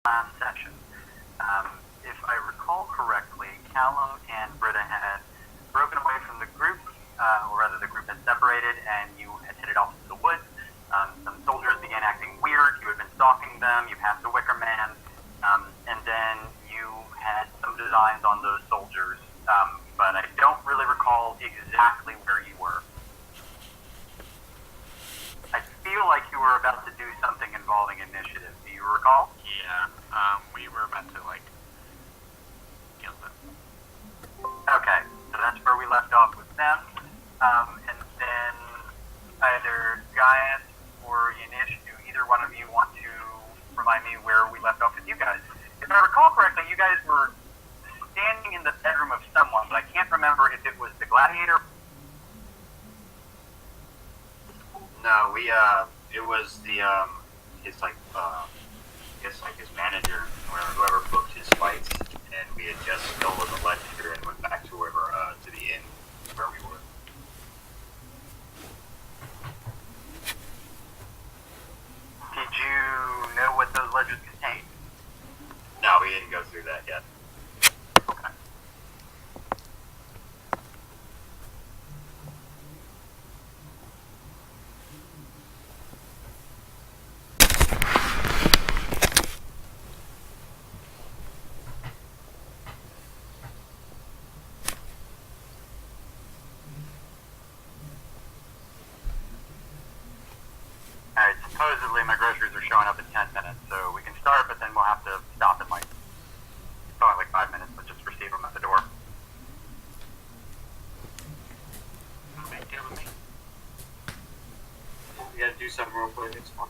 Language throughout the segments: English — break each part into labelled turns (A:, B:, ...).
A: last session. If I recall correctly, Calum and Britta had broken away from the group, or rather the group had separated, and you had headed off to the woods. Some soldiers began acting weird. You had been stalking them. You passed a wicker man, and then you had some designs on those soldiers, but I don't really recall exactly where you were. I feel like you were about to do something involving initiative. Do you recall?
B: Yeah, we were about to, kill them.
A: Okay, so that's where we left off with them. And then either Gaius or Yinsh, do either one of you want to remind me where we left off with you guys? If I recall correctly, you guys were standing in the bedroom of someone, but I can't remember if it was the gladiator.
C: No, it was his manager, or whoever booked his flights, and we had just stolen the ledger and went back to to the inn where we were.
A: Did you know what those ledgers contained?
C: No, we didn't go through that yet.
A: Okay. Alright, supposedly my groceries are showing up in 10 minutes, so we can start, but then we'll have to stop in probably 5 minutes, but just receive them at the door.
B: Big deal with me.
C: We gotta do something real quick, it's fun.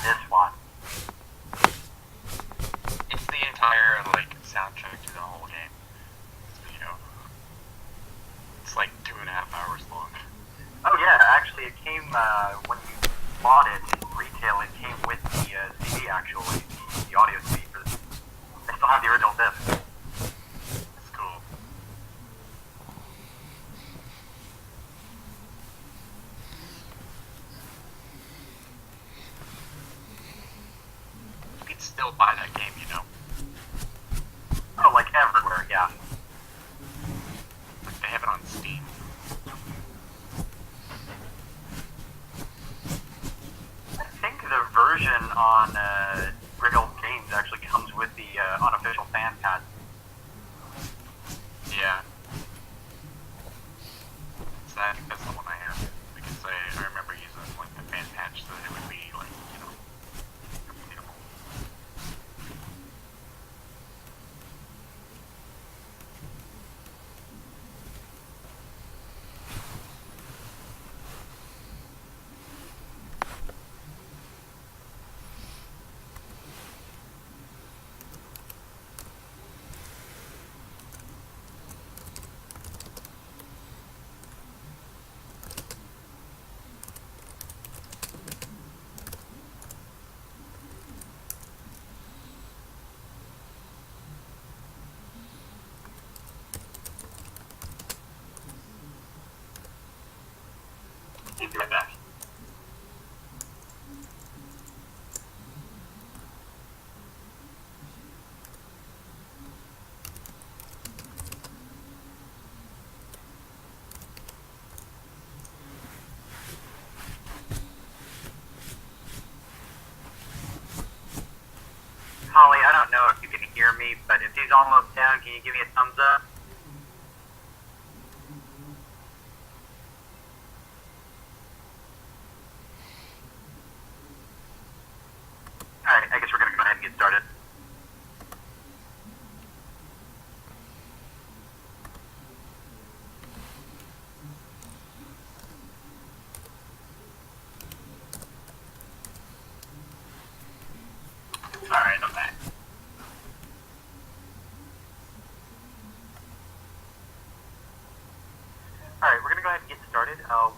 A: This one.
B: It's the entire, soundtrack to the whole game. It's 2.5 hours long.
A: Oh yeah, actually it came, when you bought it retail, it came with the CD actually, the audio CD. I still have the original disc.
B: It's cool. You can still buy that game,
A: Oh, everywhere, yeah.
B: They have it on Steam.
A: I think the version on Great Old Games actually comes with the unofficial fan pad.
B: Yeah. So I think that's the one I have. Because I remember using the fan patch so that it would be completable.
C: We'll be right back.
A: Holly, I don't know if you can hear me, but if he's almost down, can you give me a thumbs up?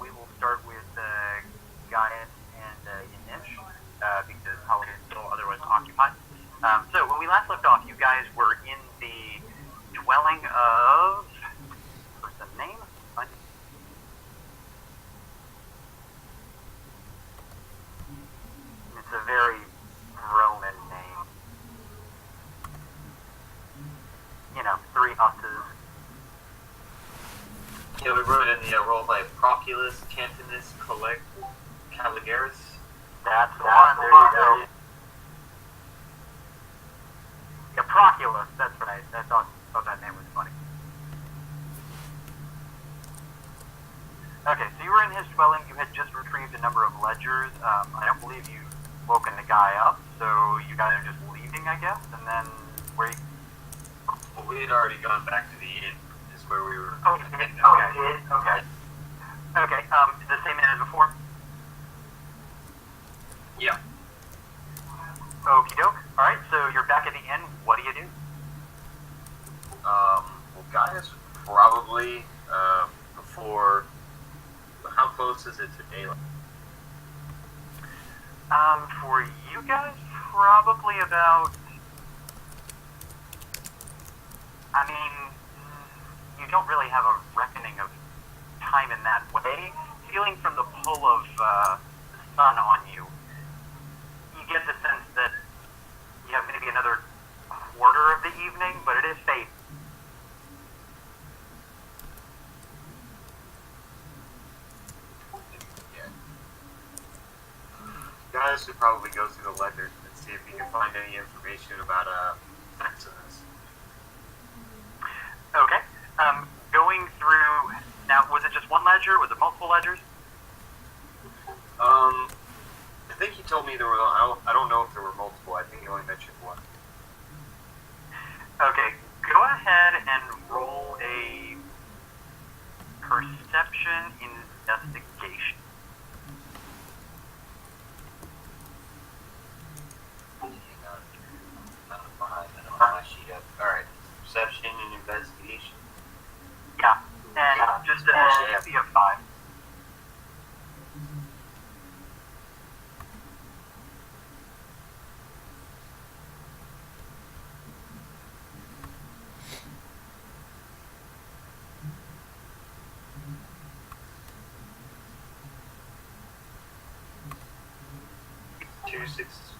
A: we will start with Gaius and Yinsh, because Holly is still otherwise occupied. So when we last left off, you guys were in the dwelling of... What's the name? Find it. It's a very Roman name. You know, 3 Us's.
C: Yeah, we wrote in the roleplay Proculus, Cantinus, Caligaris.
A: That's the one, there you go. Yeah, Proculus, that's right. I thought that name was funny. Okay, so you were in his dwelling. You had just retrieved a number of ledgers. I don't believe you've woken the guy up, so you guys are just leaving, I guess, and then where you...
C: Well, we had already gone back to the inn, is where we were.
A: Okay. The same inn as before?
C: Yeah.
A: Okie doke. Alright, so you're back at the inn. What do you do?
C: Well, Gaius probably, before... How close is it to daylight?
A: For you guys, probably about... I mean, you don't really have a reckoning of time in that way. Feeling from the pull of the sun on you, you get the sense that you have maybe another quarter of the evening, but it is fate.
C: Yeah. Gaius should probably go through the ledger and see if he can find any information about Maximus.
A: Okay. Going through... Now, was it just one ledger? Was it multiple ledgers?
C: I think he told me there were... I don't know if there were multiple. I think he only mentioned one.
A: Okay. Go ahead and roll a perception investigation.
C: Not behind. I don't have my sheet up. Alright. Perception and investigation.
A: Yeah. And just a DC of 5.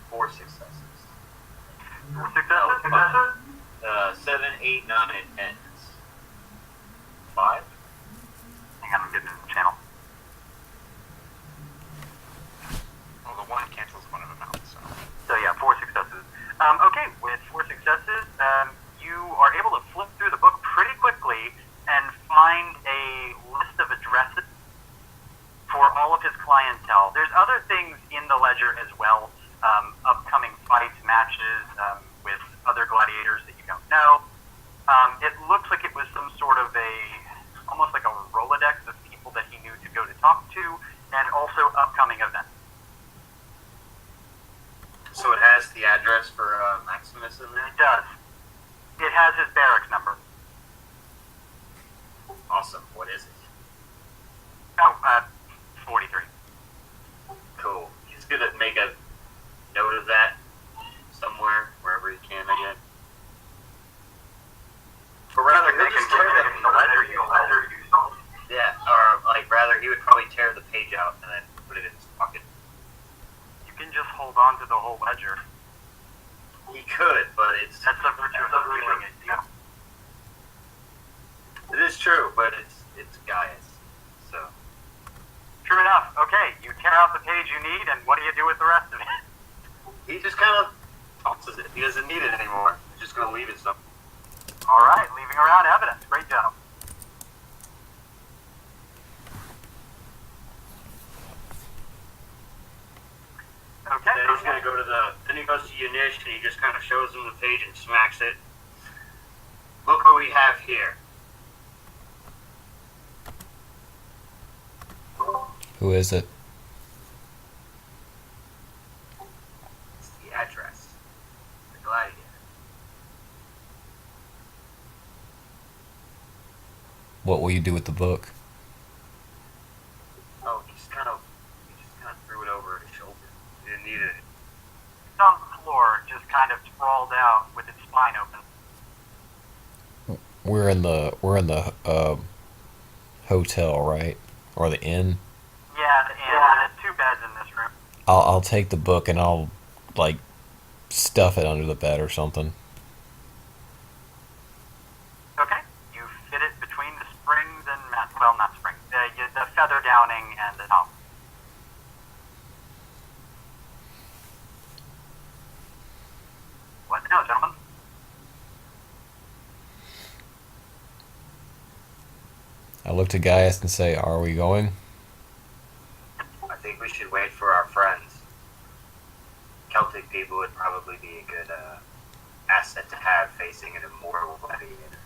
C: Four successes.
A: 4 successes?
C: 7, 8, 9, and 10. 5?
A: Hang on, I'm getting in the channel.
B: Well, the 1 cancels one of them out, so...
A: So yeah, 4 successes. Okay, with 4 successes, you are able to flip through the book pretty quickly and find a list of addresses for all of his clientele. There's other things in the ledger as well, upcoming fights, matches, with other gladiators that you don't know. It looks like it was some sort of almost like a Rolodex of people that he knew to go to talk to, and also upcoming events.
C: So it has the address for Maximus in there?
A: It does. It has his barracks number.
C: Awesome. What is it?
A: Oh, 43.
C: Cool. He's gonna make a note of that somewhere, wherever he can, I guess. Or rather, he'll just tear the ledger. Yeah, or rather, he would probably tear the page out and then put it in his pocket.
A: You can just hold on to the whole ledger.
C: He could, but it's...
A: That's the virtue of doing it, yeah.
C: It is true, but it's Gaius, so...
A: True enough. Okay, you tear out the page you need, and what do you do with the rest of it?
C: He just kind of tosses it. He doesn't need it anymore. He's just going to leave it somewhere.
A: All right, leaving around evidence. Great job. Okay.
C: Then he's going to go to then he goes to Yinsh and he just kind of shows him the page and smacks it. Look what we have here.
D: Who is it?
C: It's the address. The gladiator.
D: What will you do with the book?
A: just kind of sprawled out with its spine open.
D: We're in the hotel, right? Or the inn?
A: Yeah, and there's 2 beds in this room.
D: I'll take the book and I'll, like, stuff it under the bed or something.
A: Okay. You fit it between the springs and well, not springs. The feather downing and the top. What now, gentlemen?
D: I look to Gaius and say, "Are we going?"
C: I think we should wait for our friends. Celtic people would probably be a good asset to have facing an immortal gladiator.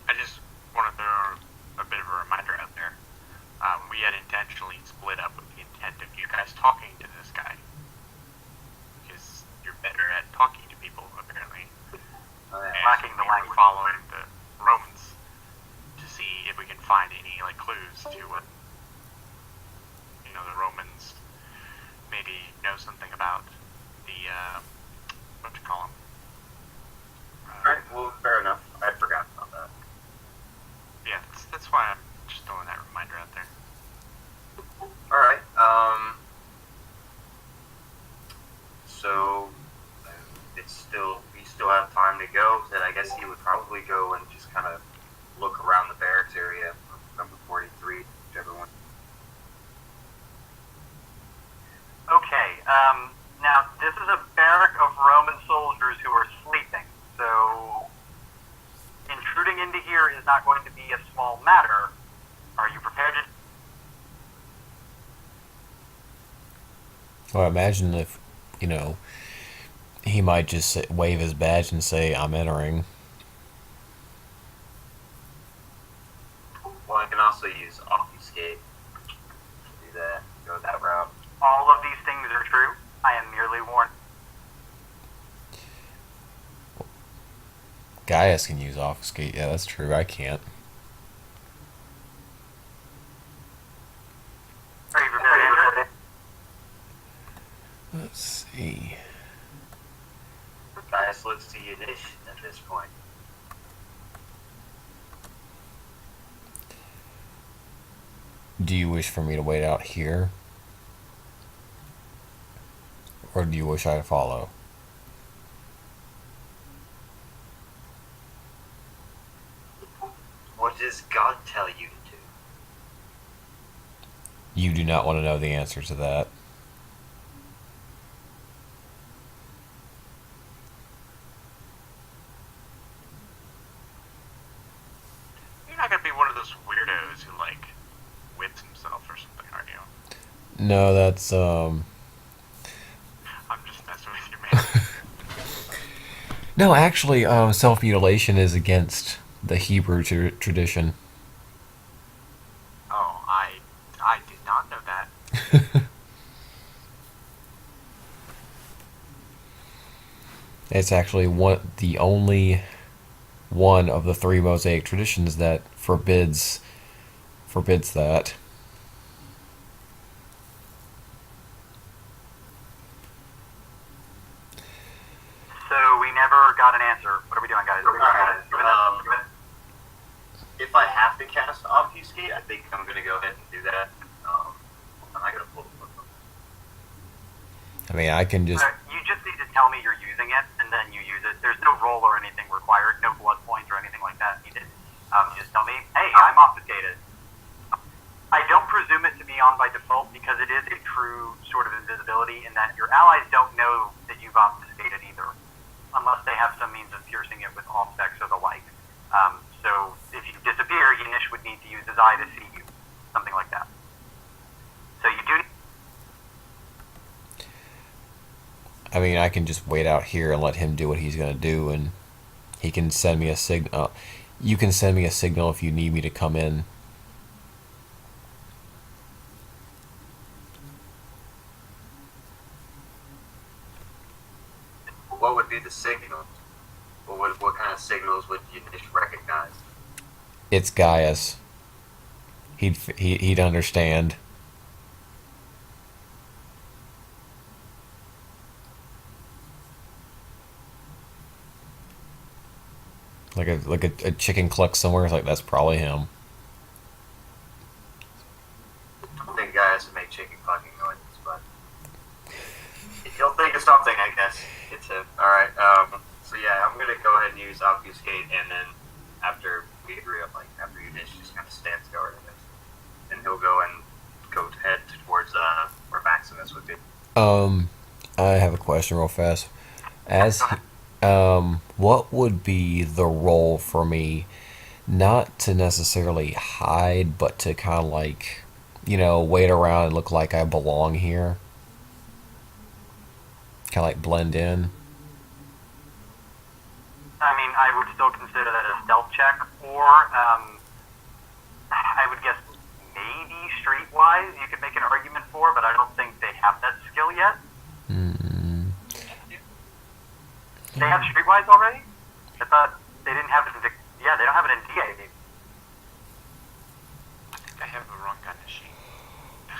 B: I just want to throw a bit of a reminder out there. We had intentionally split up with the intent of you guys talking to this guy. Because you're better at talking to people, apparently. And
A: Lacking the
B: we were
A: language.
B: following the Romans to see if we can find any clues to what the Romans maybe know something about the what to call them.
C: Alright, well, fair enough. I forgot about that.
B: Yeah, that's why I'm just throwing that reminder out there.
C: Alright, so we still have time to go. Then I guess he would probably go and just kind of look around the barracks area from number 43, whichever one.
A: Okay, now this is a barrack of Roman soldiers who are sleeping, so intruding into here is not going to be a small matter. Are you prepared to...
D: Well, imagine if, he might just wave his badge and say, "I'm entering."
C: Well, I can also use obfuscate to do that, go that route.
A: All of these things are true. I am merely warned.
D: Gaius can use obfuscate. Yeah, that's true. I can't.
A: Are you prepared to enter?
D: Let's see.
C: Gaius looks to Yinsh at this point.
D: Do you wish for me to wait out here? Or do you wish I to follow?
C: What does God tell you to do?
D: You do not want to know the answer to that.
B: You're not gonna be one of those weirdos who whips himself or something, are you?
D: No, that's
B: I'm just messing with you, man.
D: No, actually, self-mutilation is against the Hebrew tradition.
B: Oh, I did not know that.
D: It's actually the only one of the 3 Mosaic traditions that forbids that.
A: So we never got an answer. What are we doing, guys?
C: If I have to cast obfuscate, I think I'm gonna go ahead and do that. I'm not gonna pull the book.
D: I mean, I can just...
A: You just need to tell me you're using it, and then you use it. There's no roll or anything required, no blood points or anything like that needed. Just tell me, hey, I'm obfuscated. I don't presume it to be on by default because it is a true sort of invisibility in that your allies don't know that you've obfuscated either, unless they have some means of piercing it with offsets or the like. So if you disappear, Yinsh would need to use his eye to see you, something like that. So you do.
D: I mean, I can just wait out here and let him do what he's going to do, and he can send me a signal. You can send me a signal if you need me to come in.
C: What would be the signal? What kind of signals would Yinsh recognize?
D: It's Gaius. He'd understand. a chicken cluck somewhere. It's like that's probably him.
C: I don't think guy has to make chicken clucking noises, but he'll think of something, I guess. It's him. Alright, so yeah, I'm gonna go ahead and use obfuscate, and then after we agree up, like, after Yinsh just kind of stands guard of it, and he'll go to head towards, where Maximus would be.
D: I have a question real fast. As what would be the role for me, not to necessarily hide, but to kind of like, wait around and look like I belong here? Kind of like blend in.
A: I mean, I would still consider that a stealth check, or I would guess maybe streetwise you could make an argument for, but I don't think they have that skill yet.
D: Mm.
A: They have streetwise already? I thought they didn't have it in yeah, they don't have it in DA.
B: I think I have the wrong kind of sheet.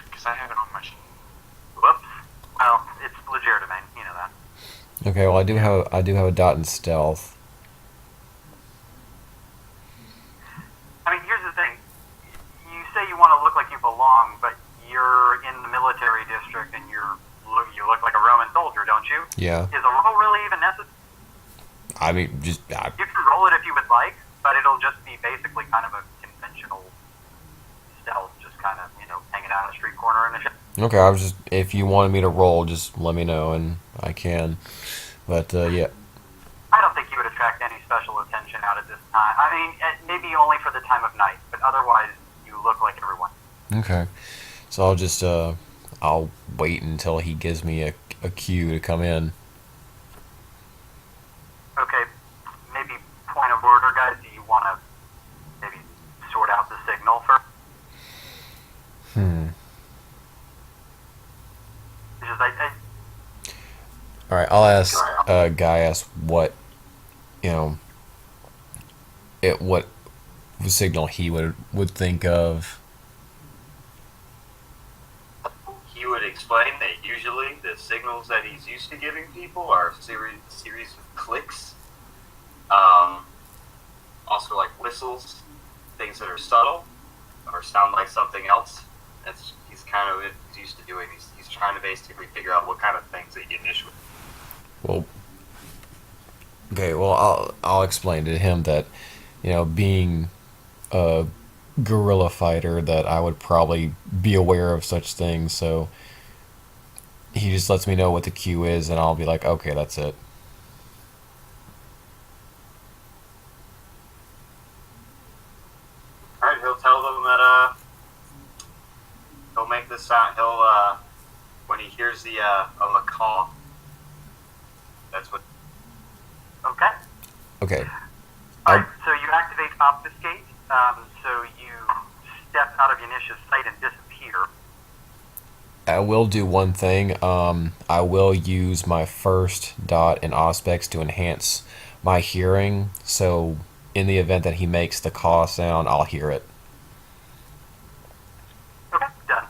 B: Because I have it on my sheet.
A: Whoops. Well, it's legerdemain, you know that.
D: Okay, well I do have a dot in stealth.
A: I mean, here's the thing. You say you want to look like you belong, but you're in the military district and you look like a Roman soldier, don't you?
D: Yeah.
A: Is a roll really even necessary?
D: I mean,
A: You can roll it if you would like, but it'll just be basically kind of a conventional stealth, just kind of, hanging out in a street corner and shit.
D: okay. I was just if you wanted me to roll, just let me know and I can. But yeah.
A: I don't think you would attract any special attention out at this time. I mean, maybe only for the time of night, but otherwise you look like everyone.
D: Okay. So I'll just I'll wait until he gives me a cue to come in.
A: Okay, maybe point of order, guys. Do you want to maybe sort out the signal first? Just,
D: All right. I'll ask Gaius what what signal he would think of.
C: He would explain that usually the signals that he's used to giving people are a series of clicks. Also like whistles, things that are subtle or sound like something else. He's kind of used to doing. He's trying to basically figure out what kind of things that Yinsh would.
D: Well, okay. Well, I'll explain to him that being a guerrilla fighter, that I would probably be aware of such things. So he just lets me know what the cue is, and I'll be like, okay, that's it.
C: Alright, he'll tell them that he'll make this sound. He'll when he hears the call. That's what.
A: okay.
D: Okay.
A: Alright, so you activate obfuscate. So you step out of Yinsh's sight and disappear.
D: I will do one thing. I will use my first dot in Auspex to enhance my hearing. So in the event that he makes the call sound, I'll hear it.
A: Okay, done.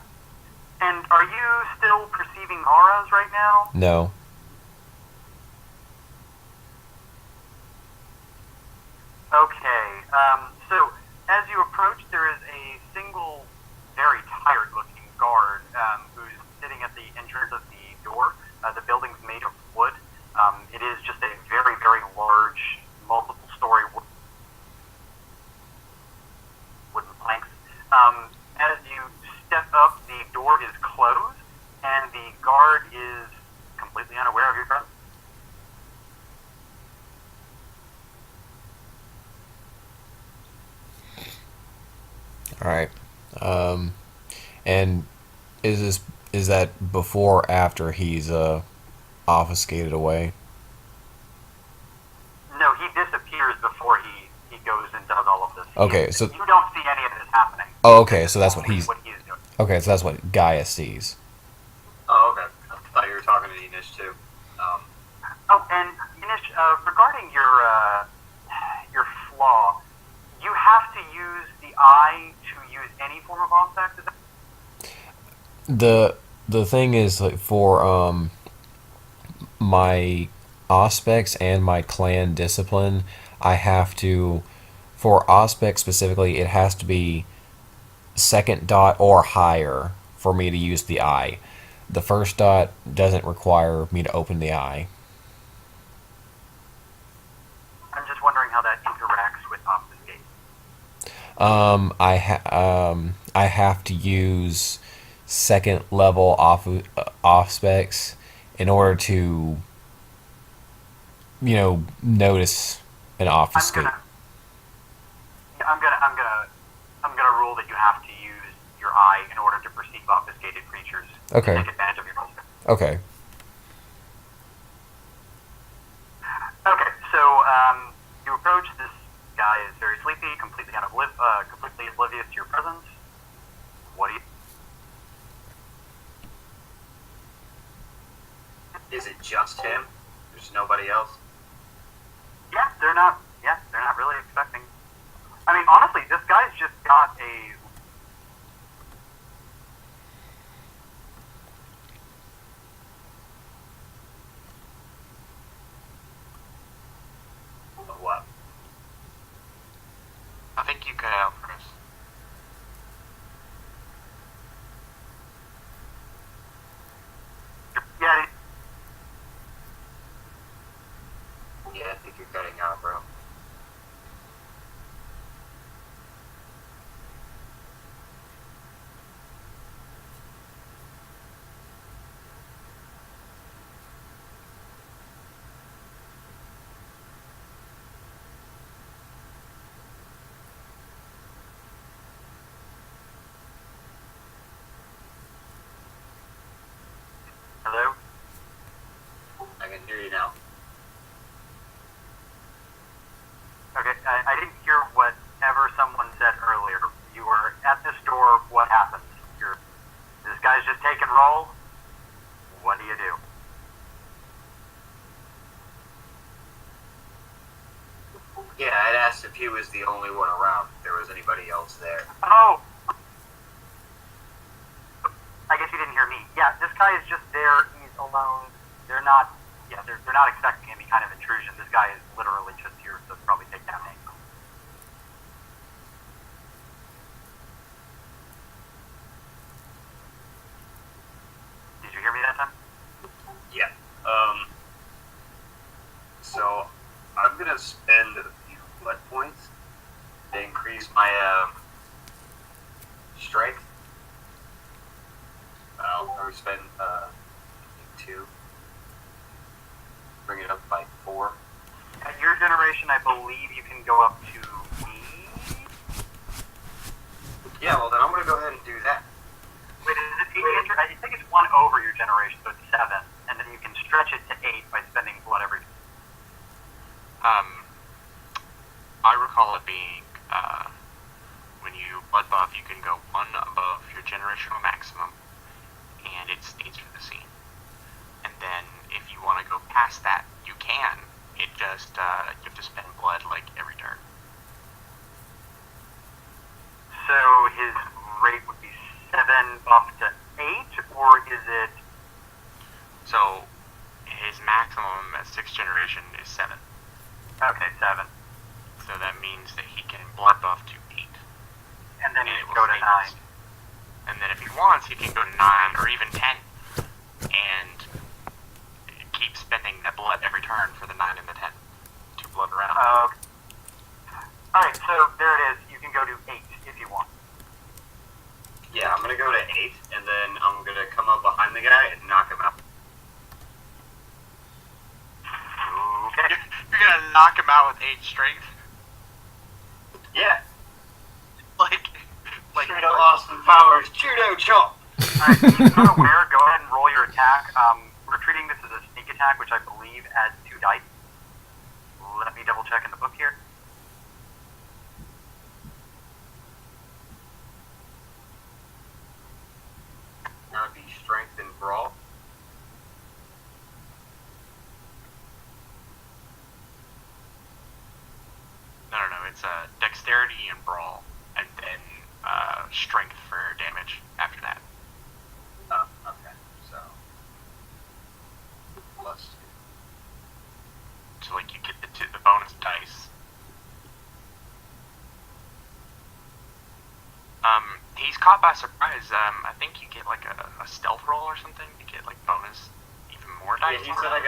A: And are you still perceiving auras right now?
D: No.
A: Okay, so as you approach, there is a single, very tired-looking guard who's sitting at the entrance of the door. The building's made of wood. It is just a very, very large, multiple-story wooden planks. As you step up, the door is closed, and the guard is completely unaware of your presence.
D: All right. And is that before or after he's obfuscated away?
A: No, he disappears before he goes and does all of this.
D: Okay, so
A: You don't see any of this happening.
D: oh, okay, so that's what
A: Only
D: he's
A: what he is doing.
D: okay, so that's what Gaia sees.
C: Oh, okay. I thought you were talking to Yinsh too.
A: Oh, and Yinsh, regarding your flaw, you have to use the eye to use any form of aspect. Is that
D: The thing is, like, for my aspects and my clan discipline, I have to, for Auspex specifically, it has to be second dot or higher for me to use the eye. The first dot doesn't require me to open the eye.
A: I'm just wondering how that interacts with obfuscate.
D: I have to use second level off specs in order to, notice an obfuscate.
A: I'm gonna rule that you have to use your eye in order to perceive obfuscated creatures.
D: Okay.
A: To take advantage of your holster.
D: Okay.
A: Okay, so you approach. This guy is very sleepy, completely oblivious to your presence. What do you?
C: Is it just him? There's nobody else?
A: Yeah, they're not. Yeah, they're not really expecting. I mean, honestly, this guy's just got a.
C: What?
B: I think you cut out, Chris.
A: Yeah,
C: Yeah, I think you're cutting out, bro.
A: hello.
C: I can hear you now.
A: Okay, I didn't hear whatever someone said earlier. You were at this door. What happens? This guy's just taking roll. What do you do?
C: Yeah, I'd asked if he was the only one around, if there was anybody else there.
A: Oh, I guess you didn't hear me. Yeah, this guy is just there. He's alone. They're not. Yeah, they're not expecting any kind of intrusion. This guy is literally just here to probably take down names. Did you hear me that time?
C: Yeah. So I'm gonna spend a few blood points to increase my strength. I'll probably spend 2. Bring it up by 4.
A: At your generation, I believe you can go up to E.
C: Yeah, well then I'm gonna go ahead and do that.
A: Wait, is it 8? I think it's 1 over your generation, so it's 7, and then you can stretch it to 8 by spending blood every.
B: I recall it being, when you blood buff, you can go 1 above your generational maximum, and it stays for the scene. And then, if you want to go past that, you can. It just, you have to spend blood, like, every turn.
A: So his rate would be 7 buff to 8, or is it?
B: So, his maximum at 6th generation is 7.
A: Okay, 7.
B: So that means that he can blood buff to 8.
A: And then
B: And
A: you
B: it
A: can
B: will
A: go to
B: stay
A: 9.
B: And then if he wants, he can go to 9 or even 10. And keep spending that blood every turn for the 9 and the 10. 2 blood around.
A: Alright, so there it is. You can go to 8 if you want.
C: Yeah, I'm gonna go to 8, and then I'm gonna come up behind the guy and knock him out.
A: Okay.
B: You're gonna knock him out with 8 strength?
C: Yeah.
B: Like
C: Straight up Austin Powers, judo chop.
A: Alright, if you're not aware, go ahead and roll your attack. We're treating this as a sneak attack, which I believe adds 2 dice. Let me double check in the book here.
C: That would be strength and brawl.
B: No, it's dexterity and brawl, and then strength for damage after that.
C: Oh, okay. So plus 2.
B: So like you get the bonus dice he's caught by surprise, I think you get like a stealth roll or something. You get like bonus, even more dice.
C: He said I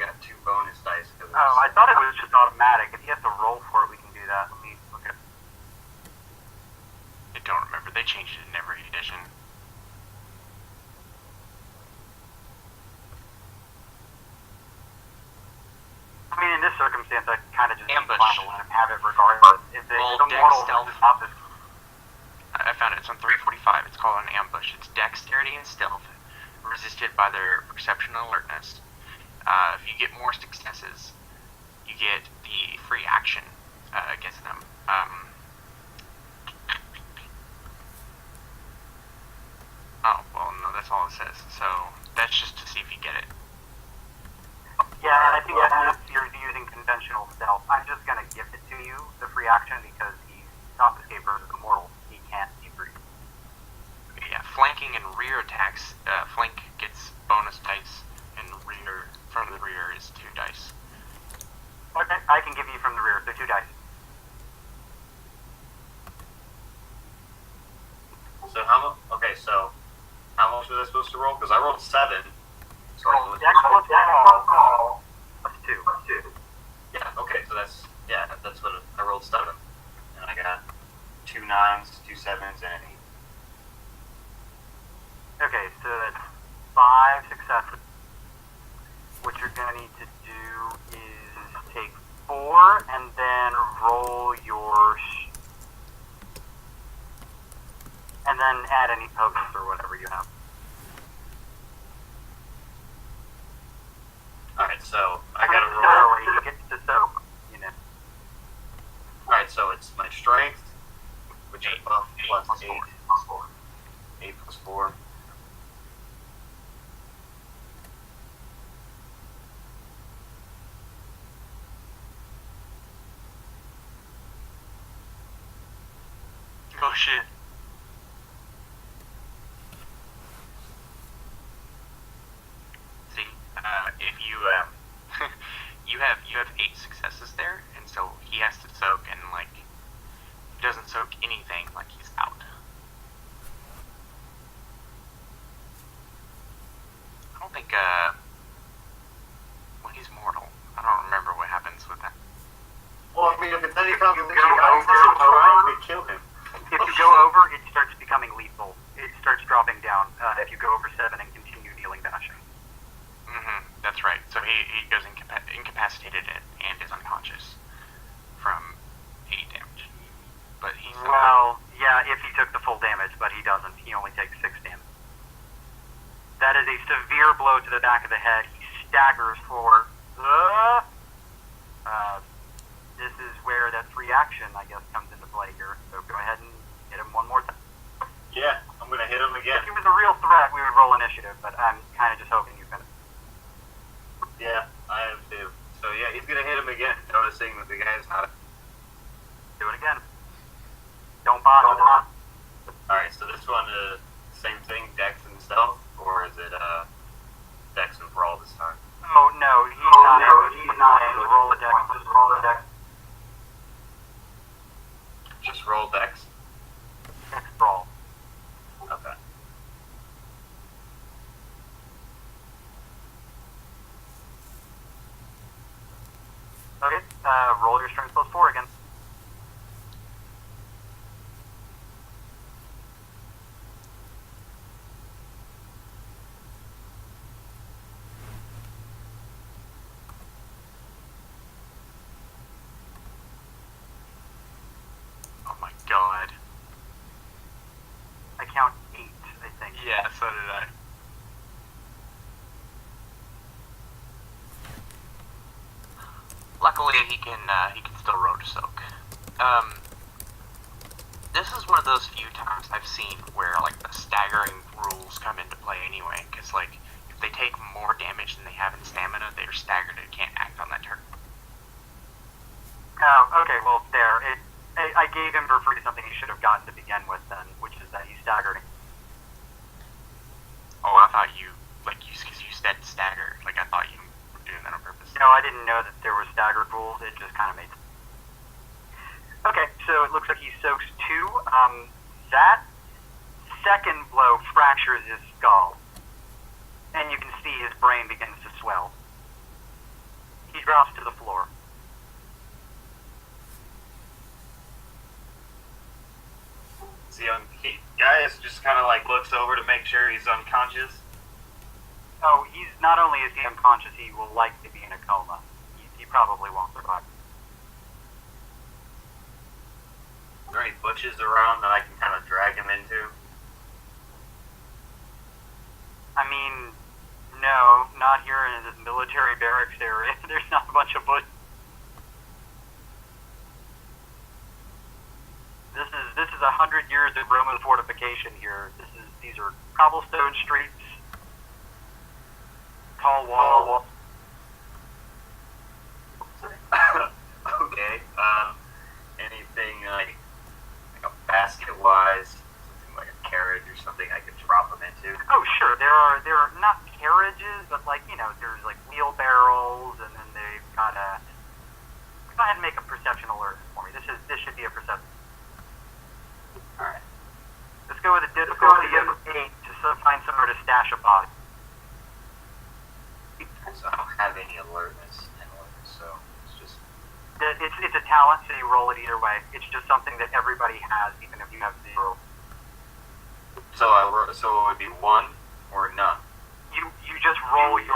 C: got 2 bonus dice.
A: Oh, I thought it was just automatic. If he has to roll for it, we can do that. Let me look at.
B: I don't remember. They changed it in every edition.
A: I mean, in this circumstance, I kind of just
B: Ambush.
A: inclined to let him have it regardless. If the
B: Roll dex
A: mortal
B: stealth.
A: is not this.
B: I found it. It's on 345. It's called an ambush. It's dexterity and stealth, resisted by their perception and alertness. If you get more successes, you get the free action against them. Oh, well, no, that's all it says. So that's just to see if you get it.
A: Yeah, and I think that if you're using conventional stealth, I'm just going to gift it to you, the free action, because he's top escape versus immortal. He can't be free.
B: Yeah, flanking and rear attacks. Flank gets bonus dice, and rear from the rear is 2 dice.
A: Okay, I can give you from the rear, so 2 dice.
C: So how much was I supposed to roll? Because I rolled 7. So I was
A: Dex plus all, plus 2.
C: Yeah. Okay. So that's what I rolled 7, and I got 2 9s, 2 7s, and an 8.
A: Okay, so that's 5 successes. What you're going to need to do is take 4 and then roll your. And then add any potions or whatever you have.
C: Alright, so I gotta roll.
A: So he gets to soak, you know.
C: Alright, so it's my strength, which is buff plus 8. 8 plus 4.
B: Oh shit. See, if you you have 8 successes there, and so he has to soak, and like he doesn't soak anything, like he's out. I don't think well, he's mortal. I don't remember what happens with that.
C: Well, I mean, if it's any competition,
A: go
C: I was trying to kill him.
A: If you go over, it starts becoming lethal. It starts dropping down if you go over 7 and continue dealing bashing.
B: That's right. So he goes incapacitated and is unconscious from 8 damage. But he's
A: Well, yeah, if he took the full damage, but he doesn't. He only takes 6 damage. That is a severe blow to the back of the head. He staggers forward. This is where that free action, I guess, comes into play here. So go ahead and hit him one more time.
C: Yeah, I'm gonna hit him again.
A: If he was a real threat, we would roll initiative, but I'm kind of just hoping you finish.
C: Yeah, I am too. So yeah, he's gonna hit him again, noticing that the guy's not.
A: Do it again. Don't bother.
C: Alright, so this one is same thing, Dex and stealth, or is it Dex and Brawl this time?
A: Oh no, he's not able. He's not able to roll a dex. Just roll a dex.
C: Just roll Dex?
A: Dex brawl.
C: Okay.
A: Okay, roll your strength plus 4 again.
B: oh my god.
A: I count 8, I think.
B: Yeah, so did I. Luckily, he can still road soak. This is one of those few times I've seen where like the staggering rules come into play anyway, because like if they take more damage than they have in stamina, they're staggered and can't act on that turn.
A: Oh, okay, well, there. I gave him for free something he should have gotten to begin with then, which is that he staggered.
B: Oh, I thought because you said stagger, like I thought you were doing that on purpose.
A: No, I didn't know that there were staggered rules. It just kind of made sense. Okay, so it looks like he soaks 2. That second blow fractures his skull, and you can see his brain begins to swell. He drops to the floor.
C: Gaius just kind of like looks over to make sure he's unconscious.
A: Oh, he's not only is he unconscious, he will likely be in a coma. He probably won't survive.
C: Are there any bushes around that I can kind of drag him into?
A: I mean, no, not here in this military barracks area. There's not a bunch of bushes. This is 100 years of Roman fortification here. These are cobblestone streets, tall walls.
C: Okay. Anything like a basket-wise, something like a carriage or something I could drop him into?
A: Oh, sure. There are not carriages, but there's like wheelbarrows, and then they've got a. Go ahead and make a perception alert for me. This should be a perception.
C: All right.
A: Let's go with a difficulty of 8 to find somewhere to stash a body.
C: So I don't have any alertness anyway, so it's just.
A: It's a talent, so you roll it either way. It's just something that everybody has, even if you have 0.
C: So it would be 1 or none.
A: You just roll your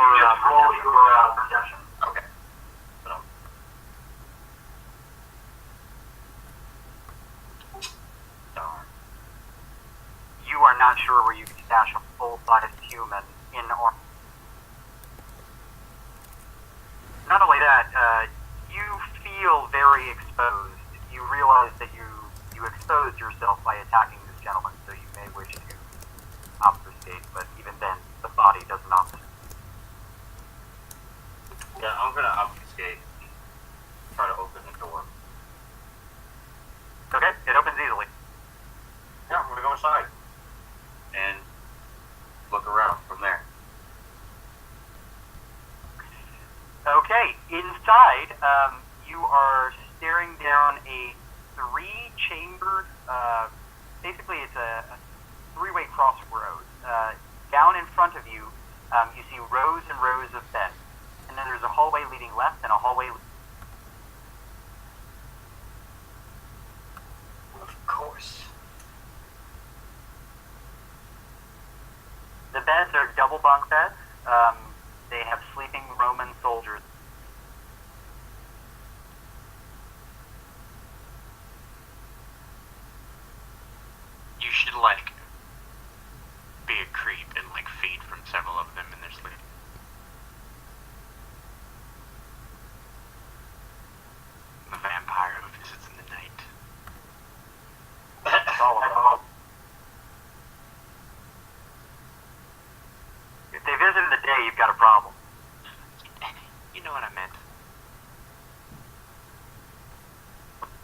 A: perception.
C: Okay. So, darn.
A: You are not sure where you can stash a full-sized human in or. Not only that, you feel very exposed. You realize that you exposed yourself by attacking this gentleman, so you may wish to obfuscate, but even then, the body doesn't obfuscate.
C: Yeah, I'm gonna obfuscate. Try to open the door.
A: Okay, it opens easily.
C: Yeah, I'm gonna go inside and look around from there.
A: Okay, inside, you are staring down a 3-chambered, basically it's a 3-way crossroads. Down in front of you, you see rows and rows of beds. And then there's a hallway leading left and a hallway.
C: Of course.
A: The beds are double bunk beds. They have sleeping Roman soldiers.
B: You should, be a creep and, feed from several of them in their sleep. The vampire who visits in the night.
A: That's all about. If they visit in the day, you've got a problem.
B: You know what I meant.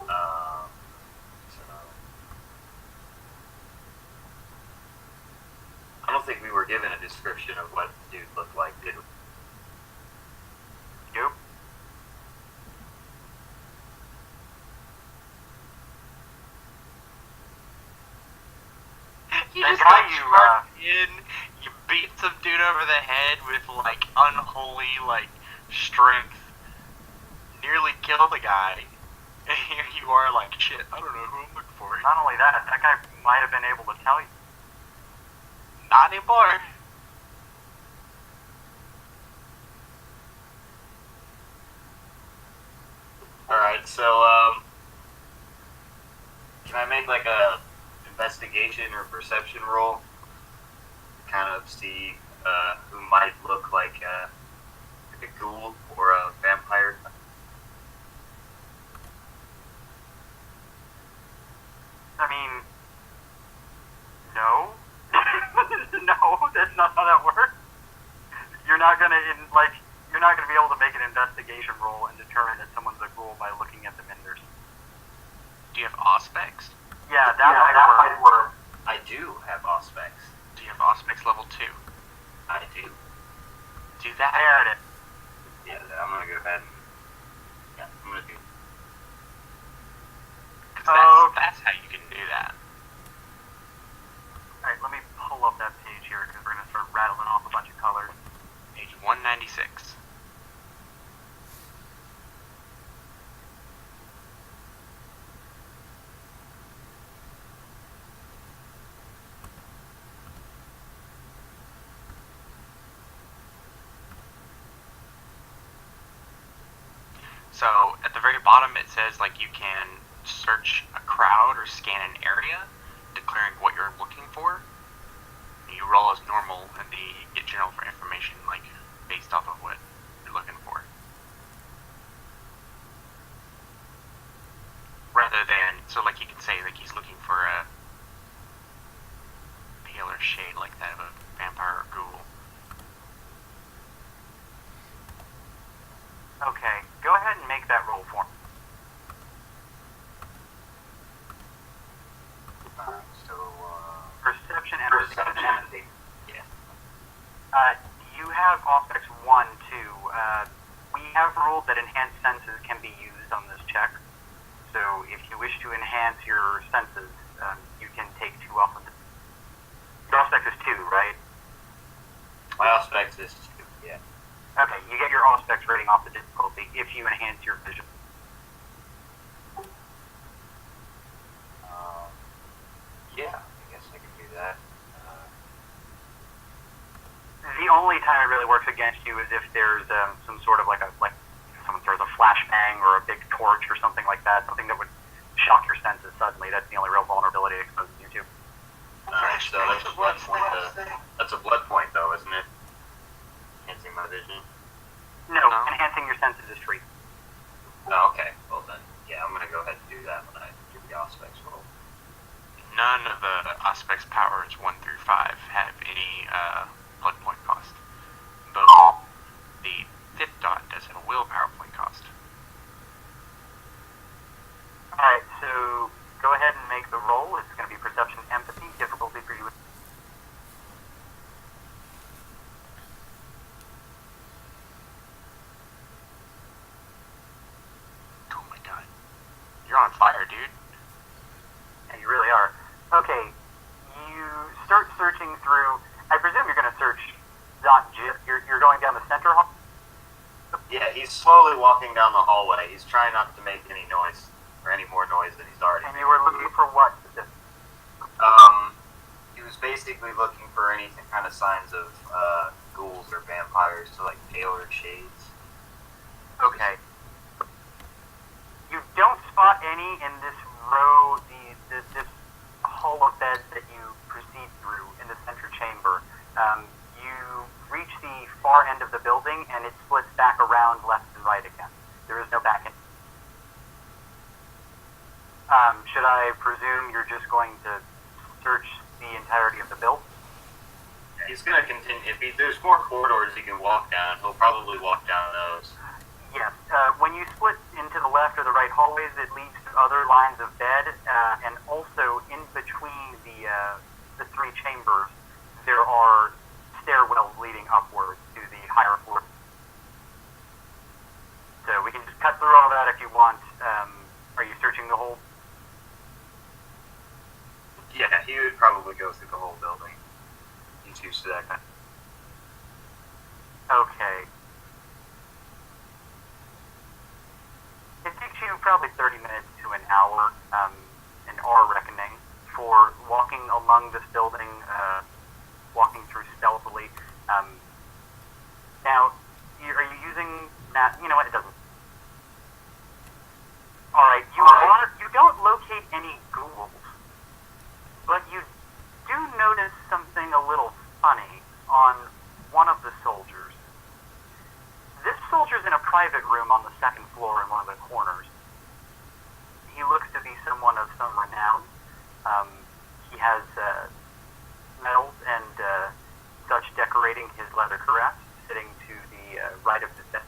C: So I don't think we were given a description of what the dude looked like, did we?
A: You?
B: You
A: That
B: just
A: guy
B: charge in, you beat some dude over the head with unholy strength, nearly kill the guy, and here you are shit, I don't know who I'm looking for.
A: Not only that guy might have been able to tell you.
B: Not anymore.
C: Alright, so can I make a investigation or perception roll? Kind of see who might look like a ghoul or a vampire.
A: I mean, no. No, that's not how that works. You're not gonna be able to make an investigation roll and determine that someone's a ghoul by looking at them in their.
B: Do you have auspex?
A: Yeah, that might work.
C: I do have auspex.
B: Do you have auspex level 2?
C: I do.
B: Do that.
A: There it is.
C: Yeah, I'm gonna go ahead and I'm gonna do.
B: 'Cause that's how you can do that. So at the very bottom it says like you can search a crowd or scan an area, declaring what you're looking for. You roll as normal, and you get general information like based off of what you're looking for. Rather than, so like you can say like he's looking for a paler shade like that of a vampire or ghoul.
A: Okay, go ahead and make that roll for me.
C: So,
A: Perception and
C: perception.
A: Yeah. You have aspects 1, 2. We have ruled that enhanced senses can be used on this check. So if you wish to enhance your senses, you can take 2 off of it. Your aspect is 2, right?
C: My aspect is 2, yeah.
A: Okay, you get your aspects rating off the difficulty if you enhance your vision.
C: Yeah, I guess I can do that.
A: The only time it really works against you is if there's some sort of like someone throws a flashbang or a big torch or something like that, something that would shock your senses suddenly. That's the only real vulnerability it exposes you to.
C: Alright, so that's a blood point. That's a blood point, though, isn't it? Enhancing my vision.
A: No,
B: No.
A: enhancing your senses is free.
C: Oh, okay. Well then, yeah, I'm gonna go ahead and do that when I do the aspects roll.
B: None of the aspects powers 1 through 5 have any blood point cost. Though the 5th dot does have a willpower point cost.
A: Alright, so go ahead and make the roll. It's going to be perception, empathy, difficulty for you.
B: Oh my god. You're on fire, dude.
A: Yeah, you really are. Okay, you start searching through. I presume you're going to search not just. You're going down the center hall.
C: Yeah, he's slowly walking down the hallway. He's trying not to make any noise, or any more noise than he's already
A: And
C: made.
A: you were looking for what?
C: He was basically looking for any kind of signs of ghouls or vampires, so like paler shades.
A: Okay. You don't spot any in this row, this hall of beds that you proceed through in the center chamber. You reach the far end of the building, and it splits back around left and right again. There is no back end. Should I presume you're just going to search the entirety of the build?
C: He's gonna continue. If there's more corridors he can walk down, he'll probably walk down those.
A: Yes. When you split into the left or the right hallways, it leads to other lines of bed, and also in between the 3 chambers, there are stairwells leading upwards to the higher floor. So we can just cut through all that if you want. Are you searching the whole?
C: Yeah, he would probably go through the whole building. He's used to that kind.
A: Okay. It takes you probably 30 minutes to an hour, in our reckoning, for walking along this building, walking through stealthily. Now, are you using that? You know what? It doesn't. All right. You don't locate any ghouls, but you do notice something a little funny on one of the soldiers. This soldier's in a private room on the 2nd floor in one of the corners. He looks to be someone of some renown. He has medals and such decorating his leather cuirass, sitting to the right of his bed.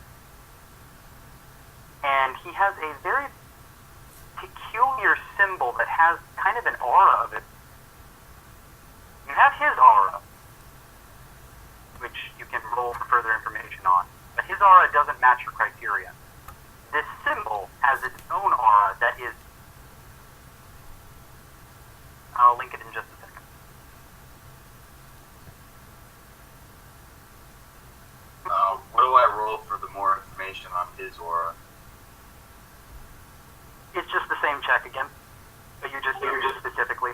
A: And he has a very peculiar symbol that has kind of an aura of it. You have his aura, which you can roll for further information on. But his aura doesn't match your criteria. This symbol has its own aura that is... I'll link it in just a second.
C: What do I roll for the more information on his aura?
A: It's just the same check again, but you're just specifically.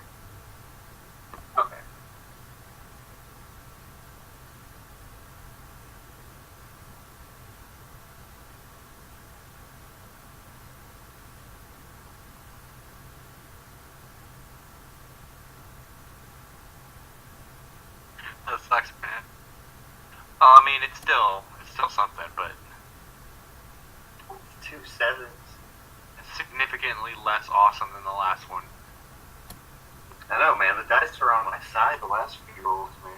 C: Okay.
B: I mean, it's still something, but
C: 2 sevens.
B: it's significantly less awesome than the last one.
C: I know, man. The dice are on my side the last few rolls, man.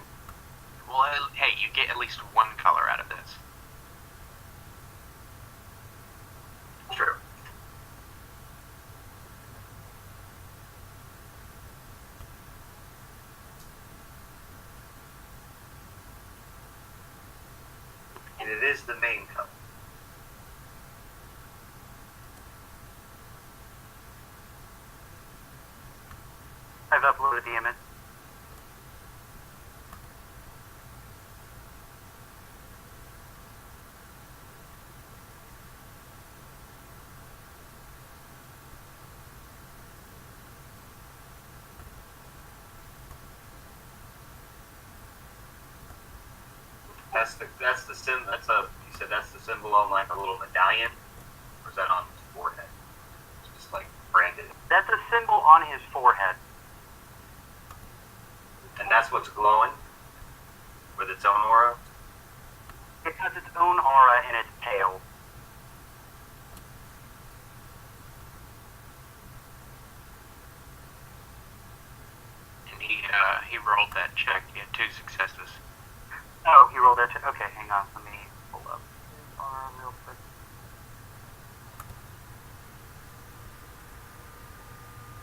B: Well, hey, you get at least one color out of this.
C: True. And it is the main color.
A: I've uploaded the image.
C: You said that's the symbol on like a little medallion, or is that on his forehead? It's just like branded,
A: That's a symbol on his forehead.
C: and that's what's glowing with its own aura.
A: It has its own aura in its tail.
B: And he rolled that check. He had 2 successes.
A: Oh, he rolled that. Okay, hang on. Let me pull up his aura real quick.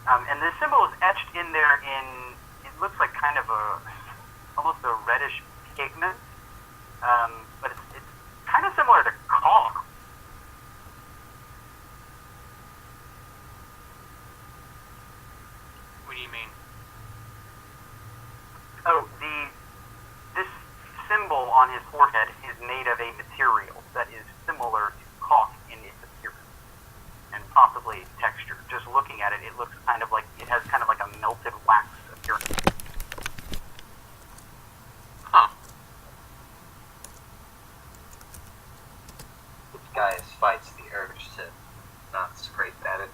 A: And the symbol is etched in there in, it looks like kind of almost a reddish pigment. But it's kind of similar to caulk.
B: What do you mean?
A: Oh, this symbol on his forehead is made of a material that is similar to caulk in its appearance and possibly texture. Just looking at it, it looks kind of like it has kind of like a melted wax appearance.
B: Huh.
C: This guy fights the urge to not scrape at it.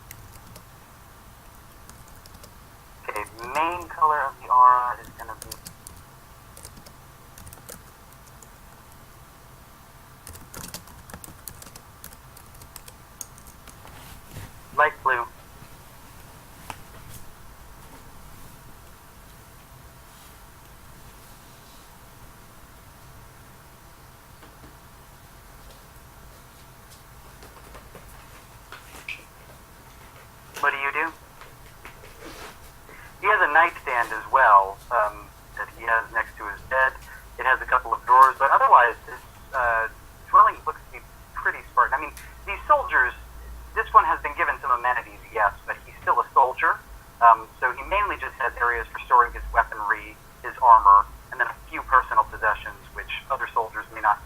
A: Okay, main color of the aura is going to be light blue. What do? He has a nightstand as well that he has next to his bed. It has a couple of drawers, but otherwise this dwelling looks to be pretty spartan. I mean, these soldiers, this one has been given some amenities, yes, but he's still a soldier. So he mainly just has areas for storing his weaponry, his armor, and then a few personal possessions, which other soldiers may not.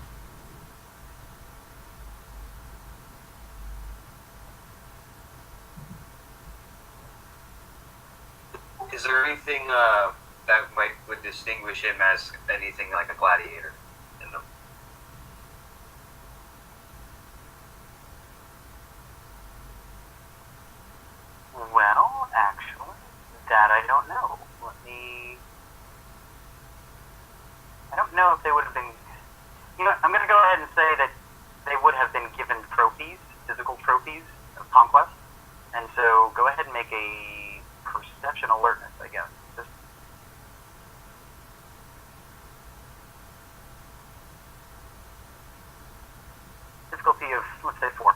C: Is there anything that would distinguish him as anything like a gladiator in them?
A: Well, actually, that I don't know. I don't know if they would have been. You know, I'm going to go ahead and say that they would have been given trophies, physical trophies of conquest. And so go ahead and make a perception alertness, I guess. Just difficulty of, let's say, 4.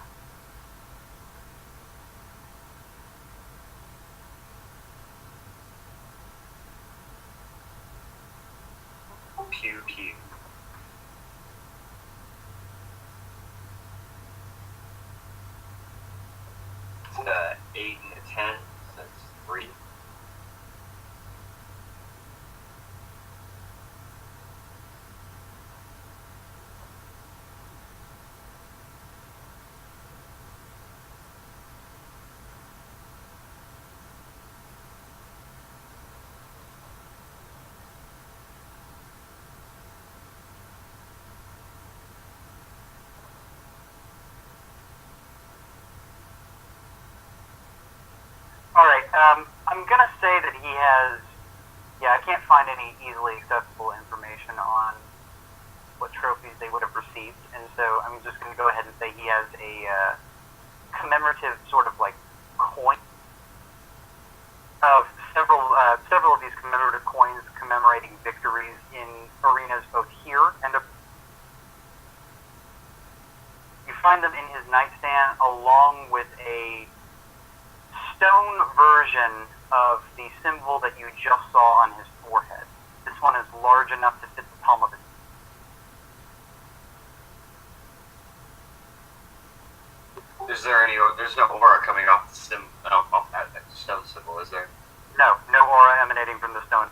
C: Pew pew. It's 8 and a 10, so that's 3.
A: Alright, I'm going to say that he has. Yeah, I can't find any easily accessible information on what trophies trophies they would have received. And so I'm just going to go ahead and say he has a commemorative sort of like coin of several of these commemorative coins commemorating victories in arenas both here and you find them in his nightstand along with a stone version of the symbol that you just saw on his forehead. This one is large enough to fit the palm of his.
C: There's no aura coming off off that stone symbol, is there?
A: No aura emanating from the stone.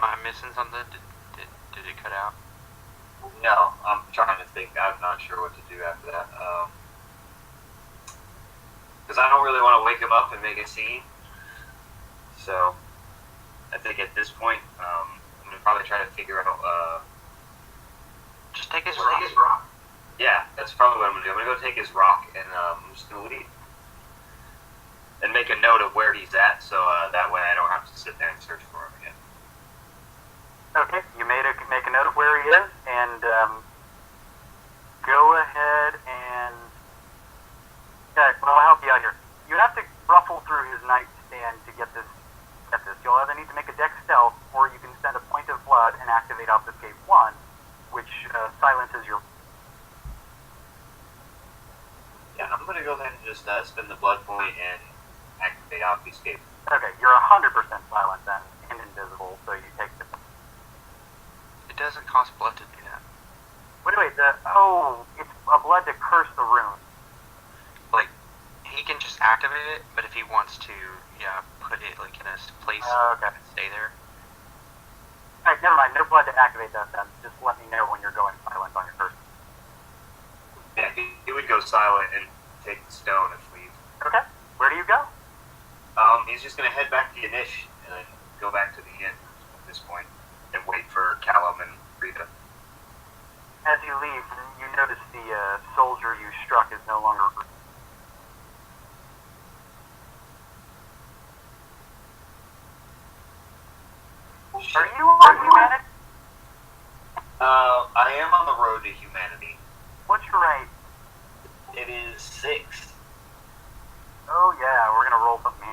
B: Am I missing something? Did it cut out?
C: No, I'm trying to think. I'm not sure what to do after that. Because I don't really want to wake him up and make a scene. So, I think at this point, I'm going to probably try to figure out.
B: Just take his
C: rock. Yeah, that's probably what I'm going to do. I'm going to go take his rock and I'm just going to leave. And make a note of where he's at, so that way I don't have to sit there and search for him again.
A: Okay, you make a note of where he is, and go ahead and I'll help you out here. You have to ruffle through his nightstand to get this. You'll either need to make a dex stealth, or you can spend a point of blood and activate Obfuscate 1, which silences your.
C: Yeah, I'm going to go ahead and just spend the blood point and activate Obfuscate.
A: Okay, you're 100% silent then, and invisible, so you take the.
B: It doesn't cost blood to do that.
A: Wait, it's a blood to curse the rune.
B: Like, he can just activate it, but if he wants to, put it like in a place
A: Okay.
B: and stay there.
A: Alright, never mind, no blood to activate that then. Just let me know when you're going silent on your curse.
C: Yeah, he would go silent and take the stone and leave.
A: Okay, where do you go?
C: He's just going to head back to Yinsh and then go back to the inn at this point and wait for Calum and Rita.
A: As you leave, you notice the soldier you struck is no longer. Are you on humanity?
C: I am on the road to humanity.
A: What's your rank?
C: It is 6.
A: Oh yeah, we're gonna roll something.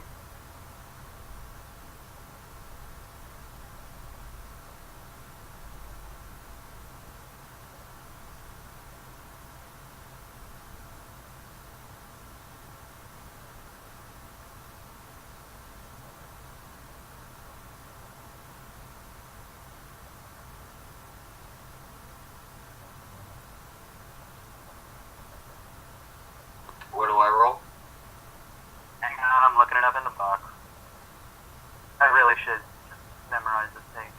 C: Where do I roll?
A: Hang on, I'm looking it up in the box. I really should memorize this page.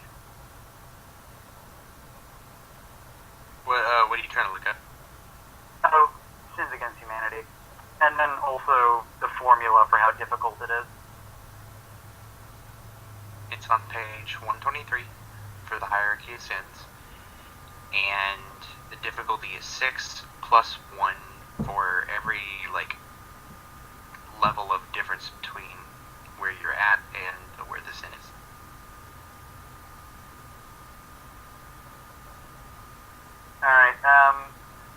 B: What are you trying to look up?
A: Oh, Sins Against Humanity. And then also the formula for how difficult it is.
B: It's on page 123 for the hierarchy of sins, and the difficulty is 6 plus 1 for every level of difference between where you're at and where the sin is.
A: Alright,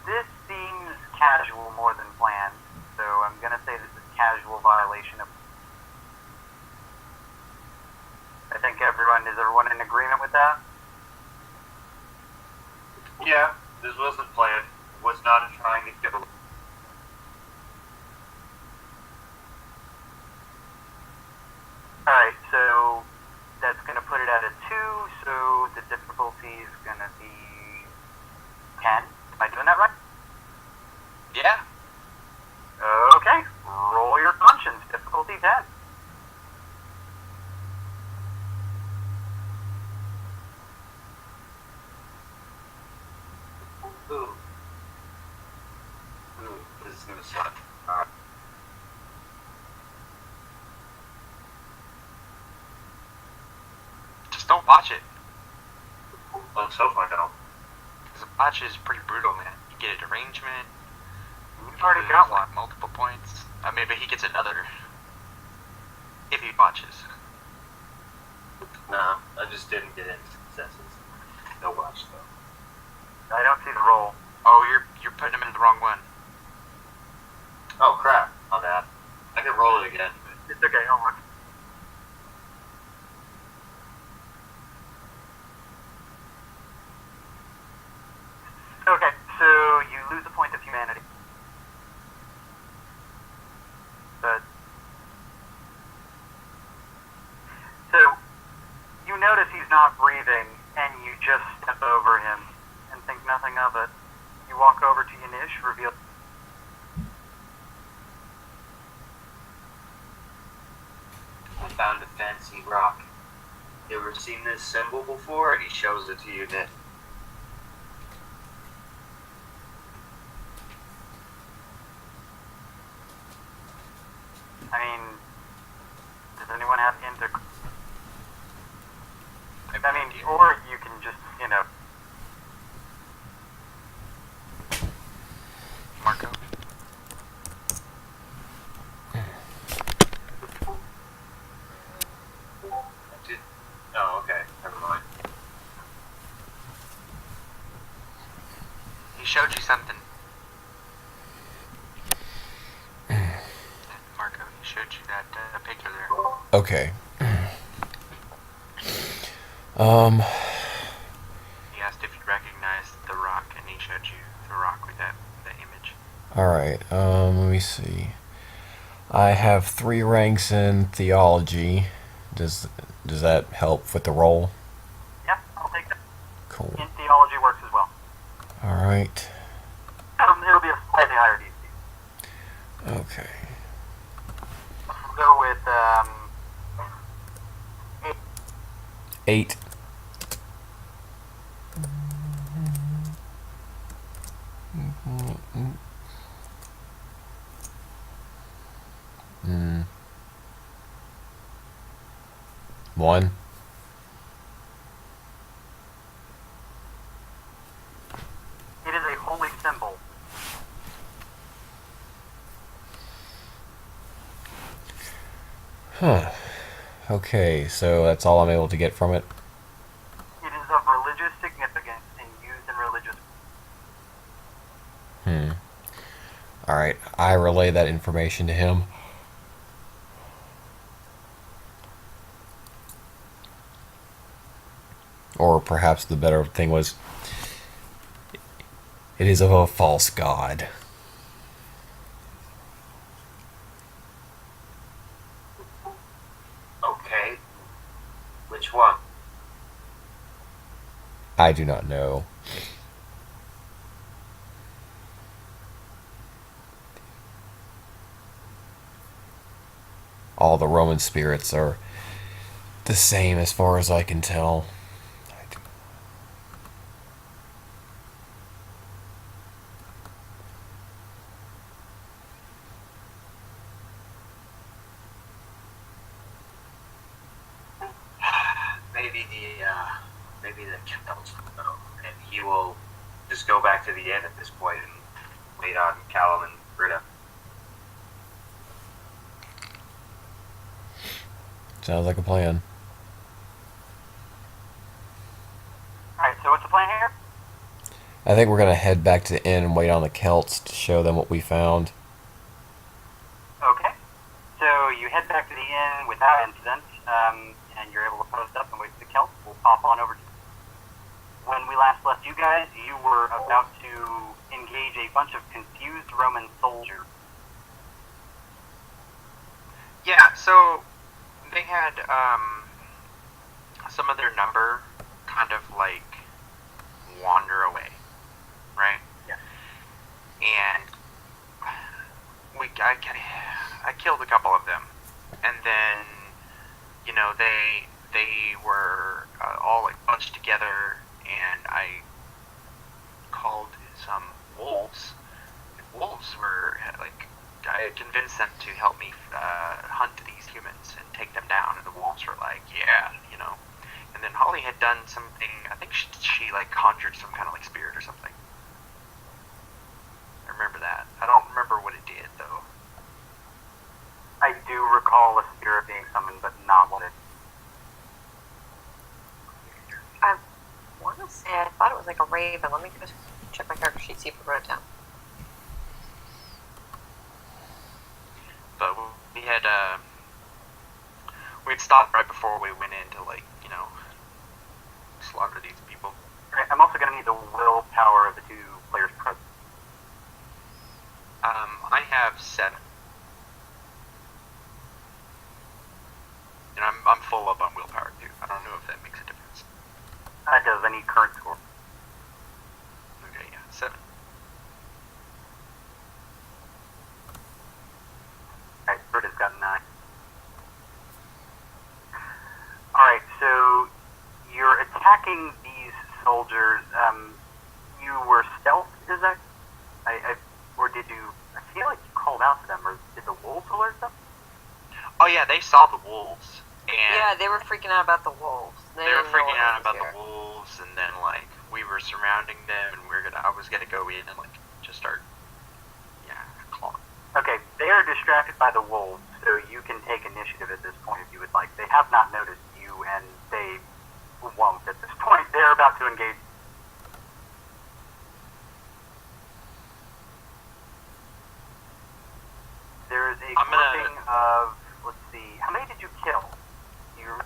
A: this seems casual more than planned, so I'm gonna say this is casual violation of. I think is everyone in agreement with that?
C: Yeah, this wasn't planned. Was not trying to kill.
A: Alright, so that's going to put it at a 2, so the difficulty is going to be 10. Am I doing that right?
B: Yeah.
A: Okay, roll your conscience, difficulty 10.
C: Ooh. Ooh, this is going to suck.
B: Just don't watch it.
C: Let's hope I don't.
B: Because a botch is pretty brutal, man. You get a derangement.
A: You've already got one.
B: Like multiple points. Maybe he gets another. If he botches.
C: Nah, I just didn't get any successes. No watch though.
A: I don't see the roll.
B: Oh, you're putting him in the wrong one.
C: Oh crap! On that, I can roll it again.
A: It's okay, I'll look. Okay, so you lose a point of humanity. But so you notice he's not breathing, and you just step over him and think nothing of it. You walk over to Yinsh, reveal.
C: I found a fancy rock. You ever seen this symbol before? And he shows it to you, Nick.
A: I mean, does anyone have into? I mean, or you can just,
B: Marco.
C: Oh, okay. Never mind.
B: He showed you something. Marco, he showed you that picture there.
D: Okay.
B: He asked if you recognized the rock, and he showed you the rock with that image.
D: Alright, let me see. I have 3 ranks in theology. Does that help with the roll?
A: yeah, I'll take that.
D: Cool.
A: In theology works as well.
D: Alright.
A: It'll be a slightly higher DC.
D: Okay.
A: We'll go with 8.
D: 8. Mm. 1.
A: It is a holy symbol.
D: Huh. Okay, so that's all I'm able to get from it?
A: It is of religious significance and used in religious.
D: Alright, I relay that information to him. Or perhaps the better thing was, it is of a false god.
C: Okay. Which one?
D: I do not know. All the Roman spirits are the same as far as I can tell.
C: Maybe the Celts will know, and he will just go back to the inn at this point and wait on Calum and Britta.
D: Sounds like a plan.
A: Alright, so what's the plan here?
D: I think we're going to head back to the inn and wait on the Celts to show them what we found.
A: Okay. So you head back to the inn without incident, and you're able to post up and wait for the Celts. We'll pop on over to. When we last left you guys, you were about to engage a bunch of confused Roman soldiers.
B: Yeah, so they had some of their number kind of like wander away, right?
A: Yeah.
B: And I killed a couple of them, and then they were all like bunched together, and I called some wolves. And wolves were like I convinced them to help me hunt these humans and take them down, and the wolves were like, yeah, you know. And then Holly had done something, I think she like conjured some kind of like spirit or something. I remember that. I don't remember what it did though.
A: I do recall a spirit being summoned, but not what it.
E: I want to say I thought it was like a raven. Let me just check my character sheet, see if I wrote it down.
B: But we had we'd stopped right before we went in to like, you know, slaughter these people.
A: Right, I'm also going to need the willpower of the two players present.
B: I have 7. And I'm full up on willpower too. I don't know if that makes a difference.
A: That does. I need current score.
B: Okay, yeah, 7.
A: Alright, Britta's got 9. Alright, so you're attacking these soldiers. You were stealth, is that? Or did you? I feel like you called out to them, or did the wolves alert them?
B: Oh yeah, they saw the wolves, and
E: Yeah, they were freaking out about the wolves.
B: they were
E: didn't know
B: freaking
E: what
B: out
E: was
B: about
E: here.
B: the wolves, and then like we were surrounding them, and I was gonna go in and like just start, yeah, clawing.
A: Okay, they are distracted by the wolves, so you can take initiative at this point if you would like. They have not noticed you, and they won't at this point. They're about to engage. There is a grouping of, let's see, how many did you kill? Do you remember?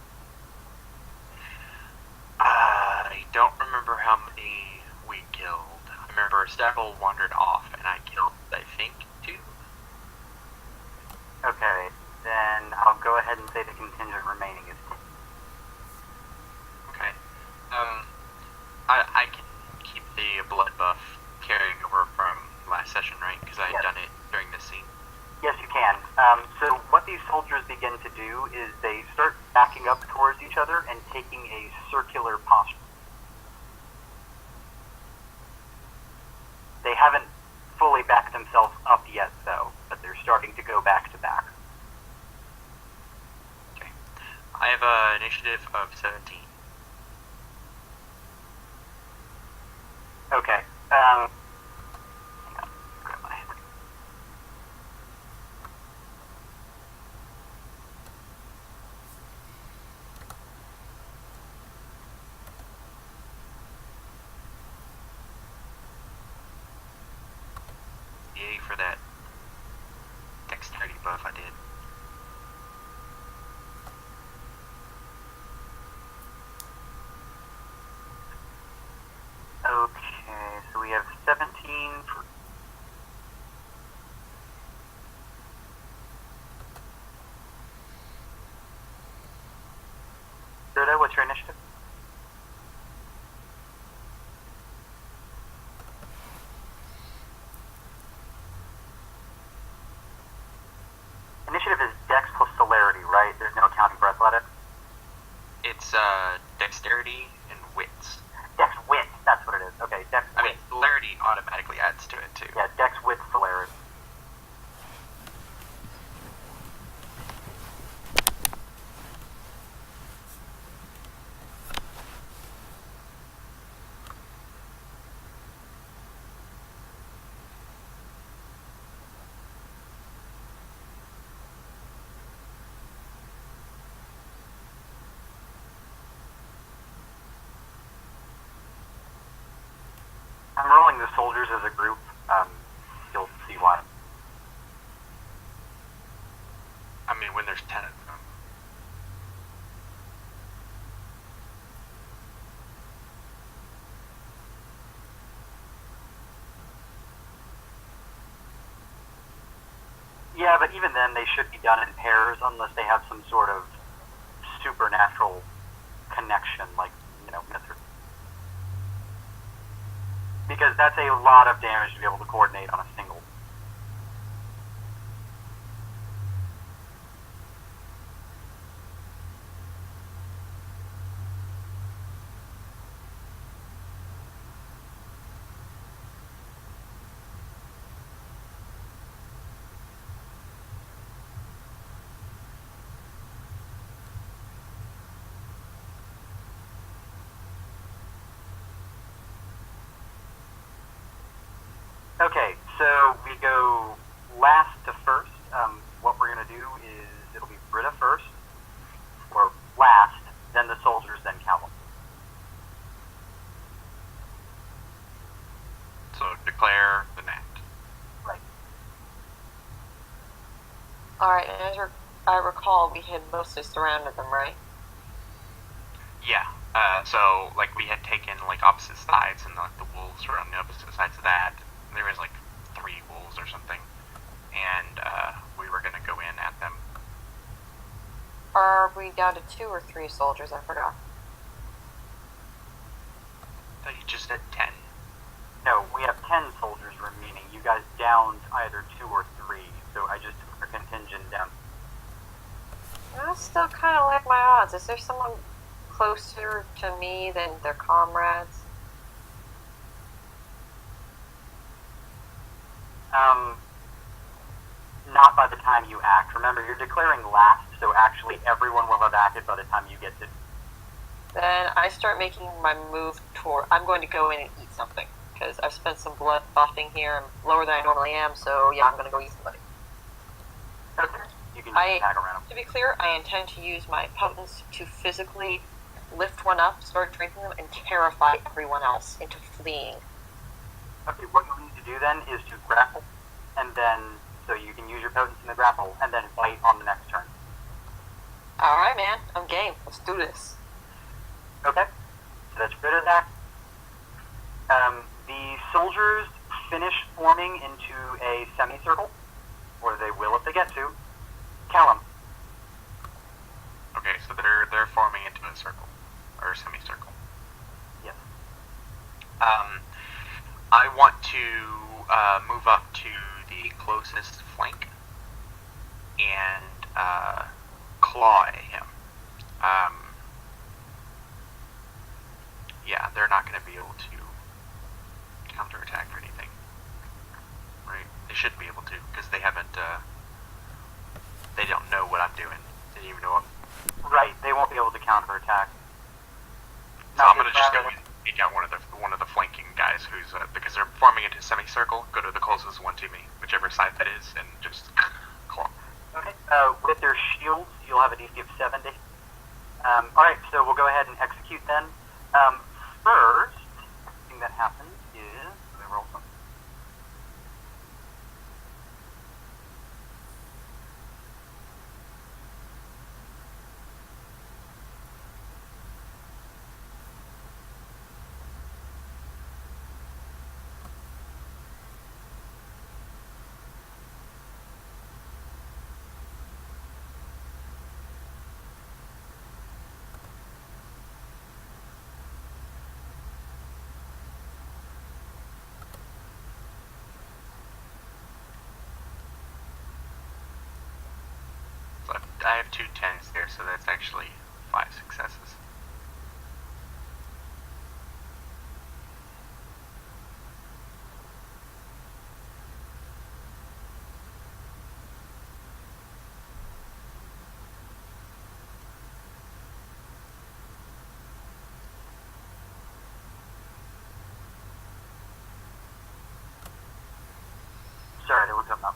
B: I don't remember how many we killed. I remember several wandered off, and I killed, I think, 2.
A: Okay, then I'll go ahead and say the contingent remaining is 10.
B: Okay. I can keep the blood buff carrying over from last session, right? Because I had
A: Yes.
B: done it during this scene.
A: Yes, you can. So what these soldiers begin to do is they start backing up towards each other and taking a circular posture. They haven't fully backed themselves up yet, though, but they're starting to go back to back.
B: Okay. I have an initiative of 17.
A: Okay. Hang on. Grab my hand.
B: Yay for that dexterity buff I did.
A: Okay, so we have 17 for... Dodo, what's your initiative? Initiative is Dex plus Celerity, right? There's no accounting for athletics.
B: It's dexterity and wits.
A: Dex Wit, that's what it is. Okay, Dex
B: I
A: Wit.
B: mean, celerity automatically adds to it too.
A: Yeah, Dex Wit Celerity. I'm rolling the soldiers as a group. You'll see why.
B: I mean, when there's 10 of them.
A: Yeah, but even then, they should be done in pairs unless they have some sort of supernatural connection, like, Mithra. Because that's a lot of damage to be able to coordinate on a single. Okay, so we go last to first. What we're going to do is it'll be Britta first, or last, then the soldiers, then Calum.
B: So declare the net.
A: Right.
E: Alright, and as I recall, we had mostly surrounded them, right?
B: Yeah. So like we had taken like opposite sides, and like the wolves were on the opposite sides of that. There was like 3 wolves or something, and we were gonna go in at them.
E: Are we down to 2 or 3 soldiers? I forgot.
B: I thought you just said 10.
A: No, we have 10 soldiers remaining. You guys downed either 2 or 3, so I just took our contingent down.
E: I still kind of like my odds. Is there someone closer to me than their comrades?
A: Not by the time you act. Remember, you're declaring last, so actually everyone will have acted by the time you get to.
E: Then I start making my move toward. I'm going to go in and eat something because I've spent some blood buffing here. I'm lower than I normally am, so yeah, I'm going to go eat somebody.
A: Okay. You can just tag around them.
E: To be clear, I intend to use my potence to physically lift one up, start drinking them, and terrify everyone else into fleeing.
A: Okay, what you need to do then is to grapple, and then, so you can use your potence in the grapple, and then bite on the next turn.
E: Alright, man, I'm game. Let's do this.
A: Okay, so that's good attack. The soldiers finish forming into a semicircle, or they will if they get to. Calum.
B: Okay, so they're forming into a circle or a semicircle.
A: Yes.
B: I want to move up to the closest flank and claw at him. Yeah, they're not going to be able to counterattack or anything, right? They shouldn't be able to because they haven't. They don't know what I'm doing. They didn't even know I'm.
A: Right, they won't be able to counterattack.
B: So I'm gonna just go and take out one of the flanking guys who's because they're forming into a semicircle. Go to the closest one to me, whichever side that is, and just claw.
A: Okay. With their shields, you'll have a DC of 70. Alright, so we'll go ahead and execute then. First thing that happens is, let me roll something.
B: So I have 2 10s there, so that's actually 5 successes.
A: Sorry, there was something up.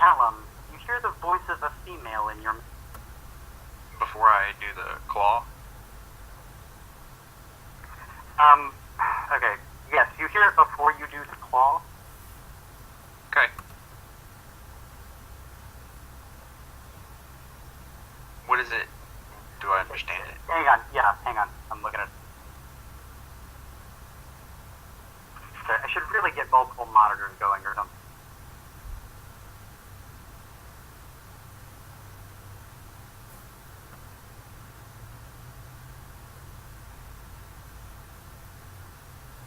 A: Calum, you hear the voice of a female in your...
B: Before I do the claw.
A: Okay. Yes, you hear it before you do the claw.
B: Okay. What is it? Do I understand it?
A: Hang on, yeah, hang on. I'm looking at it. Okay, I should really get multiple monitors going or something.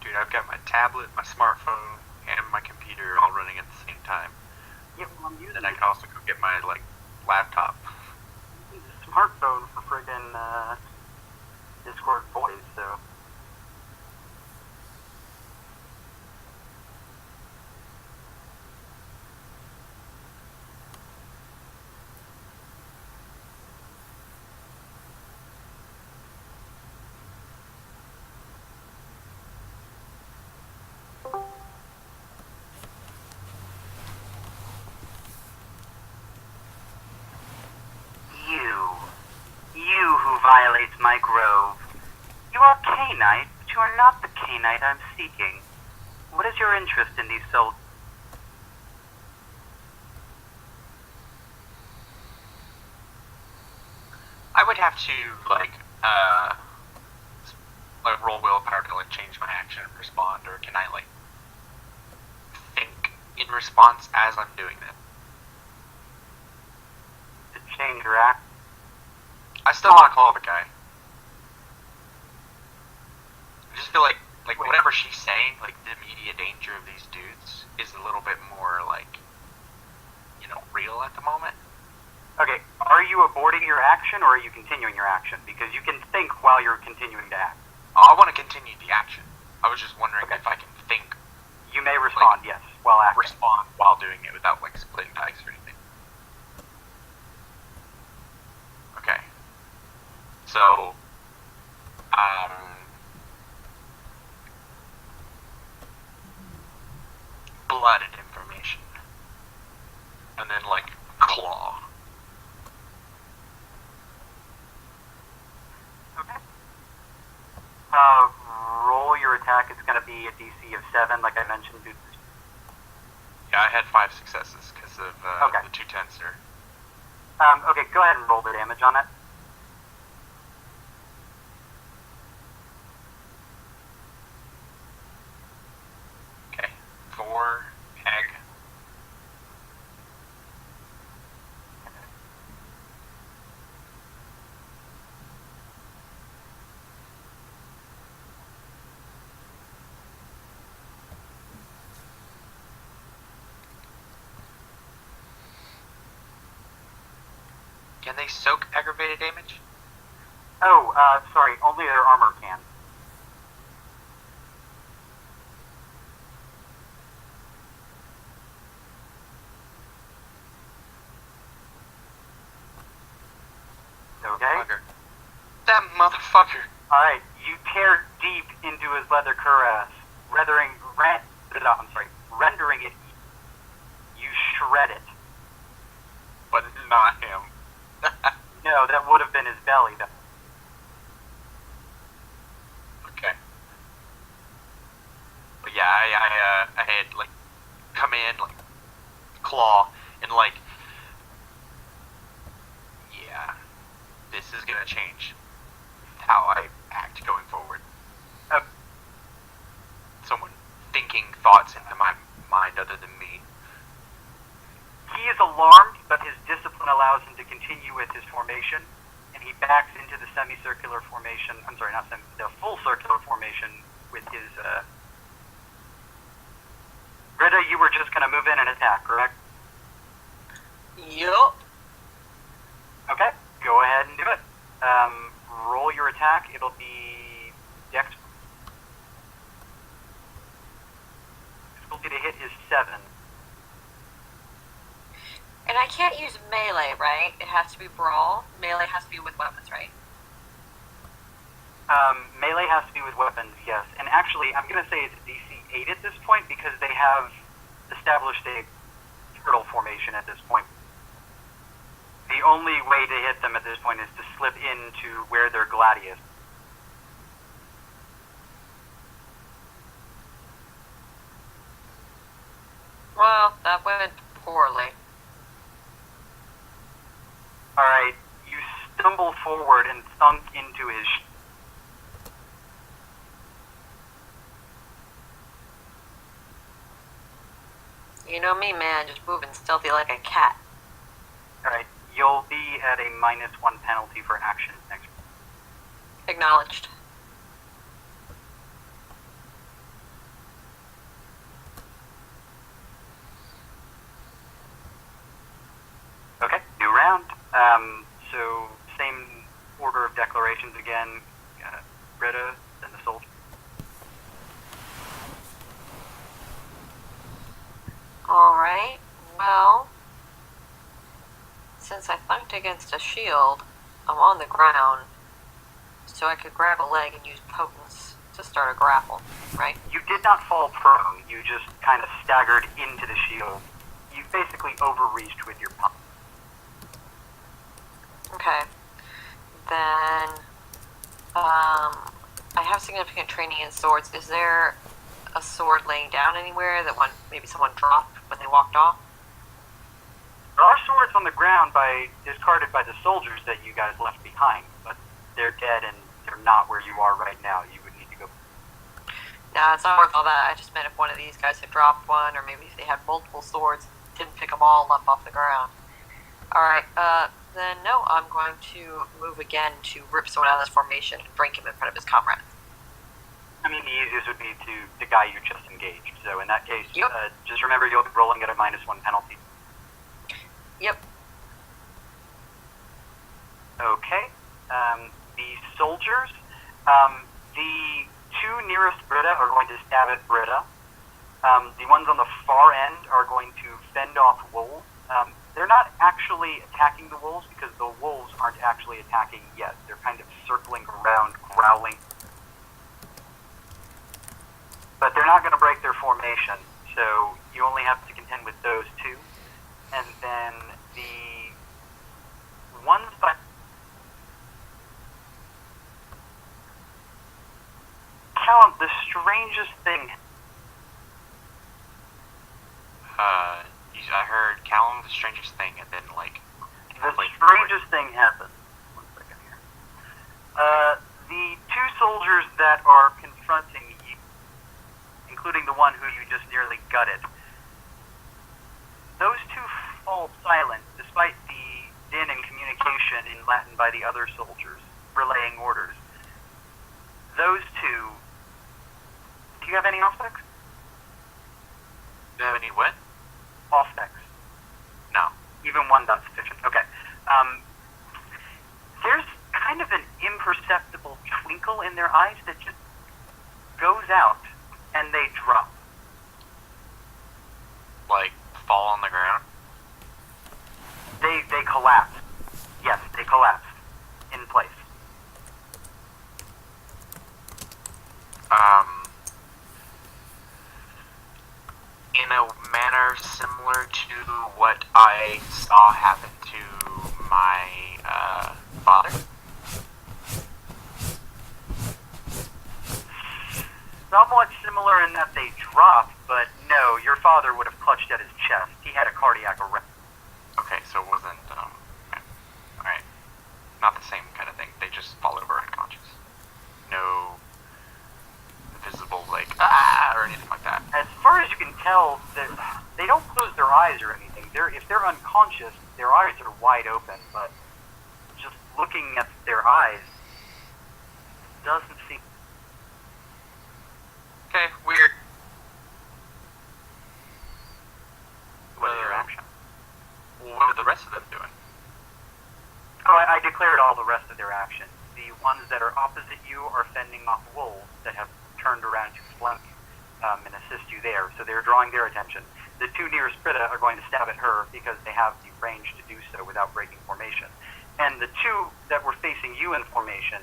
B: Dude, I've got my tablet, my smartphone, and my computer. computer all running at the same time.
A: Yeah, well, I'm using
B: Then I can also go get my laptop.
A: the smartphone for friggin' Discord voice, so. You who violates my grove. You are K-Knight, but you are not the K-Knight I'm seeking. What is your interest in these souls?
B: I would have to roll willpower to change my action and respond, or can I think in response as I'm doing that?
A: To change your act?
B: I still want to call the guy. I just feel like whatever she's saying, the immediate danger of these dudes is a little bit more real at the moment.
A: Okay, are you aborting your action or are you continuing your action? Because you can think while you're continuing to act.
B: I want to continue the action. I was just wondering if I can think.
A: You may respond, yes, while acting.
B: Respond while doing it without splitting dice or anything. Okay. So, blooded information. And then claw.
A: Okay. Roll your attack. It's going to be a DC of 7, like I mentioned.
B: Yeah, I had 5 successes because of
A: Okay.
B: the 2 10s there.
A: Okay, go ahead and roll the damage on it.
B: Okay. 4 egg. Can they soak aggravated damage?
A: Oh, sorry, only their armor can. Okay?
B: Motherfucker. That motherfucker.
A: Alright, you tear deep into his leather cuirass, rendering it. You shred it.
B: But not him.
A: No, that would have been his belly, though.
B: Okay. But yeah, I had come in claw and yeah, this is gonna change how I act going forward. Someone thinking thoughts into my mind other than me.
A: He is alarmed, but his discipline allows him to continue with his formation, and he backs into the semicircular formation. I'm sorry, not the full circular formation with his. Rita, you were just going to move in and attack, correct?
E: Yup.
A: Okay, go ahead and do it. Roll your attack. It'll be Dex. Difficulty to hit is 7.
E: And I can't use melee, right? It has to be brawl. Melee has to be with weapons, right?
A: Melee has to be with weapons, yes. And actually, I'm going to say it's DC 8 at this point because they have established a turtle formation at this point. The only way to hit them at this point is to slip into where they're gladius.
E: Well, that went poorly.
A: Alright, you stumble forward and thunk into his...
E: You know me, man, just moving stealthy like a cat.
A: Alright, you'll be at a -1 penalty for action next.
E: Acknowledged.
A: So same order of declarations again. Britta, then the soldier.
E: Alright, well, since I thunked against a shield, I'm on the ground, so I could grab a leg and use potence to start a grapple, right?
A: You did not fall prone, you just kind of staggered into the shield. You basically overreached with your pump.
E: Okay. Then, I have significant training in swords. Is there a sword laying down anywhere that maybe someone dropped when they walked off?
A: There are swords on the ground discarded by the soldiers that you guys left behind, but they're dead and they're not where you are right now. You would need to go.
E: No, it's not worth all that. I just meant if one of these guys had dropped one, or maybe if they had multiple swords, didn't pick them all up off the ground. Alright, then no, I'm going to move again to rip someone out of this formation and drink him in front of his comrades.
A: I mean, the easiest would be to guy you just engaged. So in that case,
E: Yep.
A: Just remember you'll be rolling at a -1 penalty.
E: Yep.
A: Okay. The soldiers, the two nearest Britta are going to stab at Britta. The ones on the far end are going to fend off wolves. They're not actually attacking the wolves because the wolves aren't actually attacking yet. They're kind of circling around, growling. But they're not going to break their formation, so you only have to contend with those two. And then the ones by... Calum, the strangest thing...
B: I heard Calum, the strangest thing, and then, like...
A: The strangest thing happened. 1 second here. The two soldiers that are confronting you, including the one who you just nearly gutted, those two fall silent despite the din and communication in Latin by the other soldiers, relaying orders. Those two... Do you have any aspects?
B: Do you have any what?
A: Aspects.
B: No.
A: Even one's not sufficient. Okay. There's kind of an imperceptible twinkle in their eyes that just goes out, and they drop.
B: Like, fall on the ground?
A: They collapse. Yes, they collapse in place.
B: In a manner similar to what I saw happen to my father.
A: Somewhat similar in that they dropped, but no, your father would have clutched at his chest. He had a cardiac arrest.
B: Okay, so it wasn't, okay. Alright. Not the same kind of thing. They just fall over unconscious. No visible, like, or anything like that.
A: As far as you can tell, they don't close their eyes or anything. If they're unconscious, their eyes are wide open, but just looking at their eyes doesn't seem...
B: Okay, weird.
A: What is your action?
B: What are the rest of them doing?
A: Oh, I declared all the rest of their actions. The ones that are opposite you are fending off wolves that have turned around to flank you and assist you there, so they're drawing their attention. The two nearest Britta are going to stab at her because they have the range to do so without breaking formation. And the two that were facing you in formation...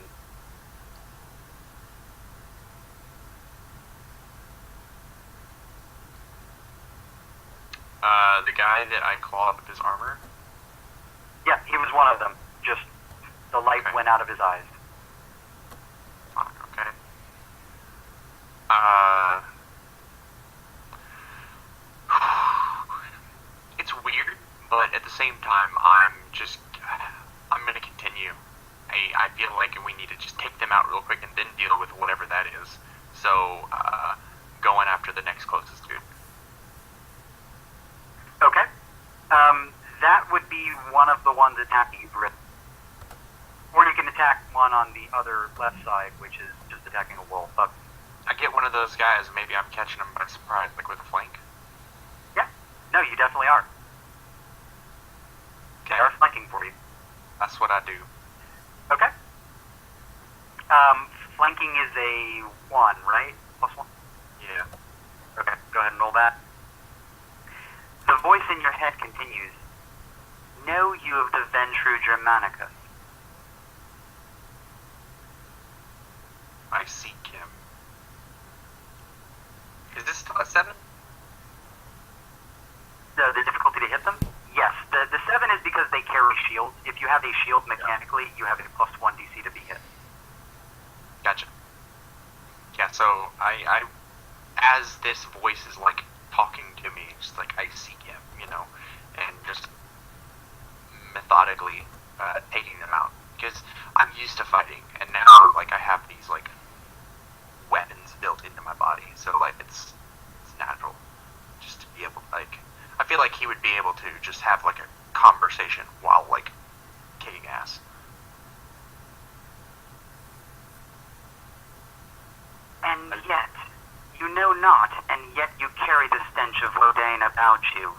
B: The guy that I clawed with his armor?
A: Yeah, he was one of them. Just the light went out of his eyes.
B: Fuck, okay. It's weird, but at the same time, I'm gonna continue. I feel like we need to just take them out real quick and then deal with whatever that is. So, going after the next closest dude.
A: Okay. That would be one of the ones attacking Brit. Or you can attack one on the other left side, which is just attacking a wolf. But
B: I get one of those guys, maybe I'm catching them by surprise, like with a flank.
A: yeah, no, you definitely are.
B: Okay.
A: They are flanking for you.
B: That's what I do.
A: Okay. Flanking is a 1, right? +1?
B: Yeah.
A: Okay, go ahead and roll that. The voice in your head continues. Know you of the Ventru Germanicus.
B: I seek him. Is this still a 7?
A: The difficulty to hit them? Yes. The 7 is because they carry shields. If you have a shield mechanically, you have a +1 DC to be hit.
B: Gotcha. Yeah, so I as this voice is like talking to me, just like I seek him, and just methodically taking them out. Because I'm used to fighting, and now like I have these like weapons built into my body, so like it's natural just to be able to, like, I feel like he would be able to just have like a conversation while like kicking ass.
A: And yet, you know not, and yet you carry the stench of Lodane about you.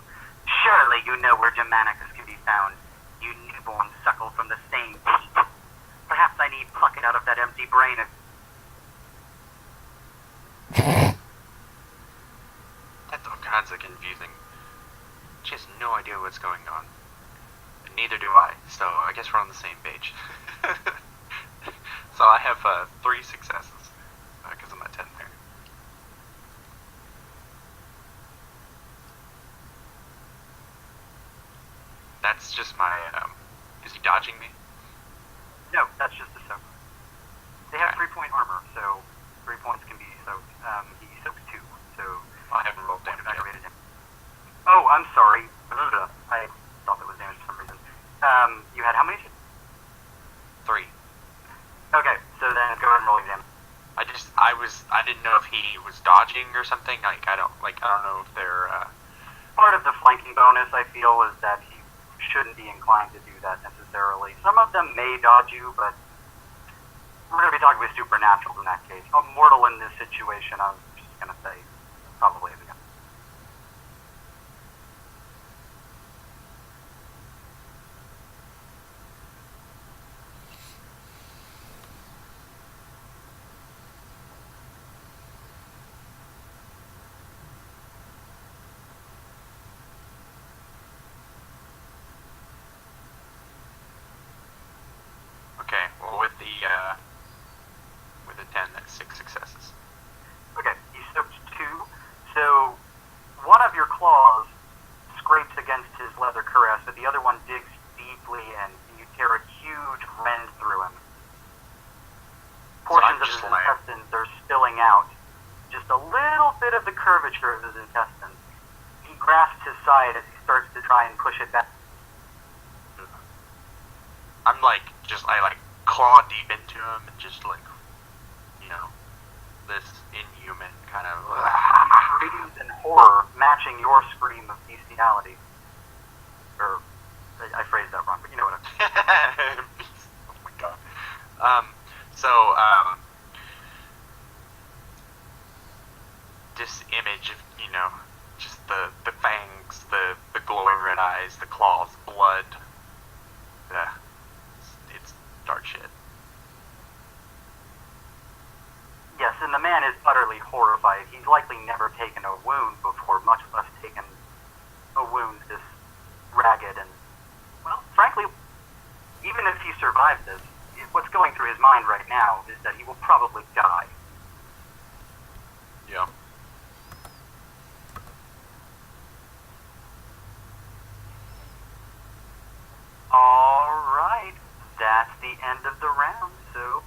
A: Surely you know where Germanicus can be found, you newborn suckle from the same teat. Perhaps I need pluck it out of that empty brain of...
B: That's all kinds of confusing. She has no idea what's going on. Neither do I, so I guess we're on the same page. So I have 3 successes, because I'm at 10 there. That's just my, is he dodging me?
A: No, that's just the soak. They have 3-point armor, so 3 points can be soaked. He soaks 2, so...
B: I haven't rolled
A: point of
B: damage yet.
A: aggravated damage. Oh, I'm sorry. I thought it was damage for some reason. You had how many?
B: 3.
A: Okay, so then go ahead and roll your damage.
B: I didn't know if he was dodging or something. I don't know if they're,
A: Part of the flanking bonus, I feel, is that he shouldn't be inclined to do that necessarily. Some of them may dodge you, but we're going to be talking with supernatural in that case. A mortal in this situation, I'm just going to say, probably is a gun.
B: okay, well with the 10, that's 6 successes.
A: Okay, you soaked 2. So one of your claws scrapes against his leather cuirass, but the other one digs deeply in, and you tear a huge rend through him. Portions of his intestines are spilling out. Just a little bit of the curvature of his intestines. He grasps his side as he starts to try and push it back.
B: I'm like, I like claw deep into him and just like, this inhuman kind of.
A: He screams in horror, matching your scream of bestiality. Or, I phrased that wrong, but you know what I mean.
B: Oh my god. This image of, just the fangs, the glowing red eyes, the claws, blood. It's dark shit.
A: Yes, and the man is utterly horrified. He's likely never taken a wound before, much less taken a wound this ragged and, well, frankly, even if he survives this, what's going through his mind right now is that he will probably die.
B: Yeah.
A: Alright, that's the end of the round, so...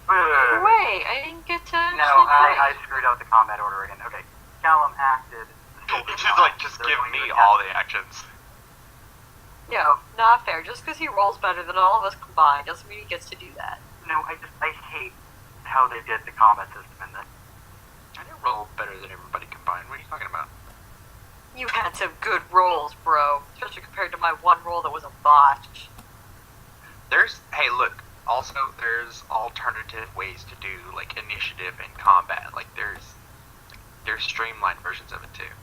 E: Wait, I didn't get to.
A: No, I screwed out the combat order again. Okay, Calum acted.
B: Just give me all the actions.
E: Yo, not fair. Just because he rolls better than all of us combined doesn't mean he gets to do that.
A: No, I hate how they did the combat system in this.
B: I didn't roll better than everybody combined. What are you talking about?
E: You had some good rolls, bro. Especially compared to my one roll that was a botch.
B: Hey, look. Also, there's alternative ways to do like initiative and combat. Like there's streamlined versions of it too.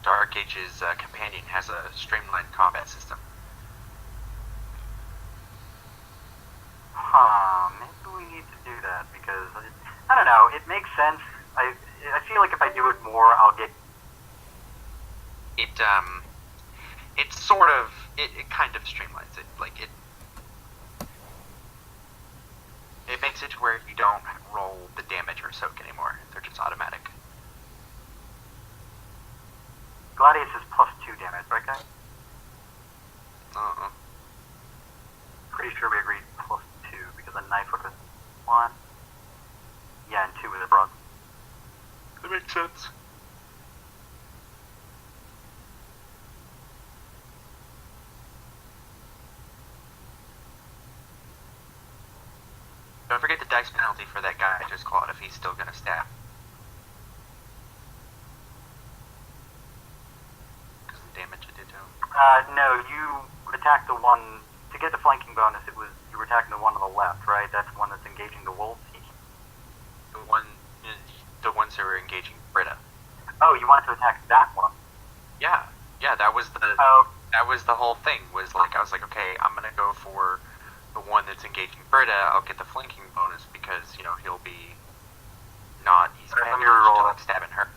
B: Dark Arcage's companion has a streamlined combat system.
A: Maybe we need to do that because I don't know. It makes sense. I feel like if I do it more, I'll get.
B: It's sort of it kind of streamlines it. Like it makes it to where you don't roll the damage or soak anymore. They're just automatic.
A: Gladius is +2 damage, right, guys? Pretty sure we agreed +2 because a knife would have been 1. Yeah, and 2 with a broad.
B: That makes sense. Don't forget the dice penalty for that guy I just called if he's still gonna stab. Because of the damage it did to him.
A: No, you attacked the one to get the flanking bonus. It was you were attacking the one on the left, right? That's the one that's engaging the wolves.
B: The ones that were engaging Britta.
A: Oh, you wanted to attack that one?
B: Yeah, that was the
A: Oh,
B: that was the whole thing. Was like I was like, okay, I'm gonna go for the one that's engaging Britta. I'll get the flanking bonus because he'll be not easy.
A: Alright, let me reroll
B: still
A: it.
B: like stabbing her.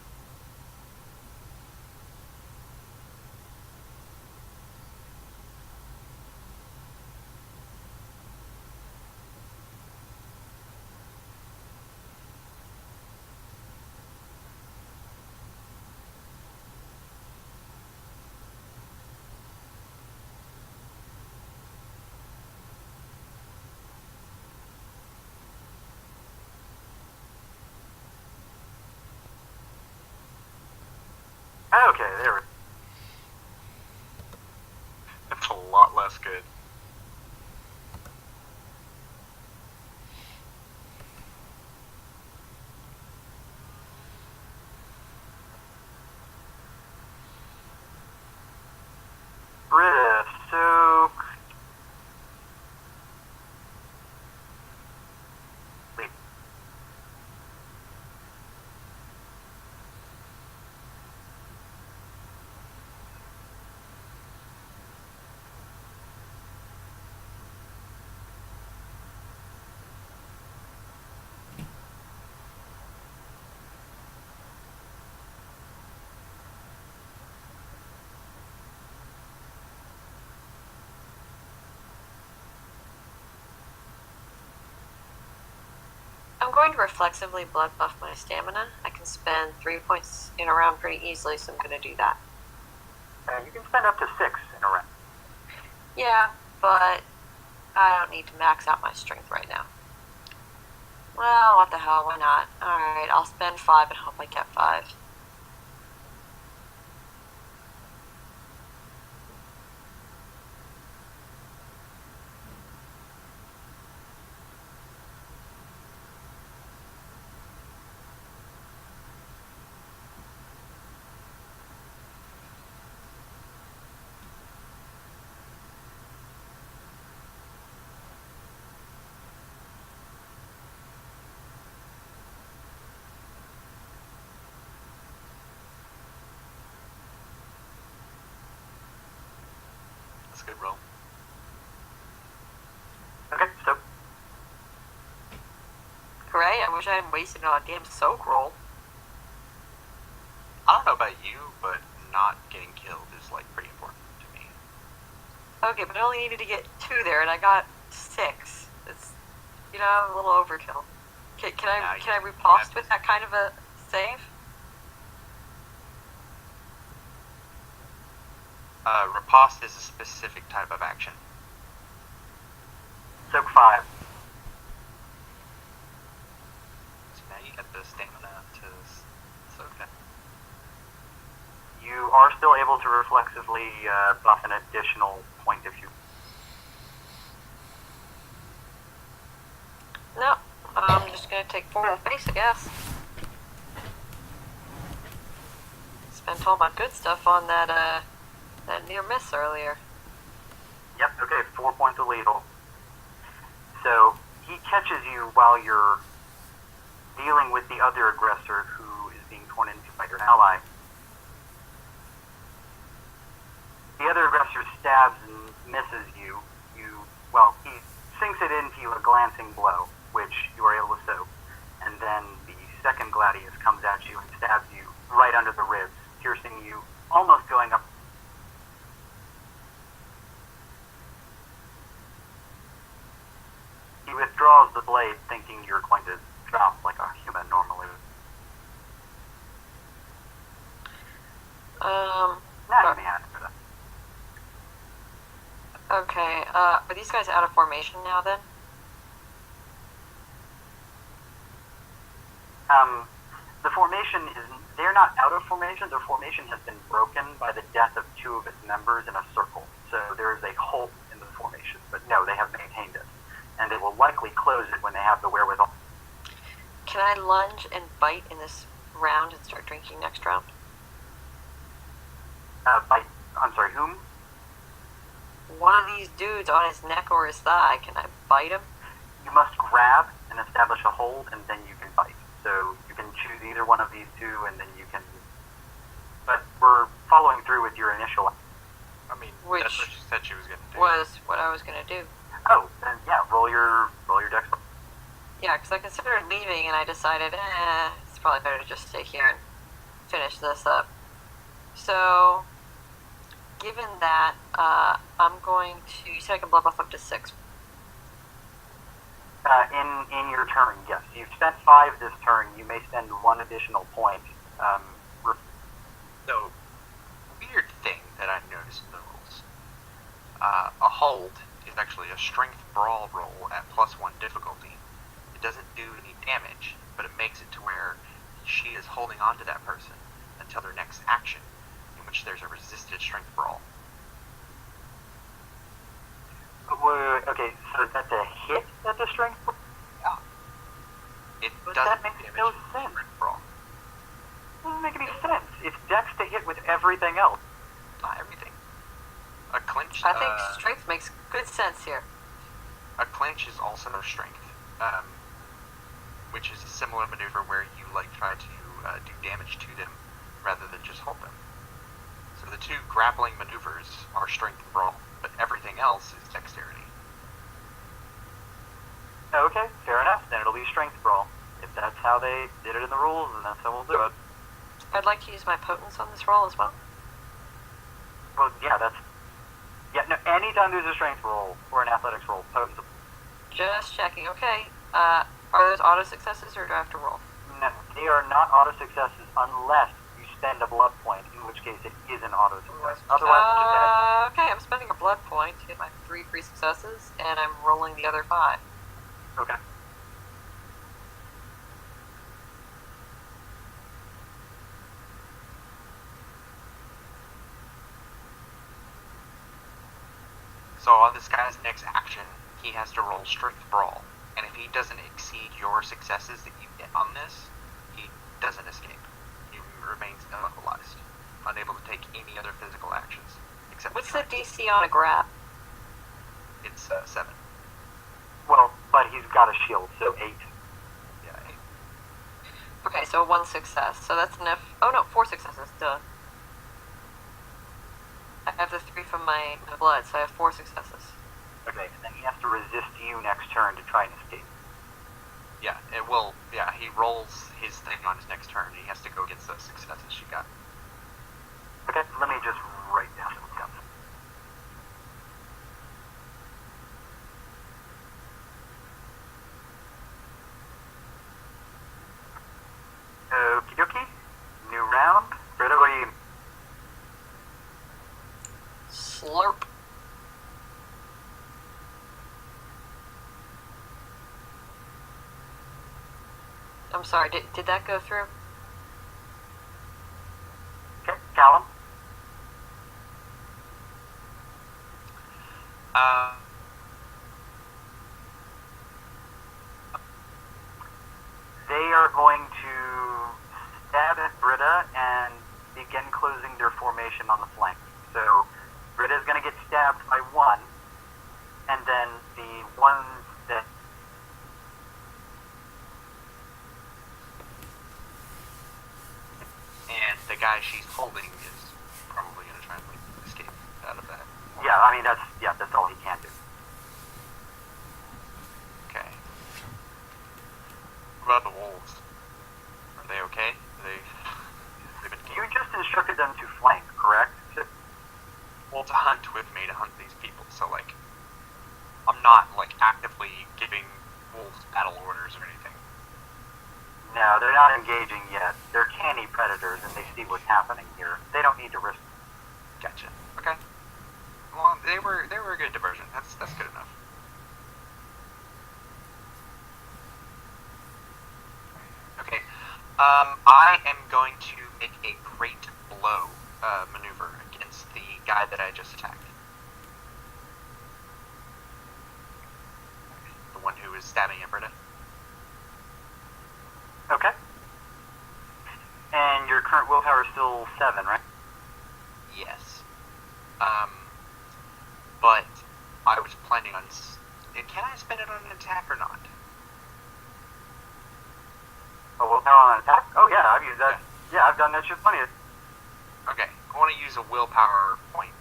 A: okay, there we go.
B: That's a lot less good.
A: Britta, so
E: I'm going to reflexively blood buff my stamina. I can spend 3 points in a round pretty easily, so I'm going to do that.
A: you can spend up to 6 in a round.
E: Yeah, but I don't need to max out my strength right now. Well, what the hell, why not? Alright, I'll spend 5 and hope I get 5.
B: That's a good roll.
A: Okay, so
E: Hooray, I wish I hadn't wasted it on a damn soak roll.
B: I don't know about you, but not getting killed is like pretty important to me.
E: Okay, but I only needed to get 2 there, and I got 6. It's, a little overkill. Can I riposte with that kind of a save?
B: Riposte is a specific type of action.
A: soak 5.
B: So now you get the stamina to soak that.
A: You are still able to reflexively buff an additional point if you.
E: No, I'm just gonna take 4 to the face, I guess. Spent all my good stuff on that near miss earlier.
A: Yep, okay, 4 points of lethal. So he catches you while you're dealing with the other aggressor who is being torn into by your ally. aggressor stabs and misses you, he sinks it into you a glancing blow, which you are able to soak. And then the second gladius comes at you and stabs you right under the ribs, piercing you, almost going up. He withdraws the blade, thinking you're going to drop like a human normally. Now you may answer that.
E: Okay, are these guys out of formation now then?
A: The formation they're not out of formation, their formation has been broken by the death of two of its members in a circle. So there is a hole in the formation, but no, they have maintained it. And they will likely close it when they have the wherewithal.
E: Can I lunge and bite in this round and start drinking next round?
A: I'm sorry, whom?
E: One of these dudes on his neck or his thigh, can I bite him?
A: You must grab and establish a hold, and then you can bite. So you can choose either one of these two, and then you can... But we're following through with your initial...
B: I mean,
E: Which
B: that's what she said she was going to do.
E: was what I was going to do.
A: Oh, then yeah, roll your dex.
E: Yeah, because I considered leaving and I decided, it's probably better to just stay here and finish this up. So, given that, I'm going to... You said I can blow off up to 6.
A: In your turn, yes. You've spent 5 this turn. You may spend 1 additional point.
B: So, weird thing that I've noticed in the rules. A hold is actually a strength brawl roll at +1 difficulty. It doesn't do any damage, but it makes it to where she is holding on to that person until their next action, in which there's a resisted strength brawl.
A: Okay, so that's a hit at the strength?
B: Yeah. It
A: But
B: doesn't
A: that makes
B: damage
A: no
B: the
A: sense.
B: strength brawl.
A: Doesn't make any sense. It's dex to hit with everything else.
B: Not everything. A clinch.
E: I think strength makes good sense here.
B: A clinch is also strength, which is a similar maneuver where you try to do damage to them rather than just hold them. So the 2 grappling maneuvers are strength and brawl, but everything else is dexterity.
A: Okay, fair enough. Then it'll be strength brawl. If that's how they did it in the rules, then that's how we'll do it.
E: I'd like to use my potence on this roll as well.
A: Well, yeah, no, anytime there's a strength roll or an athletics roll, potence.
E: Just checking. Okay, are those auto successes or do I have to roll?
A: No, they are not auto successes unless you spend a blood point, in which case it is an auto success. Otherwise, it's just a...
E: Okay, I'm spending a blood point to get my 3 free successes, and I'm rolling the other 5.
A: Okay.
B: So on this guy's next action, he has to roll strength brawl, and if he doesn't exceed your successes that you get on this, he doesn't escape. He remains immobilized, unable to take any other physical actions except.
E: What's the DC on a grab?
B: It's 7.
A: Well, but he's got a shield, so 8.
B: Yeah, 8.
E: Okay, so 1 success. So that's enough. Oh no, 4 successes. Duh. I have the 3 from my blood, so I have 4 successes.
A: Okay, and then he has to resist you next turn to try and escape.
B: Yeah, it will. Yeah, he rolls his thing on his next turn. He has to go against those successes she got.
A: Okay, let me just write down some stuff. Okie dokie. New round. Britta, what do you...
E: Slurp. I'm sorry, did that go through?
A: Okay, Calum? They are going to stab at Britta and begin closing their formation on the flank. So Britta is going to get stabbed by 1, and then the one that...
B: And the guy she's holding is probably going to try and escape out of that. well, to hunt with me, to hunt these people. So, like, I'm not, like, actively giving wolves battle orders or anything.
A: No, they're not engaging yet. They're canny predators, and they see what's happening here. They don't need to risk.
B: Gotcha. Okay. Well, they were a good diversion. That's good enough. Okay. I am going to make a great blow maneuver against the guy that I just attacked. The one who was stabbing at Britta.
A: Okay. And your current willpower is still 7, right?
B: Yes. But I was planning on... Can I spend it on an attack or not?
A: Oh, willpower on attack? Oh, yeah, I've used that. Yeah, I've done that shit plenty of...
B: Okay, I want to use a willpower point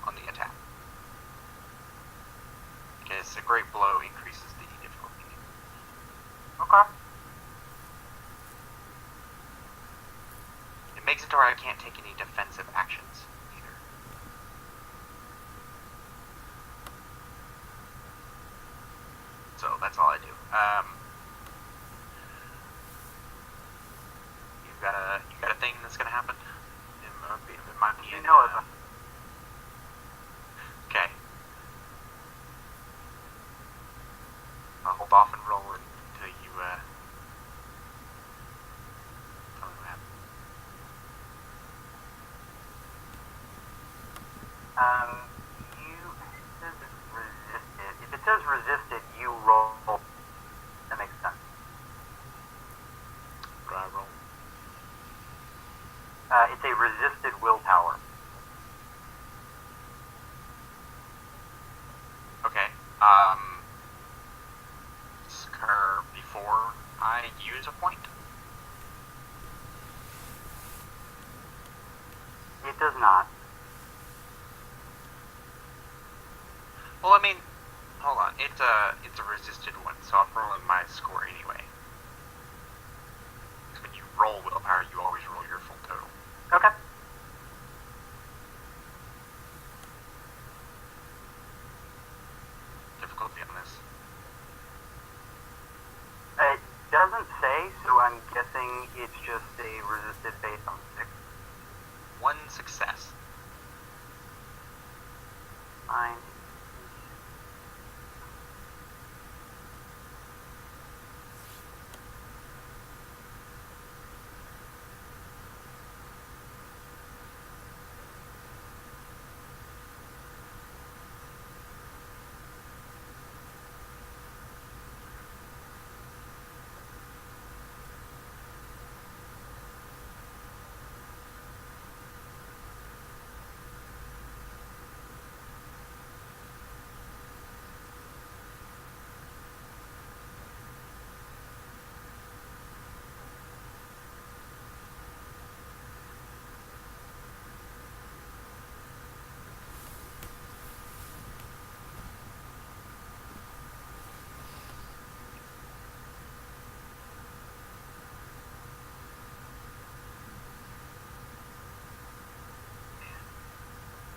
B: on the attack. Because a great blow increases the difficulty.
A: Okay.
B: It makes it to where I can't take any defensive actions either. So that's all I do. You got a thing that's gonna happen? It might be
A: You know it.
B: Okay. I'll hold off and roll until you tell me what happened.
A: It says it's resisted. If it says resisted, you roll. That makes sense.
B: What do I roll?
A: It's a resisted willpower.
B: Okay. Does this occur before I use a point?
A: It does not.
B: Well, I mean, hold on. It's a resisted one, so I'm rolling my score anyway. Because when you roll willpower, you always roll your full total.
A: Okay.
B: Difficulty on this.
A: It doesn't say, so I'm guessing it's just a resisted based on 6.
B: One success.
A: Fine.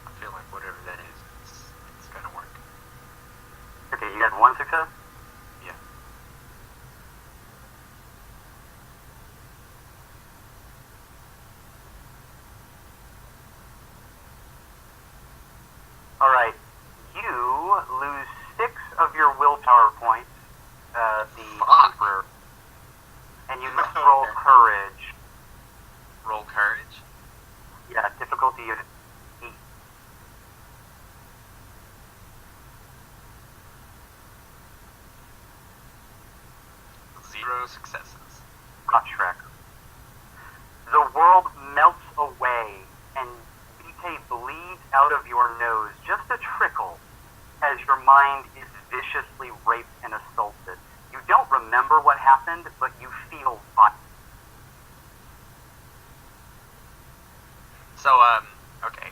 B: I feel like whatever that is, it's gonna work.
A: Okay, you got 1 success?
B: Yeah.
A: Alright. You lose 6 of your willpower points. The
B: Fuck.
A: Emperor. And you must roll courage.
B: Roll courage.
A: Yeah, difficulty is 8.
B: Zero successes.
A: Not Shrek. The world melts away, and Vitae bleeds out of your nose, just a trickle, as your mind is viciously raped and assaulted. You don't remember what happened, but you feel violence.
B: So, okay.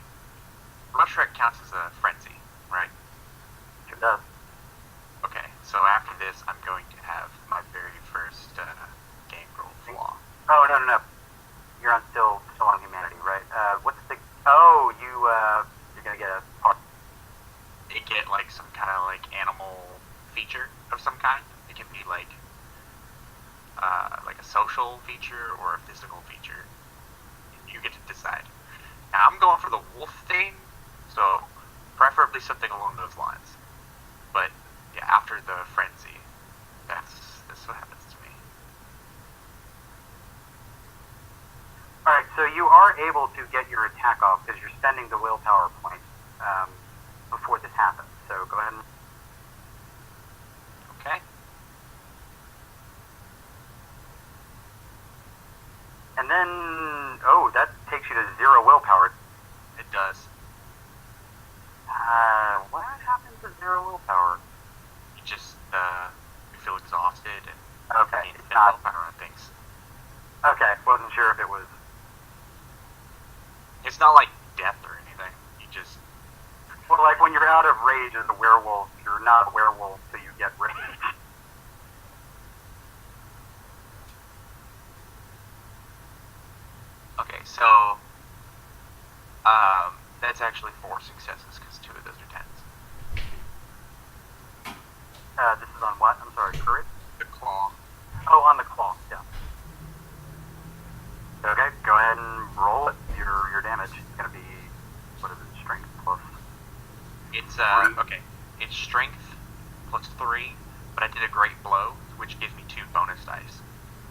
B: Shrek counts as a frenzy, right?
A: Sure does.
B: Okay, so after this, I'm going to have my very first game roll flaw.
A: Oh, no. You're on still on humanity, right? What's the... Oh, you
B: feature of some kind. It can be like a social feature or a physical feature. You get to decide. Now I'm going for the wolf thing, so preferably something along those lines. But yeah, after the frenzy, that's what happens to me.
A: Alright, so you are able to get your attack off because you're spending the willpower point before this happens. So go ahead and...
B: Okay.
A: And then... Oh, that takes you to 0 willpower.
B: It does.
A: What happens to 0 willpower?
B: You just you feel exhausted and
A: Okay,
B: need to
A: it's
B: spend
A: not...
B: willpower on things.
A: Okay, wasn't sure if it was...
B: It's not like death or anything. You just
A: Well, like when you're out of rage as a werewolf, you're not a werewolf till you get rage.
B: okay. So that's actually 4 successes because 2 of those are 10s.
A: This is on what? I'm sorry, courage?
B: The claw.
A: Oh, on the claw, yeah. Okay, go ahead and roll it. Your damage is going to be, what is it, strength plus...
B: It's
A: 3?
B: okay. It's strength plus 3, but I did a great blow, which gives me 2 bonus dice.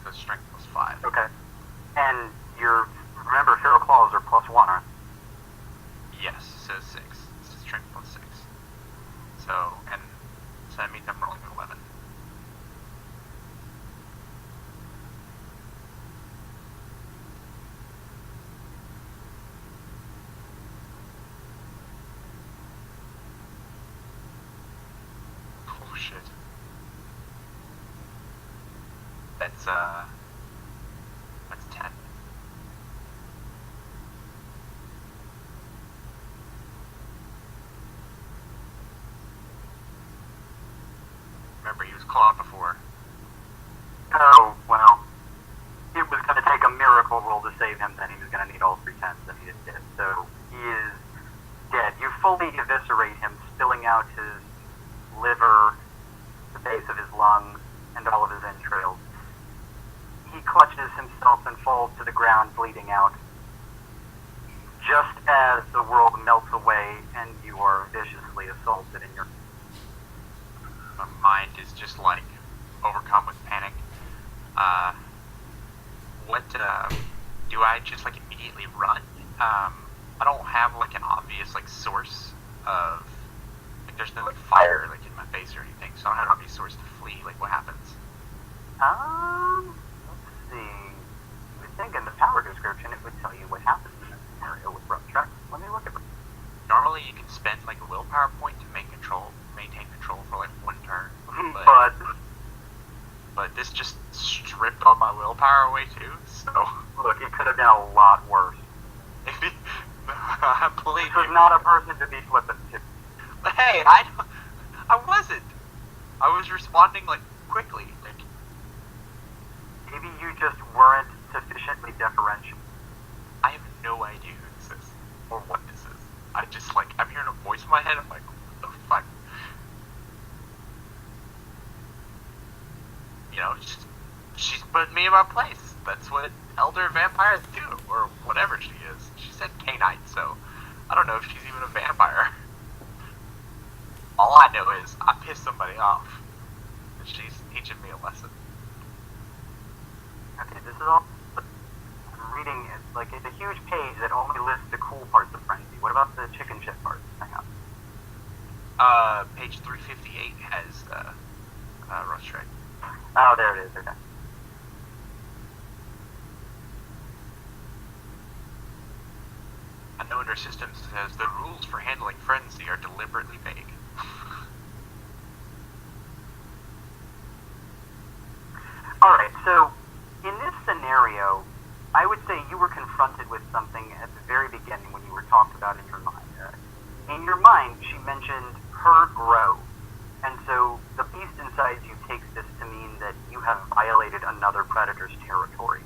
B: So strength plus 5.
A: Okay. And your, remember, feral claws are plus 1, aren't they?
B: Yes, it says 6. It says strength plus 6. So that means I'm rolling 11. Oh shit. That's 10. Remember, he was clawed before.
A: Oh, well, it was going to take a miracle roll to save him, then he was going to need all 3 10s, and he didn't get it. So he is dead. You fully eviscerate him, spilling out his liver, the base of his lungs, and all of his entrails. He clutches himself and falls to the ground, bleeding out. Just as the world melts away and you are viciously assaulted in your...
B: My mind is just like overcome with panic. What do I just like immediately run? I don't have like an obvious like source of like there's no like fire like in my face or anything, so I don't have an obvious source to flee. Like what happens?
A: Let's see. You would think in the power description it would tell you what happens in this scenario with rough tracks. Let me look at it.
B: Normally you can spend like a willpower point to maintain control for like 1 turn, but this just stripped all my willpower away too. So
A: Look, it could have been a lot worse.
B: I believe
A: This was
B: you.
A: not a person to be flippant to.
B: Hey, I wasn't. I was responding like quickly. Like
A: Maybe you just weren't sufficiently deferential.
B: I have no idea who this is or what this is. I just like I'm hearing a voice in my head. I'm like, what the fuck? You know, she's put me in my place. That's what elder vampires do, or whatever she is. She said canine, so I don't know if she's even a vampire. All I know is I pissed somebody off, and she's teaching me a lesson.
A: Okay, this is all... I'm reading, like, it's a huge page that only lists the cool parts of Frenzy. What about the chicken shit parts? Hang on.
B: Page 358 has Roast Strike.
A: Oh, there it is, okay.
B: I know under systems says the rules for handling frenzy are deliberately vague.
A: Alright, so in this scenario, I would say you were confronted with something at the very beginning when you were talked about in your mind. In your mind, she mentioned her grow. And so the beast inside you takes this to mean that you have violated another predator's territory.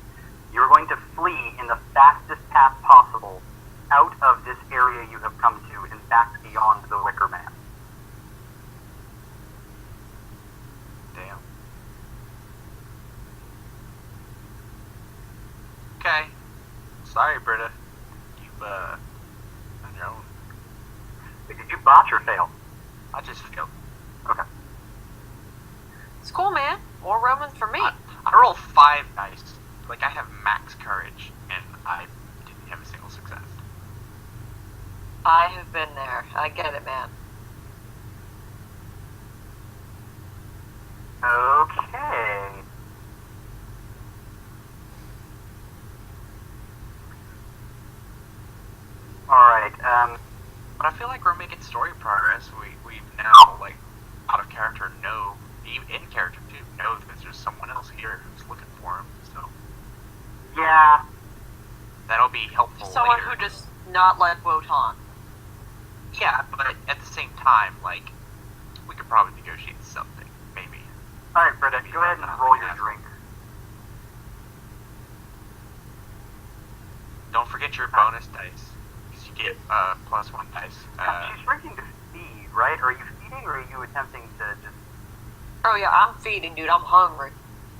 A: You're going to flee in the fastest path possible out of this area you have come to and back beyond the Wicker Man.
B: sorry, Britta. You, on your own.
A: Did you botch or fail?
B: I just failed.
A: Okay.
E: It's cool, man. More Romans for me.
B: I rolled 5 dice. Like, I have max courage, and I didn't have a single success.
E: I have been there. I get it, man.
A: Okay. Alright,
B: But I feel like we're making story progress. We've now, like, out of character, know, even in character too, know that there's someone else here who's looking for him. So
A: yeah.
B: that'll be helpful
E: Someone
B: later.
E: who does not like Wotan.
B: Yeah, but at the same time, like, we could probably negotiate something, maybe.
A: Alright, Britta, go ahead and roll your drink.
B: Don't forget your bonus dice, because you get +1 dice.
A: She's drinking to feed, right? Are you feeding, or are you attempting to just...
E: Oh yeah, I'm feeding, dude. I'm hungry.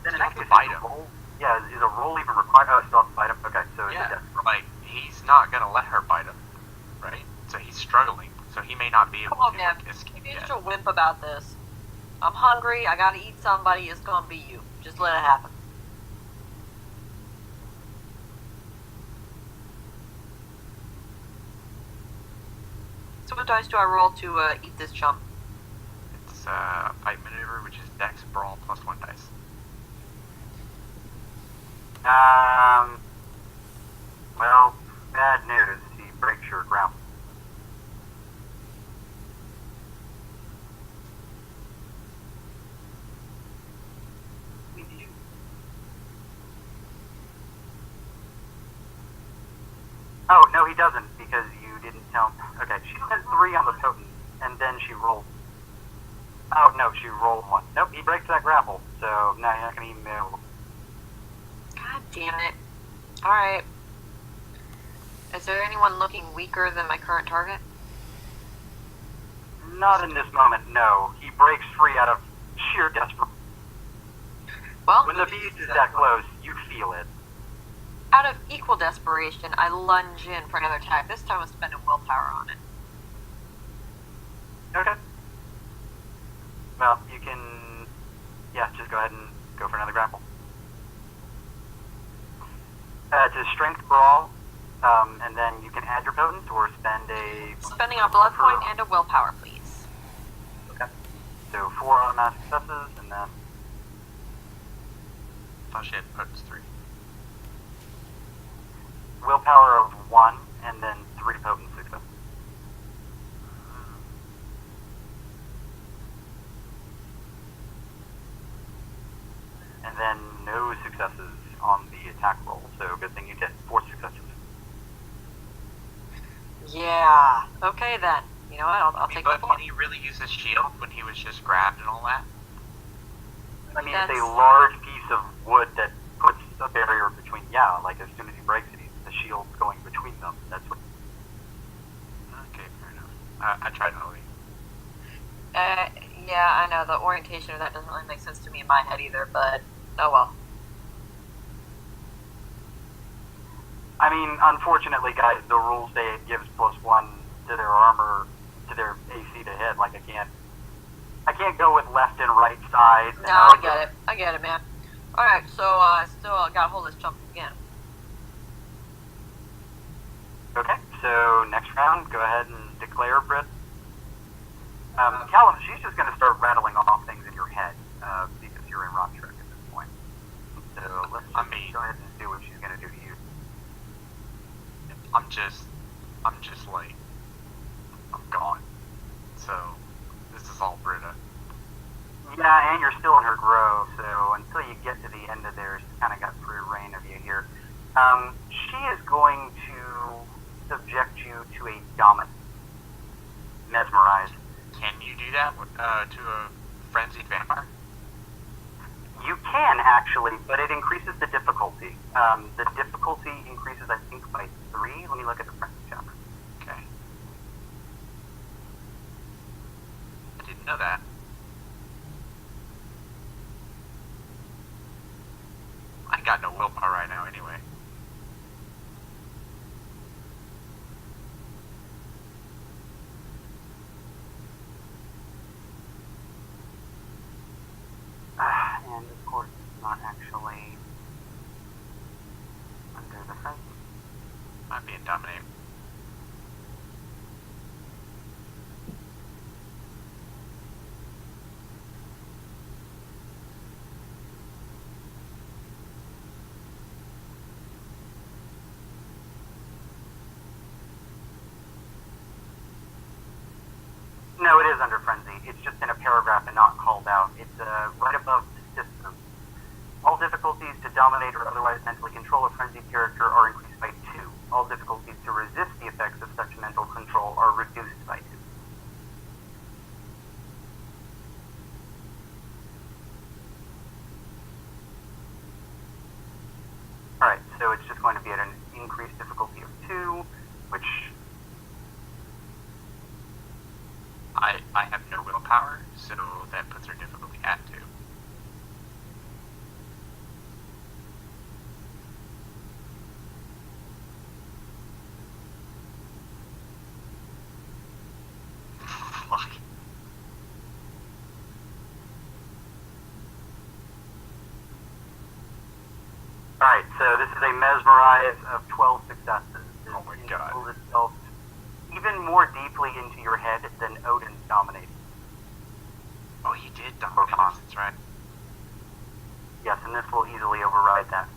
A: Then in
B: You
A: that
B: have
A: case,
B: to bite
A: is a
B: him.
A: roll- Yeah, is a roll even required? Oh, still have to bite him? Okay, so
B: Yeah,
A: it's a
B: like, he's not gonna let her bite him, right? So he's struggling, so he may not be able
E: Come on,
B: to
E: man.
B: like, escape
E: You're
B: yet.
E: such a wimp about this. I'm hungry. I gotta eat somebody. It's gonna be you. Just let it happen. So what dice do I roll to eat this chump?
B: It's fight maneuver, which is Dex Brawl +1 dice.
A: Well, bad news. He breaks your ground. Oh, no, he doesn't, because you didn't tell him. Okay, she spent 3 on the potent, and then she rolled. Oh, no, she rolled 1. Nope, he breaks that grapple, so no, you're not going to even be able.
E: God damn it. Alright. Is there anyone looking weaker than my current target?
A: Not in this moment, no. He breaks free out of sheer desperation.
E: Well,
A: When the beast is that close, you feel it.
E: out of equal desperation, I lunge in for another attack. This time I'm spending willpower on it.
A: Okay. Well, you can... Yeah, just go ahead and go for another grapple. It's a strength brawl, and then you can add your potent or spend a...
E: Spending a blood point and a willpower, please.
A: Okay. So 4 automatic successes, and then...
B: I thought she had potence 3.
A: Willpower of 1, and then 3 potent successes. And then no successes on the attack roll, so good thing you did. 4 successes.
E: Yeah. Okay then. You know what? I'll take the
B: But
E: 4.
B: can he really use his shield when he was just grabbed and all that?
A: I mean, it's a
E: That's-
A: large piece of wood that puts a barrier between, yeah, like as soon as he breaks it, the shield's going between them. That's what...
B: Okay, fair enough. I tried to only.
E: Yeah, I know. The orientation of that doesn't really make sense to me in my head either, but oh well.
A: I mean, unfortunately, guys, the rules say it gives +1 to their armor, to their AC to hit. Like, I can't go with left and right side.
E: No, I get it. I get it, man. Alright, so I still gotta hold this chump again.
A: Okay, so next round, go ahead and declare, Britt. Calum, she's just going to start rattling off things in your head, because you're in Rock Trek at this point. So let's just go ahead and see what she's going to do to you.
B: I'm just like, I'm gone. So, this is all Britta.
A: Yeah, and you're still in her grove, so until you get to the end of there, she's kind of got free reign of you here. She is going to subject you to a dominance. Mesmerize.
B: Can you do that to a frenzied vampire?
A: You can, actually, but it increases the difficulty. The difficulty increases, I think, by 3. Let me look at the frenzy check.
B: Okay. I didn't know that. I got no willpower right now anyway.
A: actually under the frenzy.
B: Might be a dominate.
A: No, it is under frenzy. It's just in a paragraph and not called out. It's right above the system. All difficulties to dominate or otherwise mentally control a frenzied character are increased by 2. All difficulties to resist the effects of such mental control are reduced by 2. Alright, so it's just going to be at an increased difficulty of 2, which...
B: I have no willpower, so that puts our difficulty at 2. Fuck.
A: Alright, so this is a mesmerize of 12 successes.
B: Oh my God.
A: It itself even more deeply into your head than Odin's dominating.
B: Oh, he did dominate us, that's right.
A: Yes, and this will easily override that.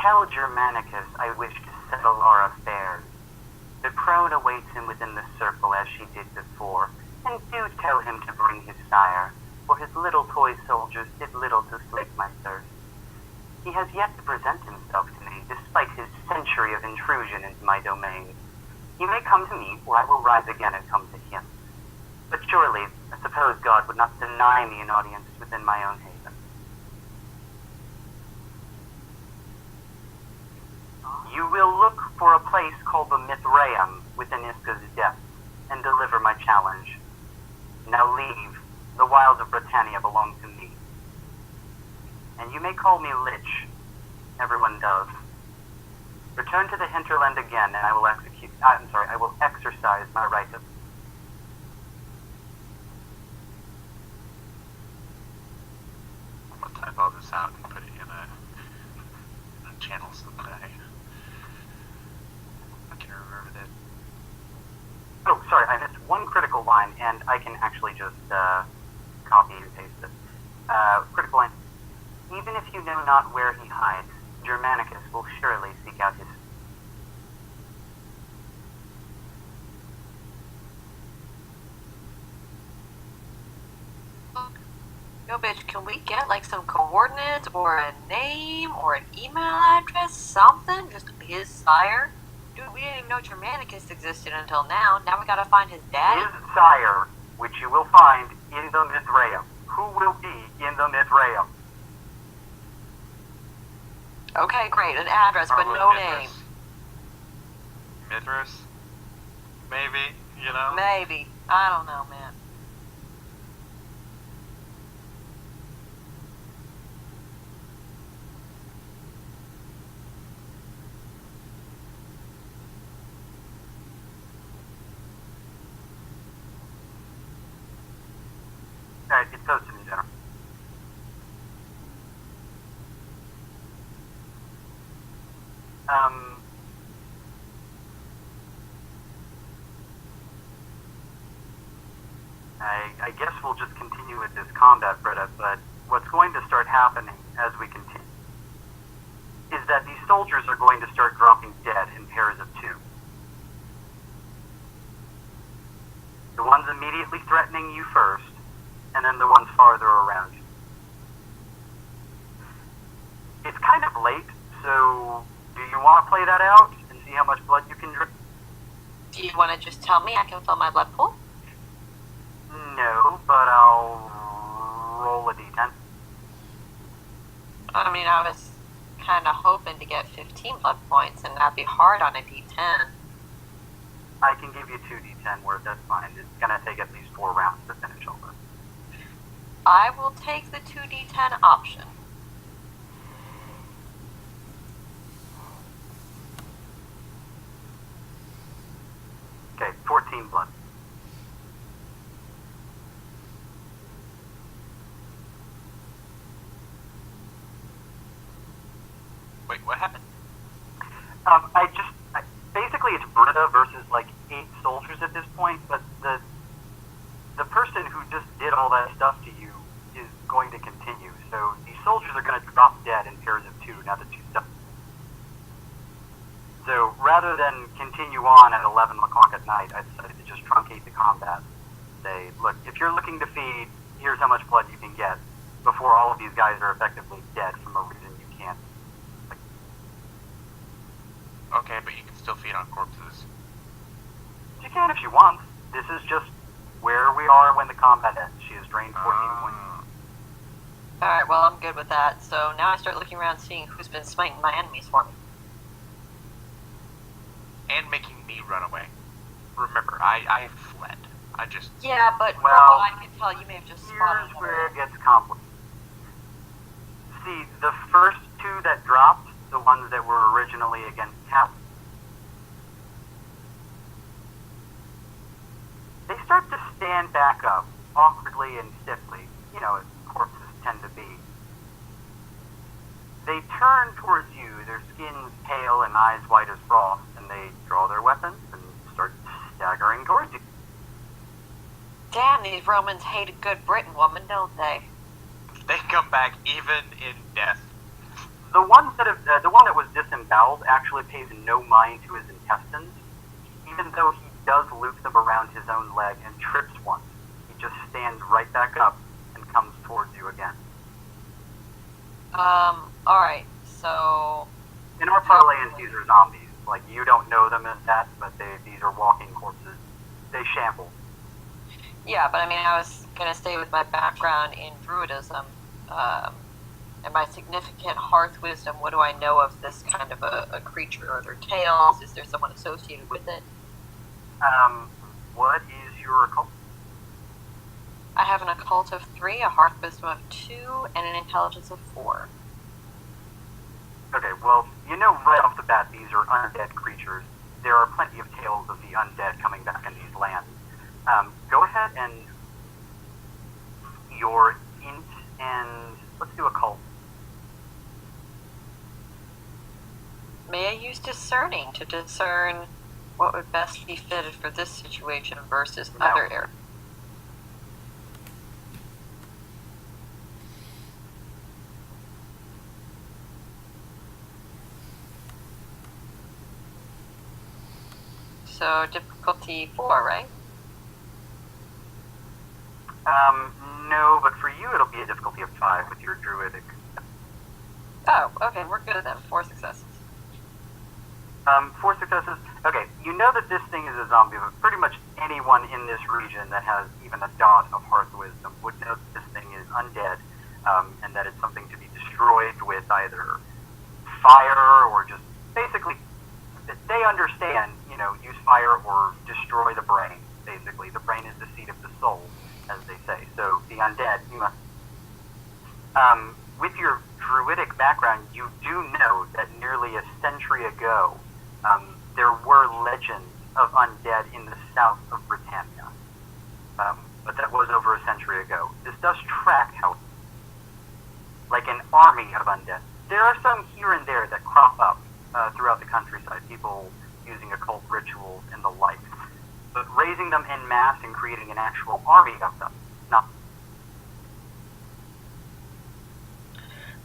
A: Tell Germanicus I wish to settle our affairs. The crone awaits him within the circle as she did before, and do tell him to bring his sire, for his little toy soldiers did little to slake my thirst. He has yet to present himself to me, despite his century of intrusion into my domain. He may come to me, or I will rise again and come to him. But surely, I suppose God would not deny me an audience within my own haven. You will look for a place called the Mithraeum within Iska's depths, and deliver my challenge. Now leave. The wilds of Britannia belong to me. And you may call me Lich. Everyone does. Return to the hinterland again, and I will I will exercise my right of...
B: I'm gonna type all this out and put it in a channel so that I can remember that.
A: Oh, sorry, I missed one critical line, and I can actually just copy and paste it. Critical line. Even if you know not where he hides, Germanicus will surely seek out his...
E: Yo, bitch, can we get like some coordinates or a name or an email address? Something? Just his sire? Dude, we didn't even know Germanicus existed until now. Now we gotta find his daddy?
A: His sire, which you will find in the Mithraeum. Who will be in the Mithraeum?
E: Okay, great. An address, but
B: Probably
E: no
B: Mithras.
E: name.
B: Mithras? Maybe, you know?
E: Maybe. I don't know, man.
A: Alright, it's posted in general. I guess we'll just continue with this combat, Britta, but what's going to start happening as we continue is that these soldiers are going to start dropping dead in pairs of 2. The ones immediately threatening you first, and then the ones farther around you. It's kind of late, so do you want to play that out and see how much blood you can drink?
E: Do you want to just tell me I can fill my blood pool?
A: No, but I'll roll a d10.
E: I mean, I was kind of hoping to get 15 blood points, and that'd be hard on a d10.
A: I can give you 2 d10 worth, that's fine. It's gonna take at least 4 rounds to finish all this.
E: I will take the 2d10 option.
A: Okay, 14 blood. technically it's Britta versus like 8 soldiers at this point, but the person who just did all that stuff to you is going to continue. So these soldiers are going to drop dead in pairs of 2 now that you've done. So rather than continue on at 11 o'clock at night, I decided to just truncate the combat. Say, look, if you're looking to feed, here's how much blood you can get before all of these guys are effectively dead from a reason you can't.
B: Okay, but you can still feed on corpses.
A: You can if you want. This is just where we are when the combat ends. She has drained 14 points.
E: Alright, well, I'm good with that. So now I start looking around seeing who's been smiting my enemies for me.
B: And making me run away. Remember, I fled. I just...
E: Yeah, but from
A: Well,
E: what I can tell, you may have just spotted
A: Here's
E: them.
A: where it gets complicated. See, the first 2 that dropped, the ones that were originally against Calum, they start to stand back up, awkwardly and stiffly, as corpses tend to be. They turn towards you, their skins pale and eyes white as frost, and they draw their weapons and start staggering towards you.
E: Damn, these Romans hate a good Britain woman, don't they?
B: They come back even in death.
A: The one that was disemboweled actually pays no mind to his intestines, even though he does loop them around his own leg and trips once. He just stands right back up and comes towards you again.
E: Alright, so...
A: In our parlance, these are zombies. Like, you don't know them as that, but these are walking corpses. They shamble.
E: Yeah, but I mean, I was gonna stay with my background in Druidism, and my significant hearth wisdom. What do I know of this kind of a creature? Are there tales? Is there someone associated with it?
A: What is your occult?
E: I have an occult of 3, a hearth wisdom of 2, and an intelligence of 4.
A: Okay, well, you know right off the bat these are undead creatures. There are plenty of tales of the undead coming back in these lands. Go ahead and your int and let's do occult.
E: May I use discerning to discern what would best be fitted for this situation versus
A: No.
E: other areas? So difficulty 4, right?
A: No, but for you it'll be a difficulty of 5 with your druidic.
E: Oh, okay, we're good then. 4 successes.
A: 4 successes. Okay, you know that this thing is a zombie, but pretty much anyone in this region that has even a dot of hearth wisdom would know that this thing is undead, and that it's something to be destroyed with either fire or just basically, they understand, use fire or destroy the brain, basically. The brain is the seat of the soul, as they say. So the undead, you must... with your druidic background, you do know that nearly a century ago, there were legends of undead in the south of Britannia. But that was over a century ago. This does track how, like an army of undead. There are some here and there that crop up throughout the countryside, people using occult rituals and the like. But raising them en masse and creating an actual army of them, not...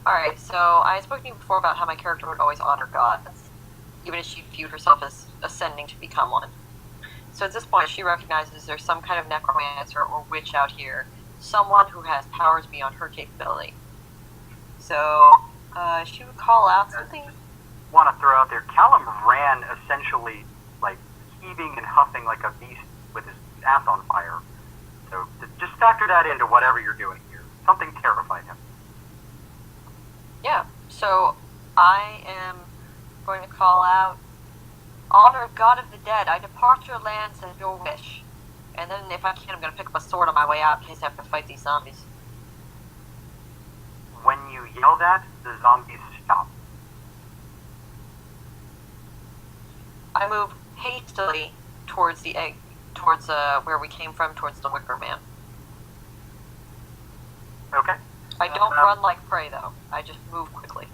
E: Alright, so I spoke to you before about how my character would always honor gods, even as she viewed herself as ascending to become one. So at this point, she recognizes there's some kind of necromancer or witch out here, someone who has powers beyond her capability. So, she would call out something.
A: Want to throw out there, Calum ran essentially like heaving and huffing like a beast with his ass on fire. So just factor that into whatever you're doing here. Something terrified him.
E: Yeah, so I am going to call out, Honor God of the Dead, I depart your lands at your wish. And then if I can, I'm going to pick up a sword on my way out in case I have to fight these zombies.
A: When you yell that, the zombies stop.
E: I move hastily towards the egg, towards where we came from, towards the Wicker Man.
A: Okay.
E: I don't run like prey, though. I just move quickly.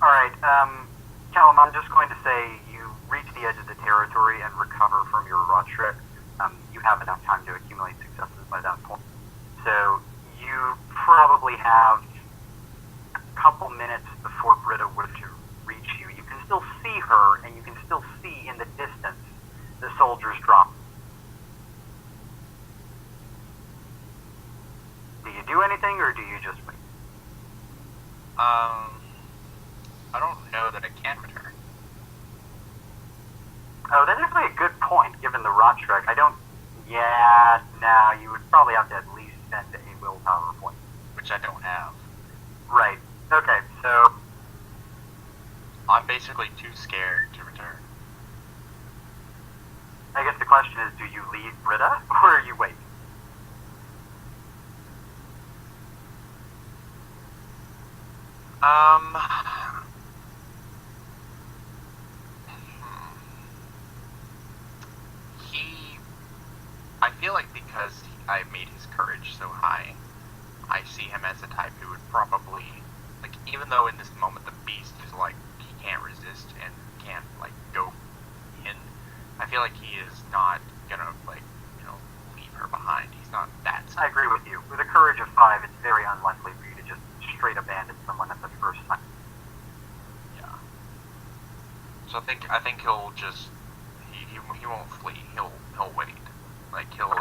A: Alright, Calum, I'm just going to say you inventory and recover from your raw trick. You have enough time to accumulate successes by that point. So you probably have a couple minutes before Britta would reach you. You can still see her, and you can still see in the distance the soldiers drop. Do you do anything, or do you just wait?
B: I don't know that I can return.
A: Oh, that's actually a good point, given the rot trick. Yeah, no, you would probably have to at least spend a willpower point.
B: Which I don't have.
A: Right. Okay, so
B: I'm basically too scared to return.
A: I guess the question is, do you leave Britta, or you wait?
B: I feel like because I made his courage so high, I see him as a type who would probably, like, even though in this moment the beast is like, he can't resist and can't, like, go in, I feel like he is not gonna, like, leave her behind. He's not that.
A: I agree with you. With a courage of 5, it's very unlikely for you to just straight abandon someone at the first time.
B: Yeah. So I think he'll just, he won't flee. He'll wait. Like, he'll,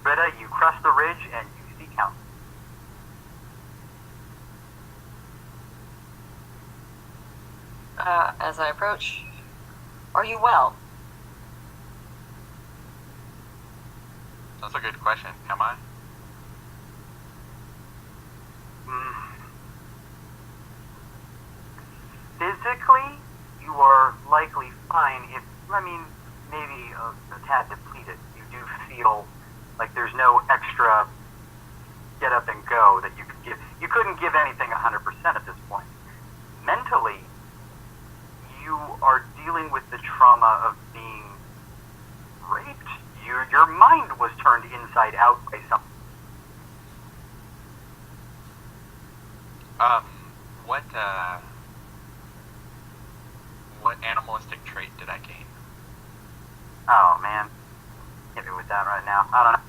A: Britta, you crest the ridge and you see Calum.
E: As I approach, are you well?
B: That's a good question. Am I?
A: Physically, you are likely fine if, maybe a tad depleted. You do feel like there's no extra get up and go that you could give. You couldn't give anything 100% at this point. Mentally, you are dealing with the trauma of being raped. Your mind was turned inside out by something.
B: What animalistic trait did I gain?
A: Oh man, hit me with that right now. I don't know.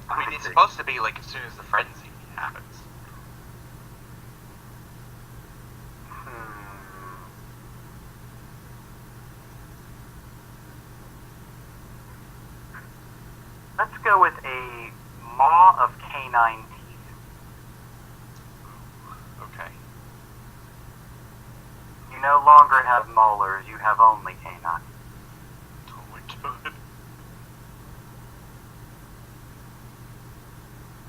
B: I mean, it's supposed to be like as soon as the frenzy happens.
A: Let's go with a maw of canine teeth.
B: Okay.
A: You no longer have molars, you have only canine.
B: Oh my god.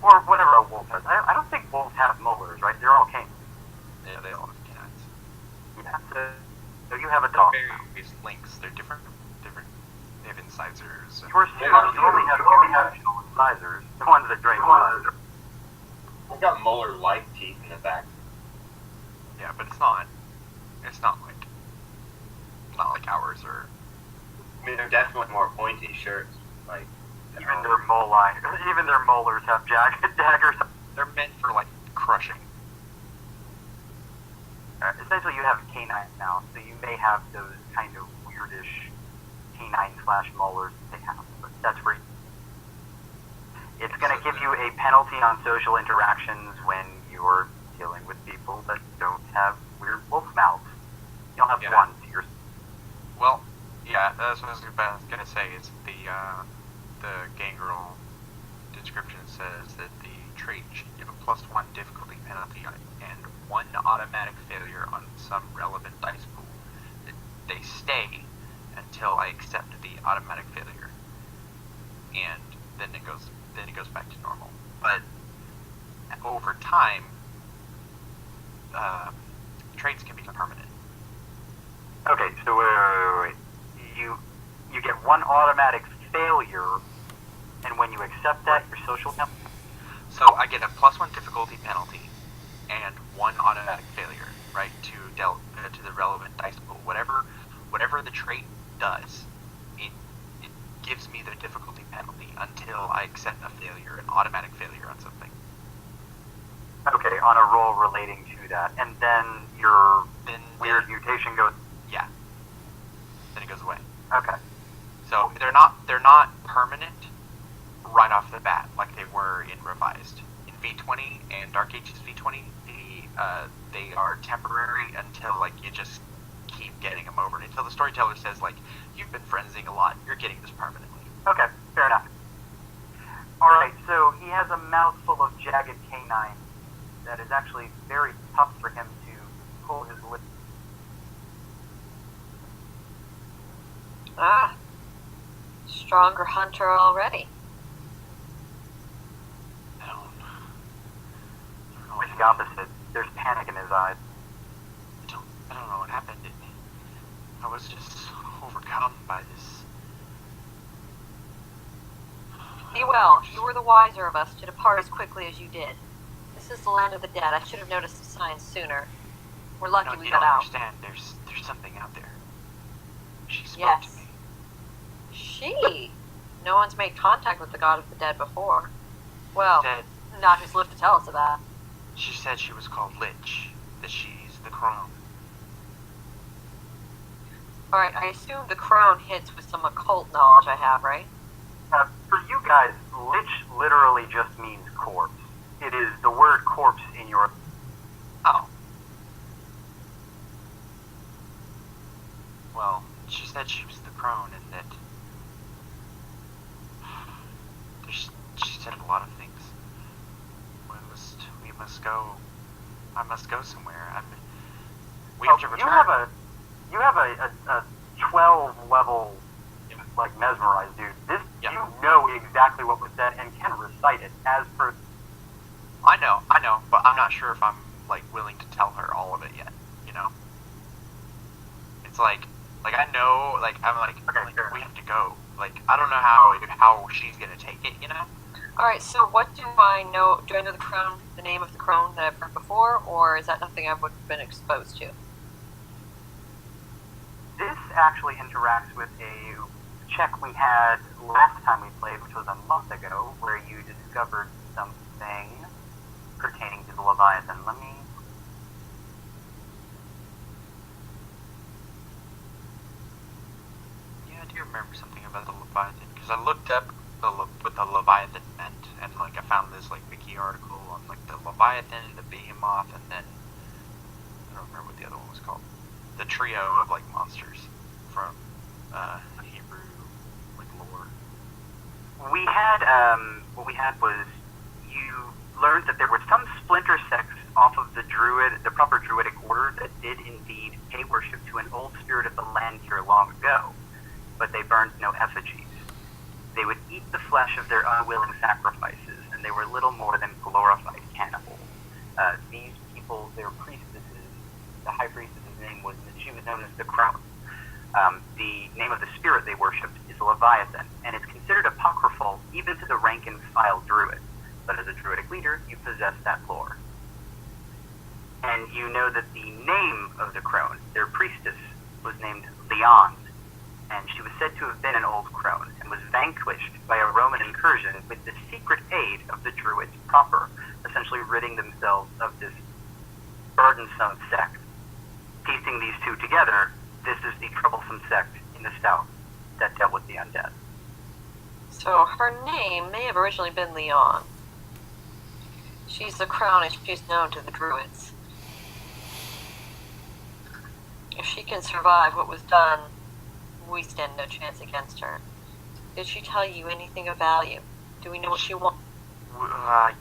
A: Or whatever a wolf has. I don't think wolves have molars, right? They're all canine.
B: Yeah, they all have cats.
A: Yeah, so you have a dog.
B: Various links. They're different. They have incisors.
A: You only have incisors, the ones that drain blood.
C: I've got molar-like teeth in the back.
B: Yeah, but it's not like ours or.
C: I mean, they're definitely more pointy, sure. Like,
A: Even their molars have daggers.
B: They're meant for like crushing.
A: Essentially, you have a canine now, so you may have those kind of weirdish canine/molars that they have, but that's for you. It's going to give you a penalty on social interactions when you're dealing with people that don't have weird wolf mouths. You'll have
B: Yeah.
A: one to your.
B: Well, yeah, that's what I was gonna say. Is the gangrel description says that the trait should give a +1 difficulty penalty and 1 automatic failure on some relevant dice pool. They stay until I accept the automatic failure, and then it goes back to normal. But over time, traits can become permanent.
A: Okay, so wait. You get 1 automatic failure, and when you accept that, your social penalty.
B: So I get a +1 difficulty penalty and 1 automatic failure, right, to the relevant dice pool. Whatever the trait does, it gives me the difficulty penalty until I accept a failure, an automatic failure on something.
A: Okay, on a roll relating to that, and then your
B: Then
A: weird mutation goes.
B: Yeah. Then it goes away.
A: Okay.
B: So they're not permanent right off the bat like they were in Revised. In V20 and Dark Ages V20, they are temporary until like you just keep getting them over, until the storyteller says like, you've been frenzing a lot, you're getting this permanently.
A: Okay, fair enough. Alright, so he has a mouthful of jagged canines that is actually very tough for him to pull his lip.
E: Ah, stronger hunter already.
B: I don't know.
A: It's the opposite. There's panic in his eyes.
B: I don't know what happened. I was just overcome by this.
E: Be well. You were the wiser of us to depart as quickly as you did. This is the land of the dead. I should have noticed the signs sooner. We're lucky
B: No,
E: we
B: you
E: got
B: don't
E: out.
B: understand. There's something out there. She spoke
E: Yes.
B: to me.
E: She? No one's made contact with the god of the dead before. Well,
B: Said,
E: not who's lived to tell us of that.
B: she said she was called Lich. That she's the crone.
E: Alright, I assume the crone hits with some occult knowledge I have, right?
A: For you guys, lich literally just means corpse. It is the word corpse in your...
B: Oh. Well, she said she was the crone and that... She said a lot of things. We must go... I must go somewhere. We have to return.
A: You have a 12 level, like, mesmerized dude. This,
B: Yeah.
A: You know exactly what was said and can recite it as per...
B: I know, but I'm not sure if I'm, like, willing to tell her all of it yet, you know? It's like I know, like, I'm like,
A: Okay,
B: like
A: sure.
B: we have to go. Like, I don't know how she's gonna take it, you know?
E: Alright, so what do I know? Do I know the crone, the name of the crone that I've heard before, or is that nothing I would have been exposed to?
A: This actually interacts with a check we had last time we played, which was a month ago, where you discovered something pertaining to the Leviathan. Let me...
B: Yeah, I do remember something about the Leviathan, because I looked up what the Leviathan meant, and, like, I found this, like, wiki article on, like, the Leviathan, the Behemoth, and then, I don't remember what the other one was called. The trio of, like, monsters from, Hebrew, like, lore.
A: What we had was, you learned that there were some splinter sects off of the proper druidic order that did indeed pay worship to an old spirit of the land here long ago, but they burned no effigies. They would eat the flesh of their unwilling sacrifices, and they were little more than glorified cannibals. These people, their priestesses, the high priestess's name was, she was known as the Crone. The name of the spirit they worshipped is Leviathan, and it's considered apocryphal even to the rank and file druid. But as a druidic leader, you possess that lore. And you know that the name of the crone, their priestess, was named Leon, and she was said to have been an old crone, and was vanquished by a Roman incursion with the secret aid of the druids proper, essentially ridding themselves of this burdensome sect. Piecing these two together, this is the troublesome sect in the south that dealt with the undead.
E: So her name may have originally been Leon. She's the crone and she's known to the druids. If she can survive what was done, we stand no chance against her. Did she tell you anything of value? Do we know what she wants?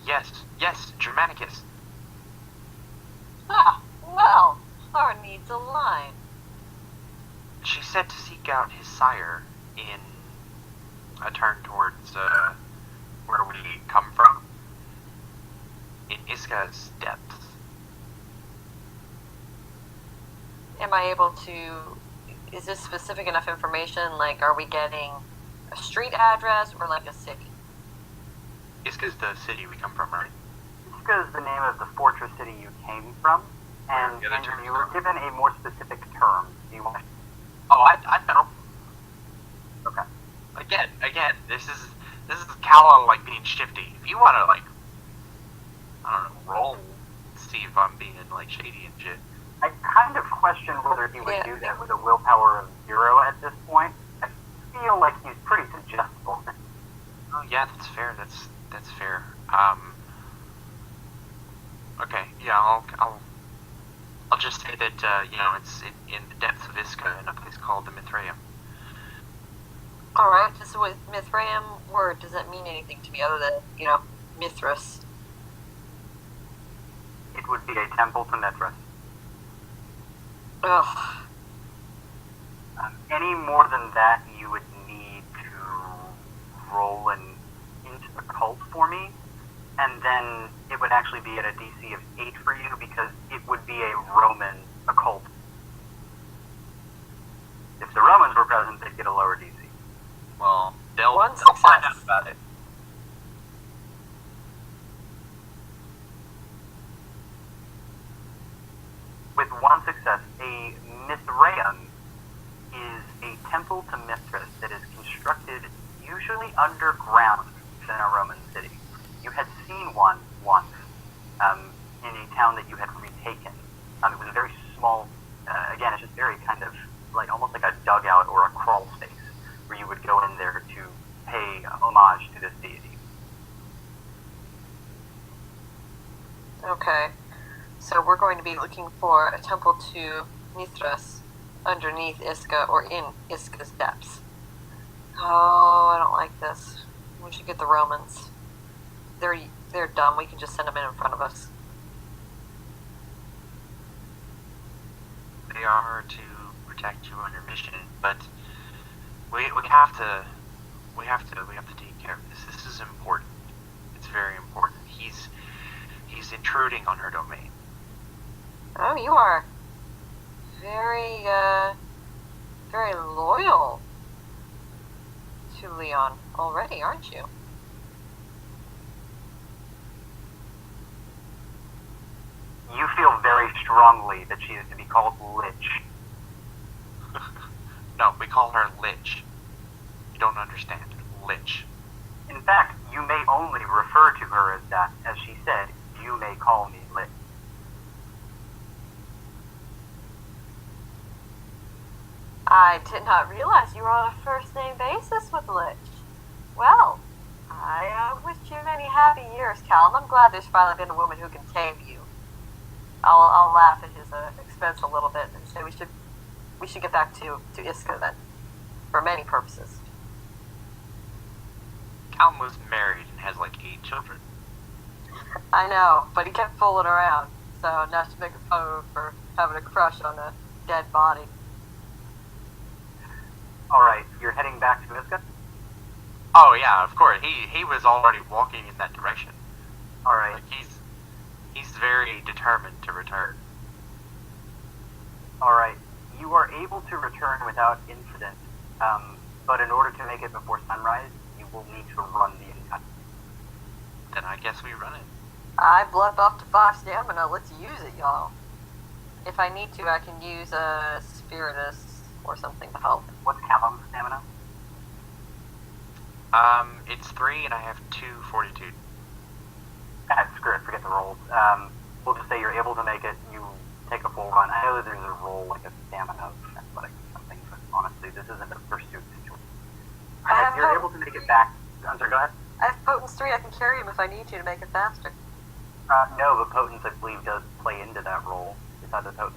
B: Yes, Germanicus.
E: Ah, well, our needs align.
B: She said to seek out his sire in a turn towards, where we come from. In Iska's depths.
E: Am I able to... Is this specific enough information? Like, are we getting a street address or like a city?
B: Iska's the city we come from, right?
A: Iska is the name of the fortress city you came from, and
B: The other terms
A: you were
B: are-
A: given a more specific term. Do you want to...
B: Oh, I know.
A: Okay.
B: Again, this is Calum, like, being shifty. If you want to, like, I don't know, roll, see if I'm being, like, shady and shit,
A: I kind of question whether he would
E: Yeah.
A: do that with a willpower of 0 at this point. I feel like he's pretty suggestible.
B: Oh yeah, that's fair. That's fair. Okay, yeah, I'll just say that it's in the depths of Iska in a place called the Mithraeum.
E: Alright, just with Mithraeum word, does that mean anything to me other than, Mithras?
A: It would be a temple to Mithras.
E: Ugh.
A: Any more than that, you would need to roll into the cult for me, and then it would actually be at a DC of 8 for you because it would be a Roman occult. If the Romans were present, they'd get a lower DC.
B: Well, they'll
E: One
B: find
E: success.
B: out about it.
A: With one success, a Mithraeum is a temple to Mithras that is constructed usually underground in a Roman city. You had seen one once in a town that you had retaken. It was a very small, again, it's just very kind of like almost like a dugout or a crawl space where you would go in there to pay homage to this deity.
E: Okay. So we're going to be looking for a temple to Mithras underneath Iska or in Iska's depths. Oh, I don't like this. We should get the Romans. They're dumb. We can just send them in front of us.
B: They are to protect you on your mission, but we have to take care of this. This is important. It's very important. He's intruding on her domain.
E: Oh, you are very, very loyal to Leon already, aren't you?
A: You feel very strongly that she is to be called Lich.
B: No, we call her Lich. You don't understand. Lich.
A: In fact, you may only refer to her as that. As she said, you may call me Lich.
E: I did not realize you were on a first-name basis with Lich. Well, I wish you many happy years, Calum. I'm glad there's finally been a woman who can tame you. I'll laugh at his expense a little bit and say we should get back to Iska then, for many purposes.
B: Calum was married and has like 8 children.
E: I know, but he kept fooling around, so now she's making fun of him for having a crush on a dead body.
A: Alright, you're heading back to Iska?
B: Oh yeah, of course. He was already walking in that direction.
A: Alright.
B: Like he's very determined to return.
A: Alright, you are able to return without incident, but in order to make it before sunrise, you will need to run the entire.
B: Then I guess we run it.
E: I blood buffed to 5 stamina. Let's use it, y'all. If I need to, I can use a Spiritus or something to help.
A: What's Calum's stamina?
B: It's 3 and I have 2 fortitude.
A: Screw it, forget the rolls. We'll just say you're able to make it, you take a full run. I know that there's a roll, like a stamina of athletics or something, but honestly, this isn't a pursuit situation. If you're able to make it back, I'm sorry, go ahead.
E: I have Potence 3. I can carry him if I need to make it faster.
A: No, but Potence, I believe, does play into that role, besides the Potence.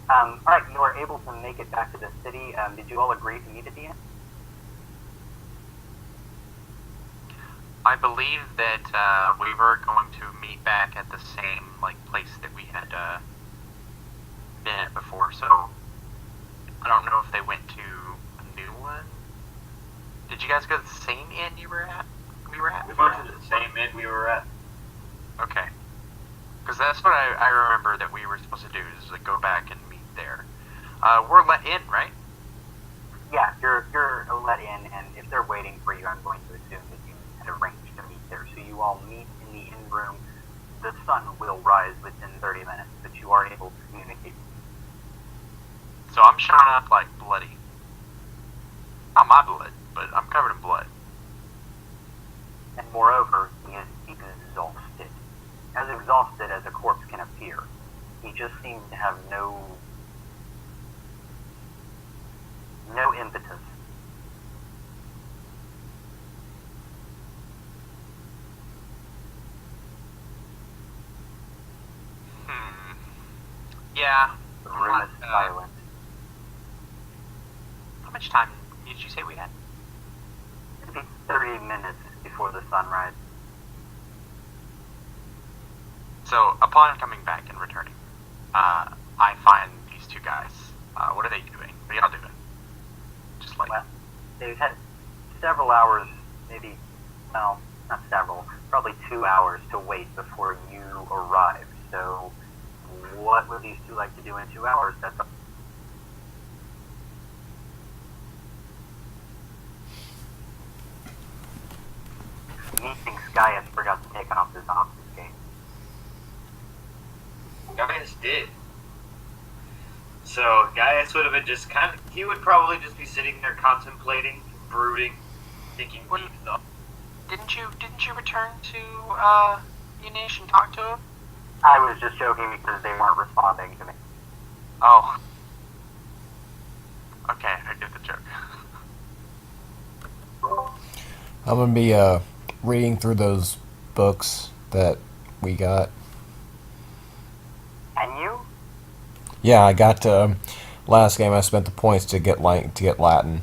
A: Alright, you are able to make it back to the city. Did you all agree to meet at the end?
B: I believe that we were going to meet back at the same place that we had been at before. So I don't know if they went to a new one. Did you guys go to the same inn you were at? We were at.
C: We went to the same inn we were at.
B: Okay, because that's what I remember that we were supposed to do is go back and meet there. We're let in, right?
A: Yeah, you're let in, and if they're waiting for you, I'm going to assume that you had arranged to meet there. So you all meet in the inn room. The sun will rise within 30 minutes, but you are able to communicate.
B: So I'm showing up like bloody. Not my blood, but I'm covered in blood.
A: And moreover, he is exhausted. As exhausted as a corpse can appear. he just seems to have no impetus.
B: Yeah.
A: The room is silent.
B: How much time did you say we had?
A: Maybe 30 minutes before the sunrise.
B: So, upon coming back and returning, I find these two guys. What are they doing? What are y'all doing? Just like...
A: Well, they've had several hours, maybe, well, not several, probably 2 hours to wait before you arrived. So, what would these two like to do in 2 hours? That's he thinks Gaius forgot to take off his obfuscate.
C: Gaius did. So Gaius would have been just he would probably just be sitting there contemplating, brooding, thinking deep thought.
B: Didn't you return to Yinsh and talk to him?
A: I was just joking because they weren't responding to me.
B: Oh. Okay, I get the joke.
D: I'm gonna be reading through those books that we got.
A: Can you?
D: Yeah, I got last game. I spent the points to get Latin.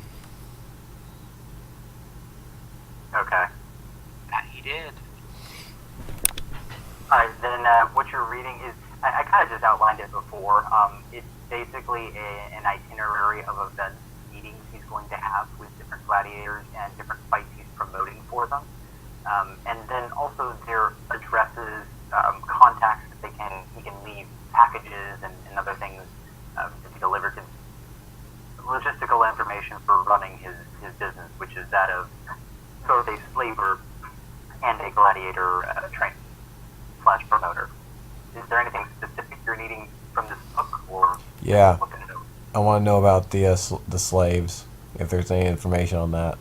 A: Okay.
B: That he did.
A: Alright, then what you're reading is, I kind of just outlined it before. It's basically an itinerary of events, meetings he's going to have with different gladiators and different fights he's promoting for them. And then also there addresses contacts that he can leave packages and other things to be delivered to logistical information for running his business, which is that of both a slaver and a gladiator trainer / promoter. Is there anything specific you're needing from this book, or
D: Yeah,
A: looking it over?
D: I want to know about the slaves. If there's any information on that.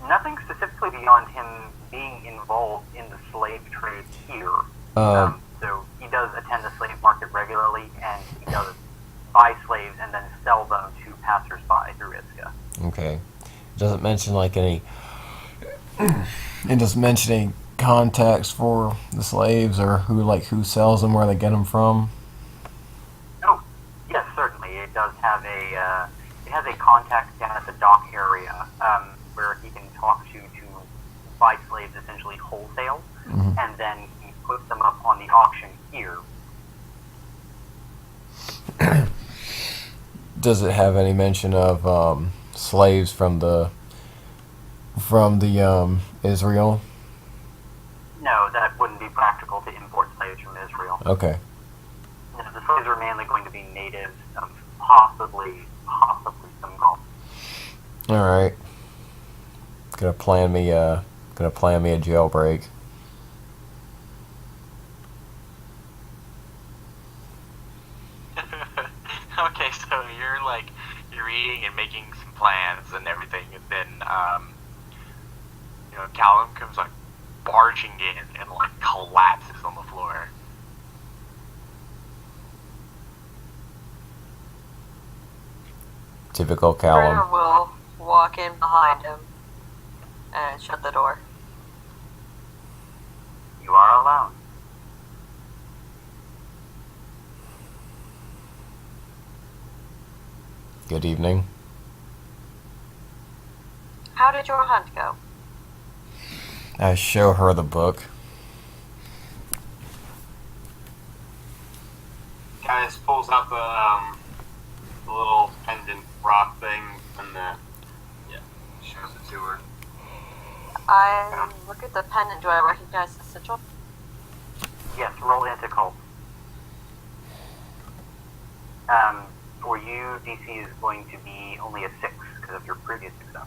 A: Nothing specifically beyond him being involved in the slave trade here. So he does attend the slave market regularly, and he does buy slaves and then sell them to passersby through Iska.
D: Okay. It doesn't mention like any. It doesn't mention any contacts for the slaves or who sells them, where they get them from.
A: Oh, yes, certainly. It does have it has a contact down at the dock area where he can talk to buy slaves essentially wholesale, and then he puts them up on the auction here.
D: Does it have any mention of slaves from the Israel?
A: No, that wouldn't be practical to import slaves from Israel.
D: Okay.
A: No, the slaves are mainly going to be natives, possibly some Gulf.
D: All right. Gonna plan me a jailbreak.
B: Okay, so you're eating and making some plans and everything, and then Calum comes barging in and collapses on the floor.
D: Typical
E: Brenner
D: Calum.
E: will walk in behind him and shut the door.
A: You are alone.
D: Good evening.
E: How did your hunt go?
D: I show her the book.
C: Gaius pulls out the little pendant rock thing and shows it to her.
E: I look at the pendant. Do I recognize the sigil?
A: Yes, roll into cult. For you, DC is going to be only a 6 because of your previous success.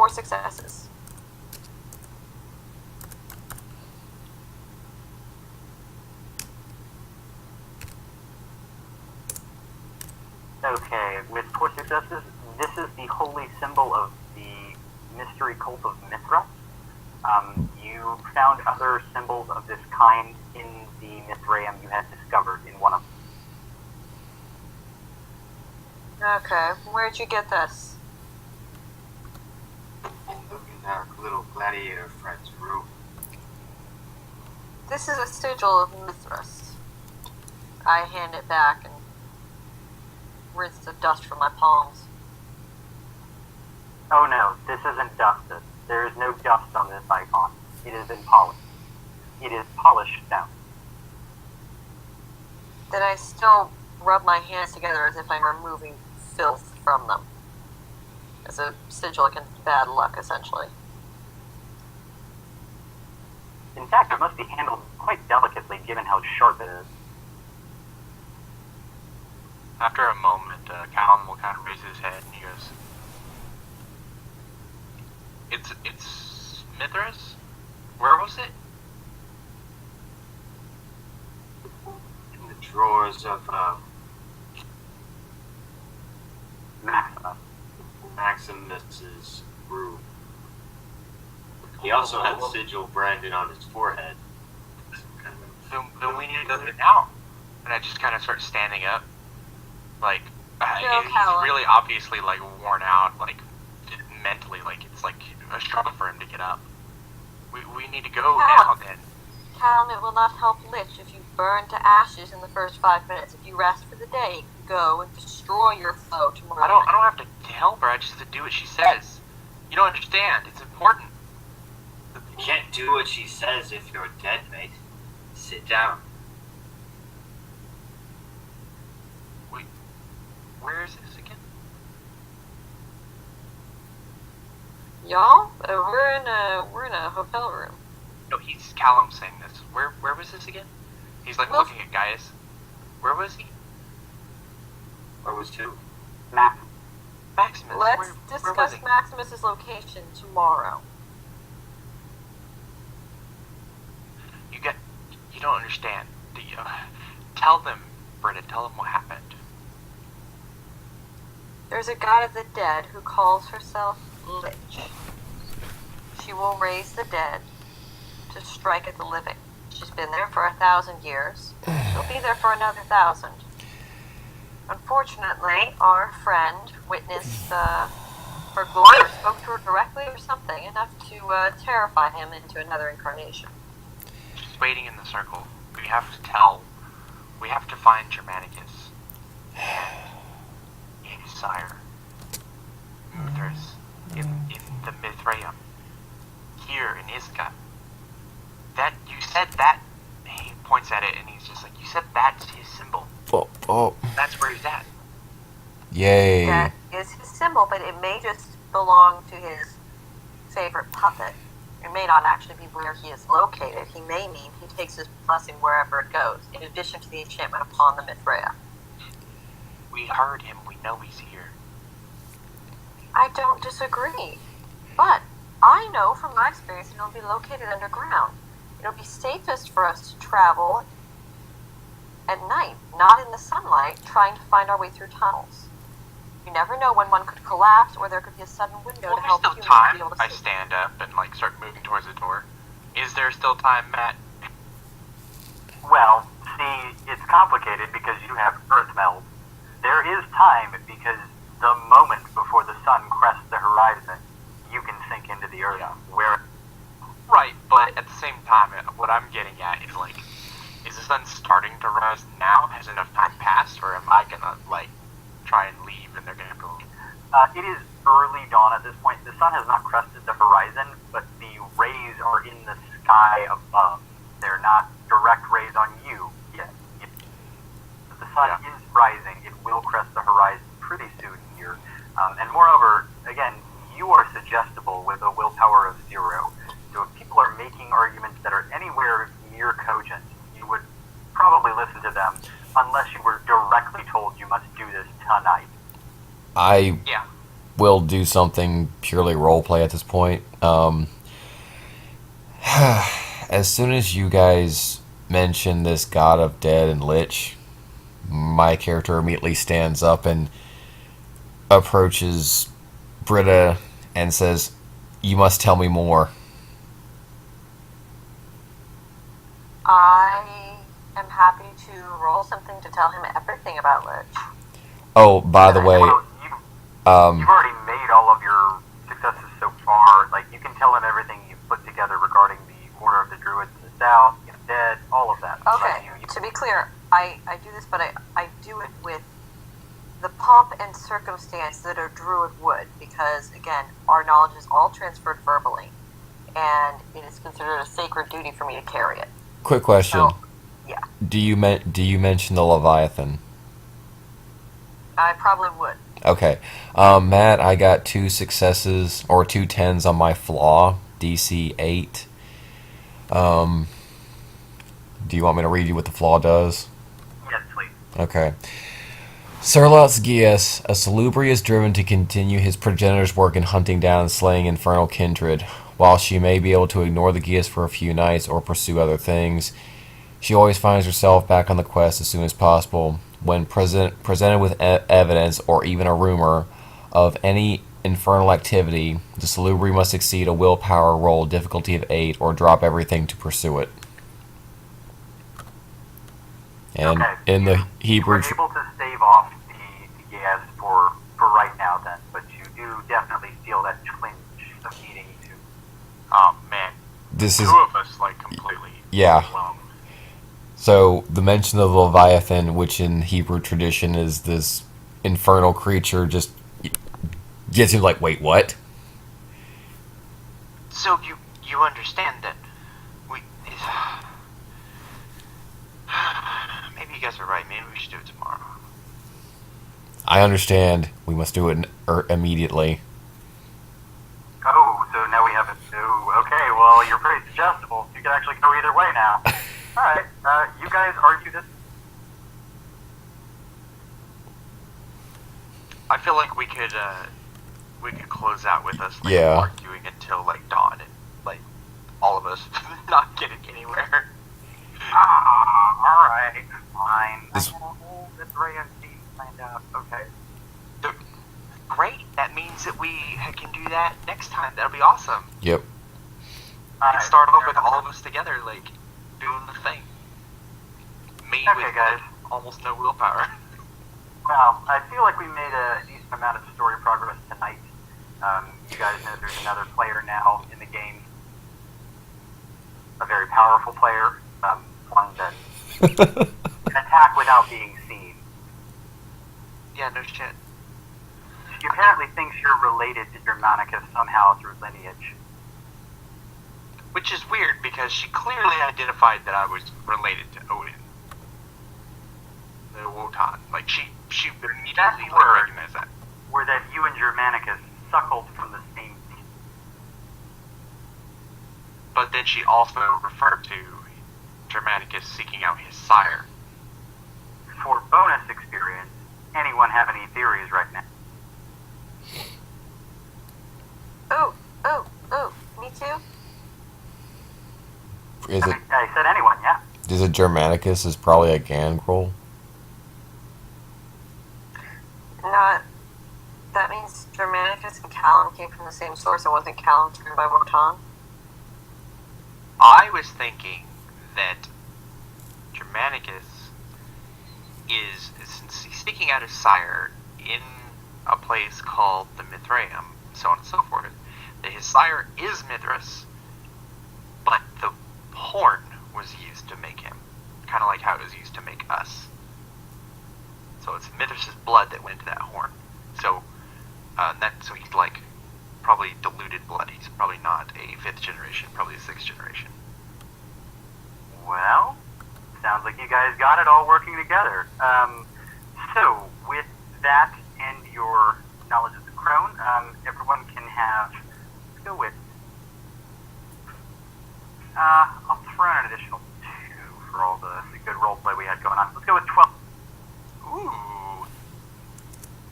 E: 4 successes.
A: Okay, with 4 successes, this is the holy symbol of the mystery cult of Mithra. You found other symbols of this kind in the Mithraeum you had discovered in one of them.
E: Okay, where'd you get this?
C: Look in our little gladiator friend's room.
E: This is a sigil of Mithras. I hand it back and rinse the dust from my palms.
A: Oh no, this isn't dusted. There is no dust on this icon. It has been polished. It is polished now.
E: Then I still rub my hands together as if I'm removing filth from them. As a sigil against bad luck, essentially.
A: In fact, it must be handled quite delicately given how sharp it is.
B: After a moment, Calum will kind of raise his head and he goes, It's Mithras? Where was it?
C: In the drawers of Maximus's room. He also had the sigil branded on his forehead.
B: Then we need to go there now. And I just kind of start standing up. Like, he's
E: Calum.
B: really obviously, like, worn out, like, mentally, like, it's like a struggle for him to get up. We need to go now, then.
E: Calum, it will not help Lich if you burn to ashes in the first 5 minutes. If you rest for the day, go and destroy your foe tomorrow.
B: I don't have to help her, I just have to do what she says. You don't understand, it's important.
C: You can't do what she says if you're dead, mate. Sit down.
B: Wait, where is this again?
E: Y'all, we're in a hotel room.
B: No, he's Callum saying this. Where was this again? He's like
E: Well,
B: looking at Gaius. Where was he?
C: Where was two?
B: Maximus.
E: Let's
B: where was
E: discuss
B: he?
E: Maximus's location tomorrow.
B: You don't understand. Tell them, Britta, tell them what happened.
E: There's a god of the dead who calls herself Lich. She will raise the dead to strike at the living. She's been there for 1,000 years. She'll be there for another 1,000. Unfortunately, our friend witnessed her glory, or spoke to her directly or something, enough to terrify him into another incarnation.
B: She's waiting in the circle. We have to find Germanicus and his sire, Mithras, in the Mithraeum, here in Isca. You said that, he points at it and he's just like, you said that's his symbol.
D: Oh.
B: That's where he's at.
D: Yay.
E: That is his symbol, but it may just belong to his favorite puppet. It may not actually be where he is located. He may mean he takes his blessing wherever it goes, in addition to the enchantment upon the Mithraea.
B: We heard him. We know he's here.
E: I don't disagree. But I know from my experience it'll be located underground. It'll be safest for us to travel at night, not in the sunlight, trying to find our way through tunnels. You never know when one could collapse or there could be a sudden window to help
B: there's
E: humans
B: still time.
E: be able to
B: I
E: see.
B: stand up and like start moving towards the door. Is there still time, Matt?
A: Well, see, it's complicated because you have earth meld. There is time because the moment before the sun crests the horizon, you can sink into the earth. Where
B: Right, but at the same time, what I'm getting at is like, is the sun starting to rise now? Has enough time passed, or am I gonna like try and leave and they're gonna have to leave?
A: it is early dawn at this point. The sun has not crested the horizon, but the rays are in the sky above. They're not direct rays on you yet. The sun is rising. It will crest the horizon pretty soon here. And moreover, again, you are suggestible with a willpower of 0. So if people are making arguments that are anywhere near cogent, you would probably listen to them unless you were directly told you must do this tonight.
D: I
B: Yeah.
D: will do something purely roleplay at this point. As soon as you guys mention this god of dead and lich, my character immediately stands up and approaches Britta and says, "You must tell me more."
E: I am happy to roll something to tell him everything about Lich.
D: Oh, by the way,
A: Well, you've already made all of your successes so far. Like, you can tell him everything you've put together regarding the Order of the Druids in the South, dead, all of that.
E: Okay, to be clear, I do this, but I do it with the pomp and circumstance that a druid would, because, again, our knowledge is all transferred verbally, and it is considered a sacred duty for me to carry it.
D: quick question.
E: So, yeah,
D: Do you mention the Leviathan?
E: I probably would.
D: Okay. Matt, I got 2 successes, or 2 10s on my flaw, DC.8. Do you want me to read you what the flaw does?
A: Yes, please.
D: Okay. Serlots Gias, a Salubri, is driven to continue his progenitor's work in hunting down and slaying infernal kindred. While she may be able to ignore the Gias for a few nights or pursue other things, she always finds herself back on the quest as soon as possible. When presented with evidence or even a rumor of any infernal activity, the Salubri must succeed a willpower roll difficulty of 8 or drop everything to pursue it. And
A: Okay.
D: in the Hebrew...
A: You were able to stave off the gas for right now, then, but you do definitely feel that twinge of needing to.
B: Oh man,
D: This
B: two
D: is...
B: of us like completely.
D: Yeah.
B: Alone.
D: So, the mention of the Leviathan, which in Hebrew tradition is this infernal creature, just gets you like, wait, what?
B: So you understand that we maybe you guys are right. Maybe we should do it tomorrow.
D: I understand. We must do it immediately.
A: Oh, so now we have a. Oh, okay, well, you're pretty suggestible. You can actually go either way now. Alright, you guys argue this.
B: I feel like we could close out with us like
D: Yeah.
B: arguing until like dawn and like all of us not getting anywhere.
A: Alright, fine.
D: This-
A: I'm gonna hold the Dre and Steve find out. Okay.
B: Great. That means that we can do that next time. That'll be awesome.
D: Yep.
B: And start off with all of us together, like doing the thing. Me
A: Okay,
B: with
A: guys.
B: like, almost no willpower.
A: Well, I feel like we made a decent amount of story progress tonight. You guys know there's another player now in the game. A very powerful player. One that can attack without being seen.
B: Yeah, no shit.
A: She apparently thinks you're related to Germanicus somehow through lineage.
B: Which is weird because she clearly identified that I was related to Odin. The Wotan. Like she immediately like,
A: word.
B: recognized that.
A: Were that you and Germanicus suckled from the same seed.
B: But then she also referred to Germanicus seeking out his sire.
A: For bonus experience, anyone have any theories right now?
E: Ooh, me too?
D: Is it
A: I said anyone, yeah.
D: Germanicus is probably a gangrel?
E: Not. That means Germanicus and Calum came from the same source. It wasn't Calum turned by Wotan.
B: I was thinking that Germanicus is seeking out his sire in a place called the Mithraeum, so on and so forth. That his sire is Mithras, but the horn was used to make him, kind of like how it was used to make us. So it's Mithras' blood that went into that horn. So so he's like probably diluted blood. He's probably not a 5th generation, probably a 6th generation.
A: Well, sounds like you guys got it all working together. So, with that and your knowledge of the crone, everyone can have, let's go with, I'll throw in an additional 2 for all the good roleplay we had going on. Let's go with 12.
B: Ooh.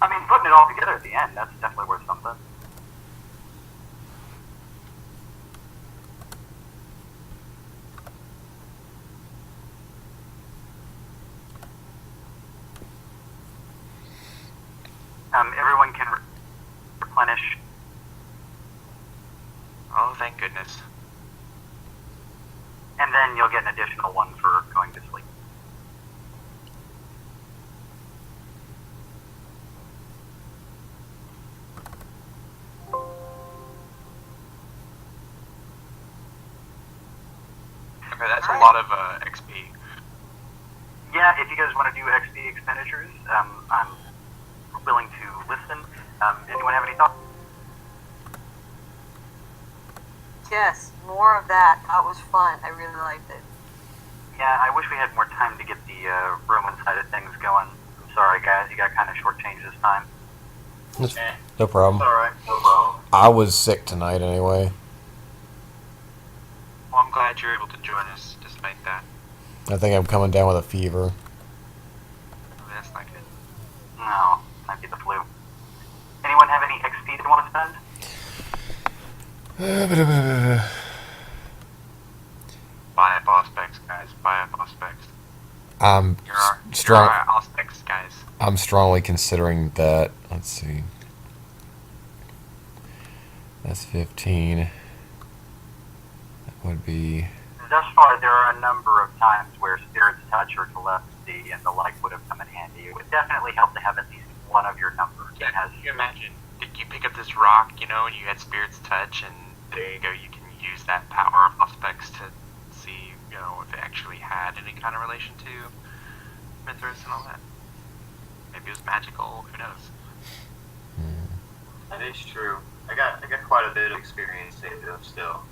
A: I mean, putting it all together at the end, that's definitely worth something. Everyone can replenish.
B: Oh, thank goodness.
A: And then you'll get an additional one for going to sleep.
B: Okay, that's a lot of XP.
A: Yeah, if you guys want to do XP expenditures, I'm willing to listen. Anyone have any thoughts?
E: Yes, more of that. That was fun. I really liked it.
A: Yeah, I wish we had more time to get the Roman side of things going. I'm sorry, guys. You got kind of shortchanged this time.
D: No problem.
C: Alright, no problem.
D: I was sick tonight anyway.
B: Well, I'm glad you're able to join us despite that.
D: I think I'm coming down with a fever.
B: That's not good.
A: No, might be the flu. Anyone have any XP they want to spend?
B: Buy up aspects, guys. Buy up aspects.
D: I'm
B: You're our
D: strong.
B: aspects, guys.
D: I'm strongly considering that. Let's see. That's 15. That would be.
A: Thus far, there are a number of times where Spirit's Touch or Telepathy and the like would have come in handy. It would definitely help to have at least one of your numbers.
B: Yeah,
A: It has,
B: can you imagine? Did you pick up this rock, and you had Spirit's Touch, and there you go, you can use that power of aspects to see, if it actually had any kind of relation to Mithras and all that. Maybe it was magical, who knows?
C: That is true. I got quite a bit of experience saved up still.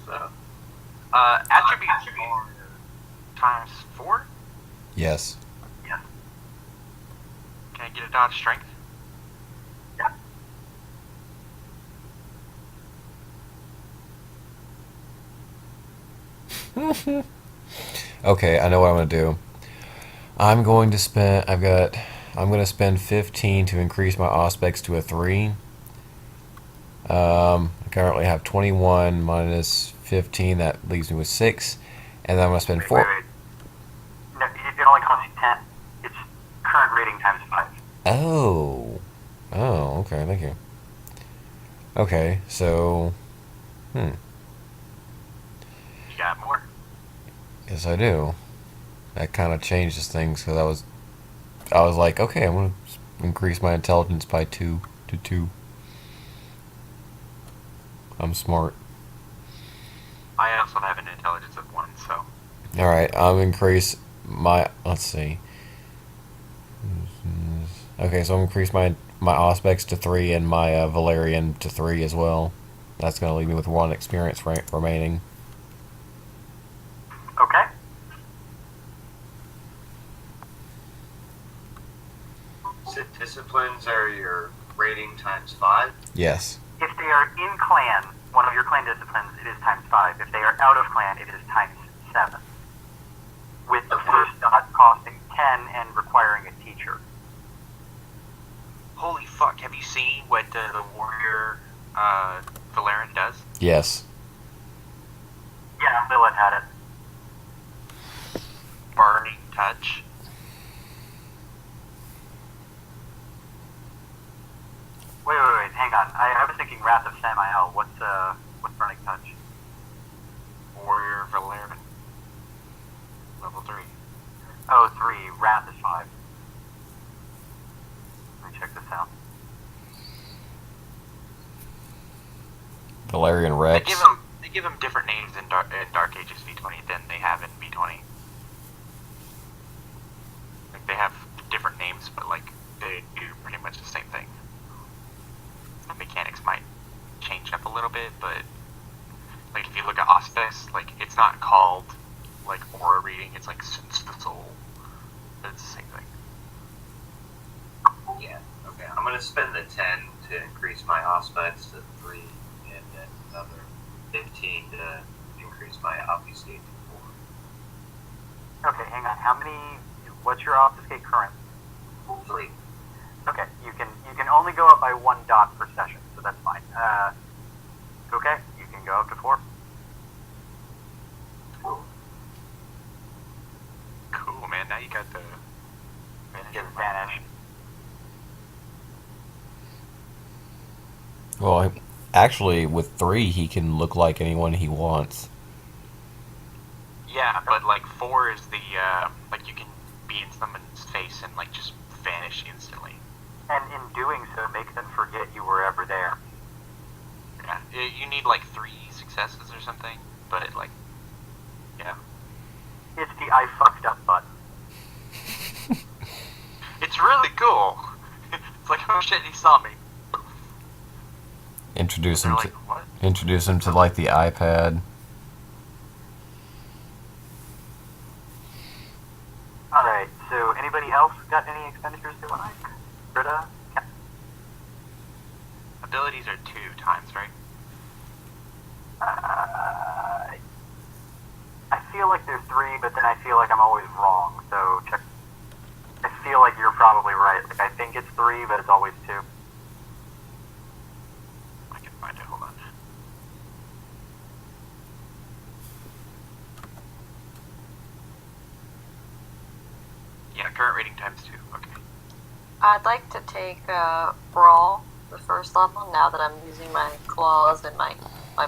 C: So
B: Attributes are times 4?
D: Yes.
A: yeah.
B: Can I get a dodge strength?
A: Yeah.
D: Okay, I know what I'm gonna do. I'm going to spend 15 to increase my aspects to a 3. I currently have 21 minus 15, that leaves me with 6. And then I'm gonna spend 4.
A: Wait. No, it only costs you 10. It's current rating times 5.
D: Oh. Oh, okay, thank you. Okay, so
B: You got more.
D: yes I do. That kind of changes things because I was like, okay, I'm gonna increase my intelligence by 2 to 2. I'm smart.
B: I also have an intelligence of 1, so.
D: All right, I'm increase my. Let's see. Okay, so I'm increase my aspects to 3 and my Valerian to 3 as well. That's gonna leave me with 1 experience remaining.
A: Okay.
C: disciplines are your rating times 5.
D: Yes.
A: If they are in clan, one of your clan disciplines, it is times 5. If they are out of clan, it is times 7. With the first dot costing 10 and requiring a teacher.
B: Holy fuck, have you seen what the warrior Valerian does?
D: Yes.
A: Yeah, Lilith had it.
B: Burning touch.
A: Wait, hang on. I was thinking Wrath of Samael. What's Burning Touch?
B: Warrior Valerian. Level 3.
A: Oh, 3. Wrath is 5. Let me check this out.
D: Valerian
B: They
D: Rex.
B: give them different names in Dark Ages V20 than they have in V20. Like they have different names, but like they do pretty much the same thing. The mechanics might change up a little bit, but like if you look at Auspice, like it's not called like aura reading, it's like sense the soul. But it's the same thing.
C: Yeah. Okay. I'm gonna spend the 10 to increase my aspects to 3, and then another 15 to increase my obfuscate to 4.
A: Okay, hang on. How many? What's your obfuscate current?
C: 3.
A: Okay, you can only go up by 1 dot per session, so that's fine. Okay, you can go up to 4.
B: Cool, man. Now you got the
A: Get Spanish.
D: Well, actually, with 3, he can look like anyone he wants.
B: Yeah, but like 4 is the like you can be in someone's face and like just vanish instantly.
A: And in doing so, make them forget you were ever there.
B: Yeah, you need like 3 successes or something, but like, yeah,
A: It's the I fucked up button.
B: it's really cool. It's like, oh shit, he saw me.
D: Introduce
B: They're
D: him
B: like,
D: to
B: what?
D: introduce him to like the iPad.
A: Alright, so anybody else got any expenditures they want to make? Britta?
B: Abilities are 2 times, right?
A: I feel like there's 3, but then I feel like I'm always wrong, so check. I feel like you're probably right. Like, I think it's 3, but it's always 2.
B: I can find it. Hold on. Yeah, current rating times 2. Okay.
E: I'd like to take Brawl, the first level, now that I'm using my claws and my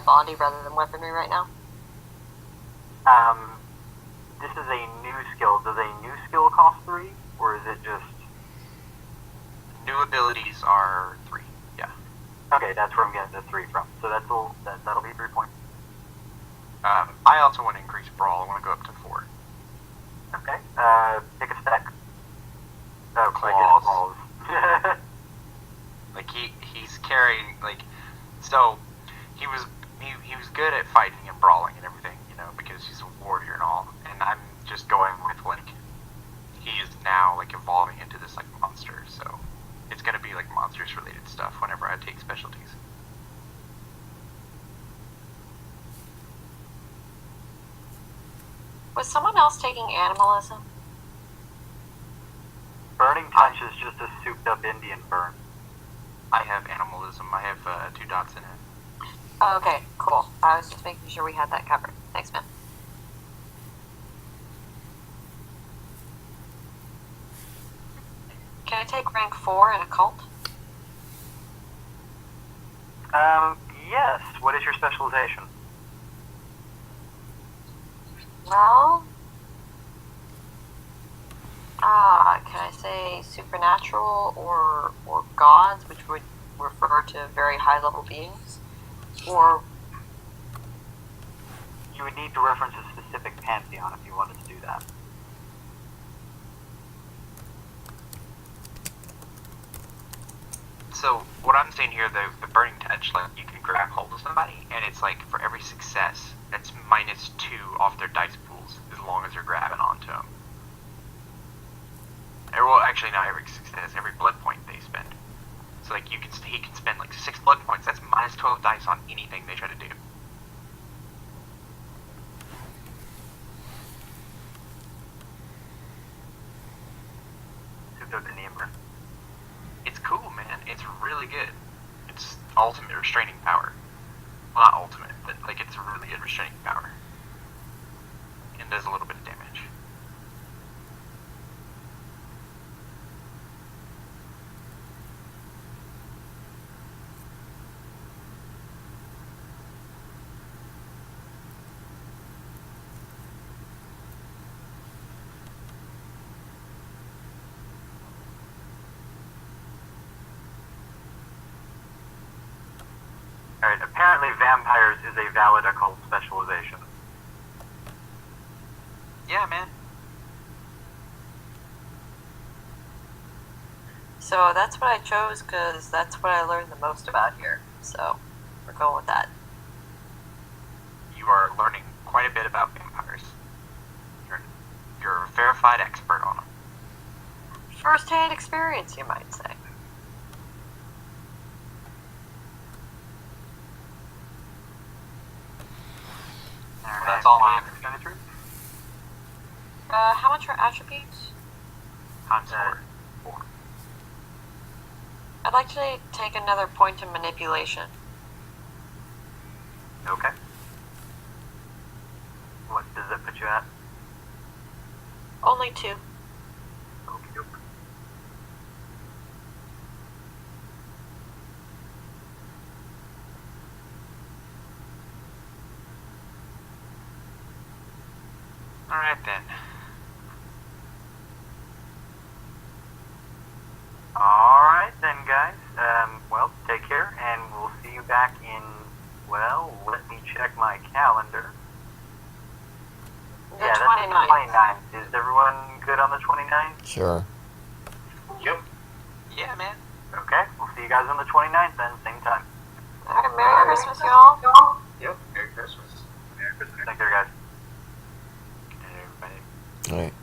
E: body rather than weaponry right now.
A: This is a new skill. Does a new skill cost 3, or is it just...
B: New abilities are 3. Yeah.
A: Okay, that's where I'm getting the 3 from. So that'll be 3 points.
B: I also want to increase brawl. I want to go up to 4.
A: Okay, pick a spec. Oh,
B: Claws.
A: claws.
B: Like he's carrying like, so he was good at fighting and brawling and everything, you know, because he's a warrior and all. And I'm just going with like, he is now like evolving into this like monster. So it's gonna be like monsters related stuff whenever I take specialties.
E: Was someone else taking animalism?
A: Burning Touch is just a souped up Indian burn.
B: I have animalism. I have 2 dots in it.
E: Oh, okay, cool. I was just making sure we had that covered. Thanks, man. Can I take rank 4 in occult?
A: Yes. What is your specialization?
E: Well, can I say supernatural or gods, which would refer to very high level beings? Or
A: You would need to reference a specific pantheon if you wanted to do that.
B: So what I'm saying here, the burning touch, like you can grab hold of somebody, and it's like for every success, it's -2 off their dice pools as long as you're grabbing onto them. Well, actually, not every success, every blood point they spend. So like he can spend like 6 blood points. That's -12 dice on anything they try to do.
A: Souped up Indian burn.
B: It's cool, man. It's really good. It's ultimate restraining power. Well, not ultimate, but like it's a really good restraining power. And does a little bit of damage.
A: Alright, apparently vampires is a valid occult specialization.
B: Yeah, man.
E: so that's what I chose because that's what I learned the most about here. So we're going with that.
B: You are learning quite a bit about vampires. You're a verified expert on them.
E: First-hand experience, you might say.
A: Alright,
B: That's all I have.
A: expenditures?
E: How much are attributes?
B: Times
A: Uh,
B: 4.
A: 4.
E: I'd like to take another point of manipulation.
A: Okay. What does that put you at?
E: Only 2.
A: Okey doke.
B: Alright then.
A: Alright then, guys. Well, take care, and we'll see you back in, well, let me check my calendar.
E: The
A: Yeah, that's
E: 29th.
A: the 29th. Is everyone good on the 29th?
D: Sure.
C: Yep.
B: Yeah, man.
A: Okay, we'll see you guys on the 29th then, same time.
E: Alright, Merry Christmas, y'all.
C: Yep. Merry Christmas.
A: Merry Christmas. Take care, guys.
B: Good night, everybody.
D: All right.